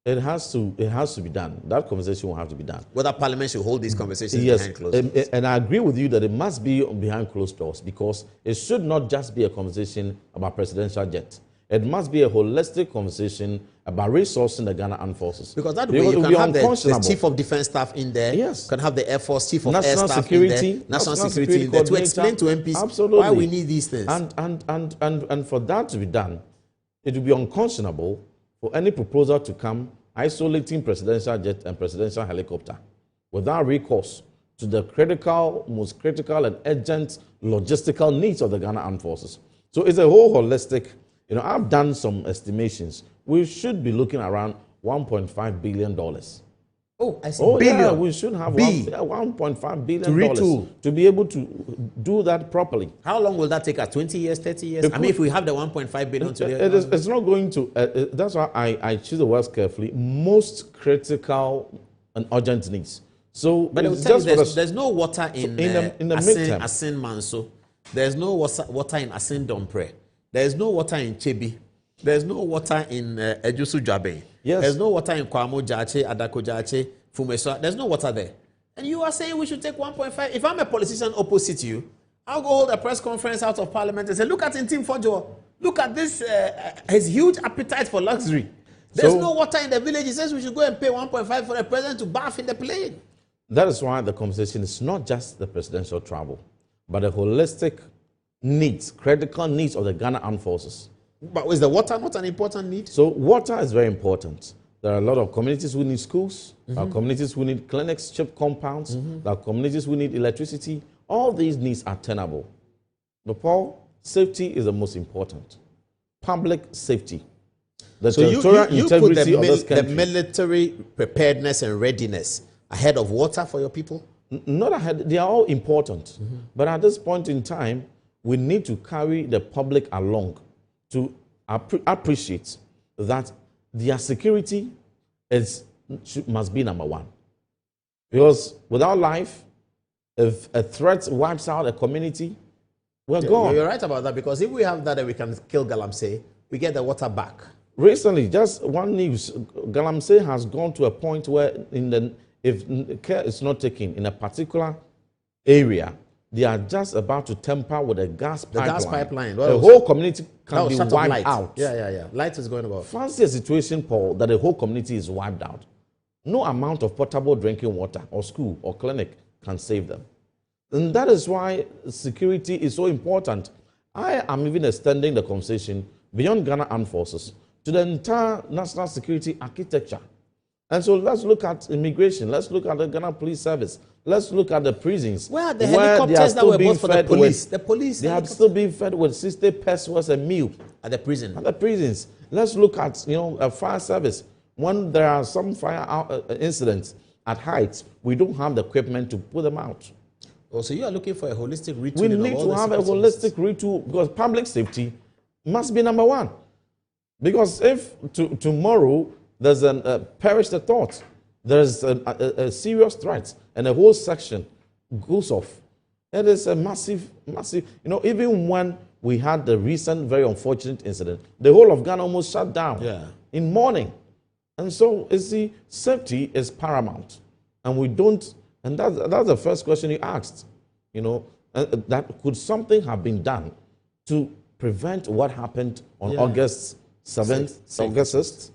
it has to be done. That conversation will have to be done. Whether Parliament should hold these conversations behind closed doors. And I agree with you that it must be behind closed doors, because it should not just be a conversation about presidential jet. It must be a holistic conversation about resourcing the Ghana Armed Forces. Because that way you can have the Chief of Defense Staff in there. Yes. You can have the Air Force Chief of National Air Staff Security, in there. National Security in there to explain to MPs why we need these things. And for that to be done, it will be unconscionable for any proposal to come isolating presidential jet and presidential helicopter without recourse to the most critical and urgent logistical needs of the Ghana Armed Forces. So it's a whole holistic, I've done some estimations. We should be looking around $1.5 billion. Oh, I see. Billion. Yeah, we should have $1.5 billion to retool, to be able to do that properly. How long will that take us? 20 years, 30 years? If we have the $1.5 billion today. It's not going to, that's why I choose the words carefully, most critical and urgent needs. So, but there's no water in the midterm. Asin Manso. There's no water in Asin Dompre. There's no water in Chebi. There's no water in Ejusu Jabe. Yes. There's no water in Kwamo Jache, Adako Jache, Fumeswa. There's no water there. And you are saying we should take 1.5. If I'm a politician opposite you, I'll go hold a press conference out of Parliament and say, look at Tim Fojo. Look at this, his huge appetite for luxury. There's no water in the village. He says we should go and pay 1.5 for the president to bath in the plane. That is why the conversation is not just the presidential travel, but the holistic needs, critical needs of the Ghana Armed Forces. But is the water not an important need? So water is very important. There are a lot of communities who need schools. There are communities who need clinics, chip compounds. There are communities who need electricity. All these needs are tenable. But Paul, safety is the most important. Public safety. The territorial integrity of this country. The military preparedness and readiness ahead of water for your people? Not ahead. They are all important. But at this point in time, we need to carry the public along to appreciate that their security must be number one. Because without life, if a threat wipes out a community, we're gone. You're right about that, because if we have that and we can kill Galamsey, we get the water back. Recently, just one news, Galamsey has gone to a point where if care is not taken in a particular area, they are just about to tamper with a gas pipeline. The gas pipeline. The whole community can be wiped out. Yeah. Light is going about. Fancy a situation, Paul, that the whole community is wiped out. No amount of potable drinking water or school or clinic can save them. And that is why security is so important. I am even extending the conversation beyond Ghana Armed Forces to the entire national security architecture. And so let's look at immigration. Let's look at the Ghana Police Service. Let's look at the prisons. Where are the helicopters that were bought for the police? The police. They have still been fed with 60 pesos a meal at the prison. At the prisons. Let's look at a fire service. When there are some fire incidents at heights, we don't have the equipment to put them out. Oh, so you are looking for a holistic retooling. We need to have a holistic retool because public safety must be number one. Because if tomorrow there's perish the thought, there's a serious threat, and a whole section goes off. It is a massive. Even when we had the recent very unfortunate incident, the whole of Ghana almost shut down in mourning. And so, you see, safety is paramount. And we don't, and that's the first question you asked, that could something have been done to prevent what happened on August 7th, August 6th?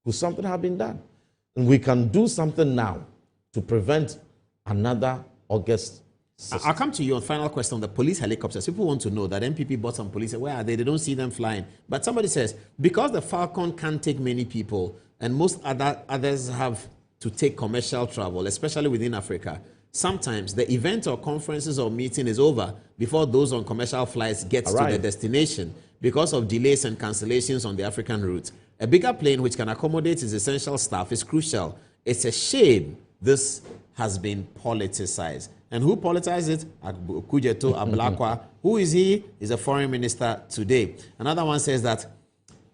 Could something have been done? And we can do something now to prevent another August 6th. I'll come to you on final question on the police helicopters. People want to know that MPP bought some police. Where are they? They don't see them flying. But somebody says, because the Falcon can't take many people and most others have to take commercial travel, especially within Africa, sometimes the event or conferences or meeting is over before those on commercial flights get to the destination because of delays and cancellations on the African route. A bigger plane which can accommodate its essential staff is crucial. It's a shame this has been politicized. And who politicized it? Kujeto Ablakwa. Who is he? He's a foreign minister today. Another one says that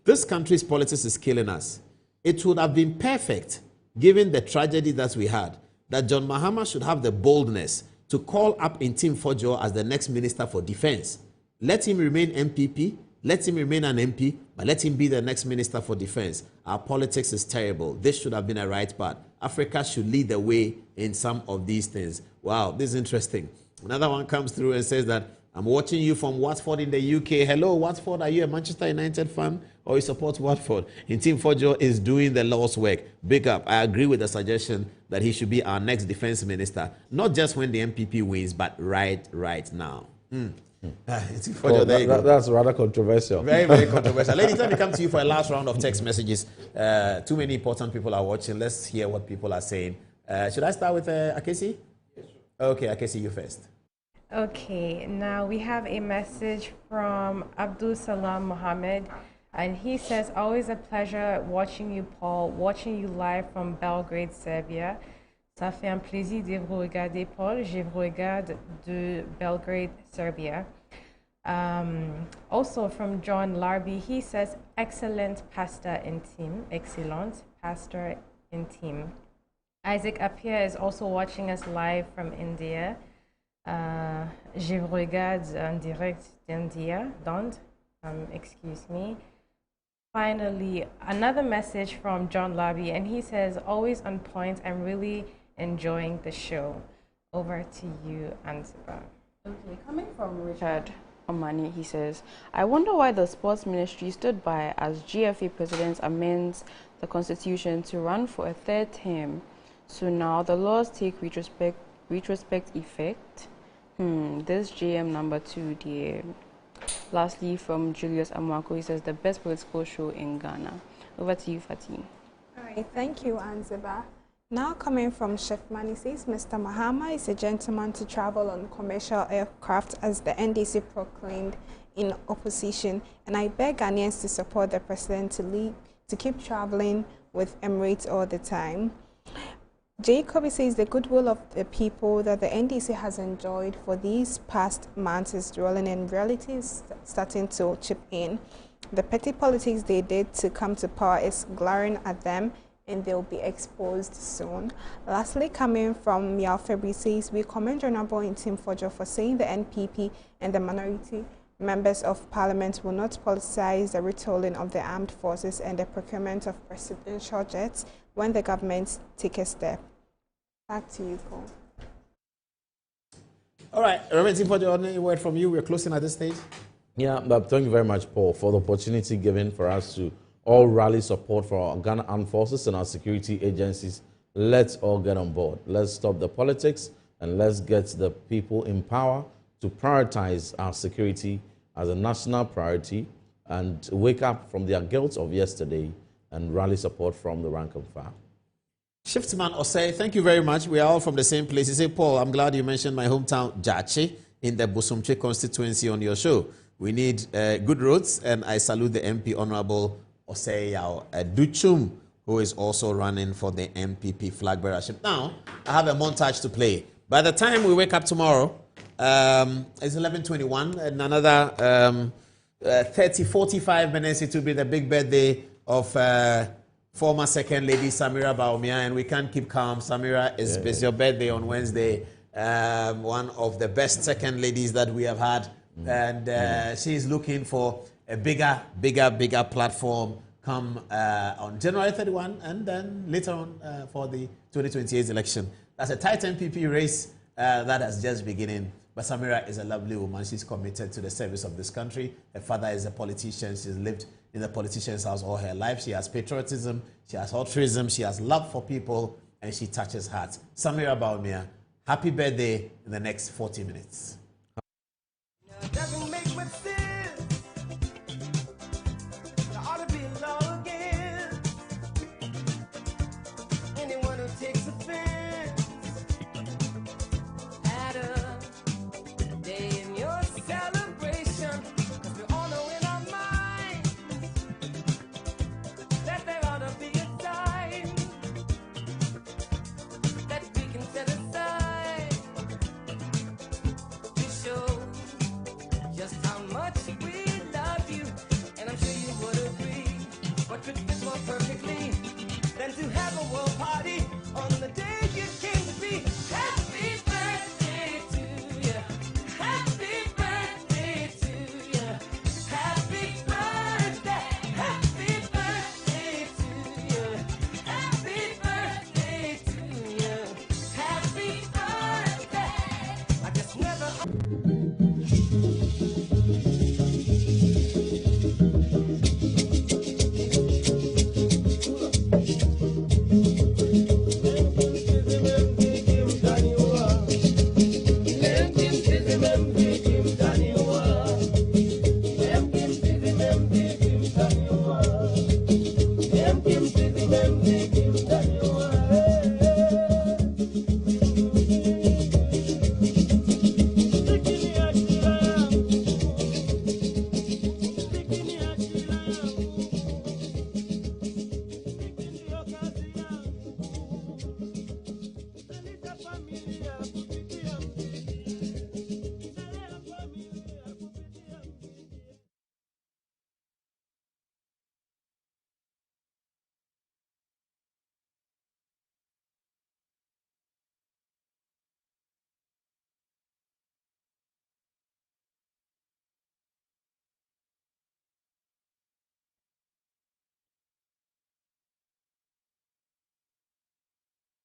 this country's politics is killing us. It would have been perfect, given the tragedy that we had, that John Mahama should have the boldness to call up Ntim Fojo as the next Minister for Defense. Let him remain MPP, let him remain an MP, but let him be the next Minister for Defense. Our politics is terrible. This should have been a right path. Africa should lead the way in some of these things. Wow, this is interesting. Another one comes through and says that, I'm watching you from Watford in the UK. Hello, Watford, are you a Manchester United fan or you support Watford? Ntim Fojo is doing the Lord's work. Big up. I agree with the suggestion that he should be our next defense minister, not just when the MPP wins, but right now. Fojo, there you go. That's rather controversial. Very, very controversial. Ladies, let me come to you for a last round of text messages. Too many important people are watching. Let's hear what people are saying. Should I start with Akesi? Yes, sure. Okay, Akesi, you first. Okay, now we have a message from Abdul Salam Mohammed, and he says, always a pleasure watching you, Paul, watching you live from Belgrade, Serbia. Ça fait un plaisir de vous regarder, Paul. Je vous regarde de Belgrade, Serbia. Also from John Larby, he says, excellent pastor in team. Excellent pastor in team. Isaac Appiah is also watching us live from India. Je vous regarde en direct d'India, excuse me. Finally, another message from John Larby, and he says, always on point, I'm really enjoying the show. Over to you, Antiba. Okay, coming from Richard Omani, he says, I wonder why the sports ministry stood by as GFA president amends the constitution to run for a third term. So now the laws take retrospect effect. This JM number 2, dear. Lastly, from Julius Amwako, he says, the best political show in Ghana. Over to you, Fatih. All right, thank you, Anziba. Now coming from Chef Mani says, Mr. Mahama is a gentleman to travel on commercial aircraft as the NDC proclaimed in opposition, and I beg Ghanaians to support the president to keep traveling with Emirates all the time. Jacob says the goodwill of the people that the NDC has enjoyed for these past months is dwelling, and reality is starting to chip in. The petty politics they did to come to power is glaring at them, and they'll be exposed soon. Lastly, coming from Miao February says, we commend Honorable Ntim Fojo for saying the NPP and the minority members of parliament will not politicize the retooling of the armed forces and the procurement of presidential jets when the government take a step. Back to you, Paul. All right, Reverend Ntim Fojo, any word from you? We're closing at this stage. Yeah, but thank you very much, Paul, for the opportunity given for us to all rally support for our Ghana Armed Forces and our security agencies. Let's all get on board. Let's stop the politics and let's get the people in power to prioritize our security as a national priority and wake up from their guilt of yesterday and rally support from the rank and file. Shiftman Osei, thank you very much. We are all from the same place. You say, Paul, I'm glad you mentioned my hometown, Jachi, in the Busumche constituency on your show. We need good roads, and I salute the MP, Honorable Osei Yao Duchum, who is also running for the MPP flag bearership. Now, I have a montage to play. By the time we wake up tomorrow, it's 11:21, and another 45 minutes, it will be the big birthday of former Second Lady Samira Baumia, and we can't keep calm. Samira, it's your birthday on Wednesday. One of the best Second Ladies that we have had, and she's looking for a bigger platform come on January 31, and then later on for the 2028 election. That's a tight MPP race that has just beginning. But Samira is a lovely woman. She's committed to the service of this country. Her father is a politician. She's lived in the politician's house all her life. She has patriotism. She has altruism. She has love for people. And she touches hearts. Samira Baumia, happy birthday in the next 40 minutes.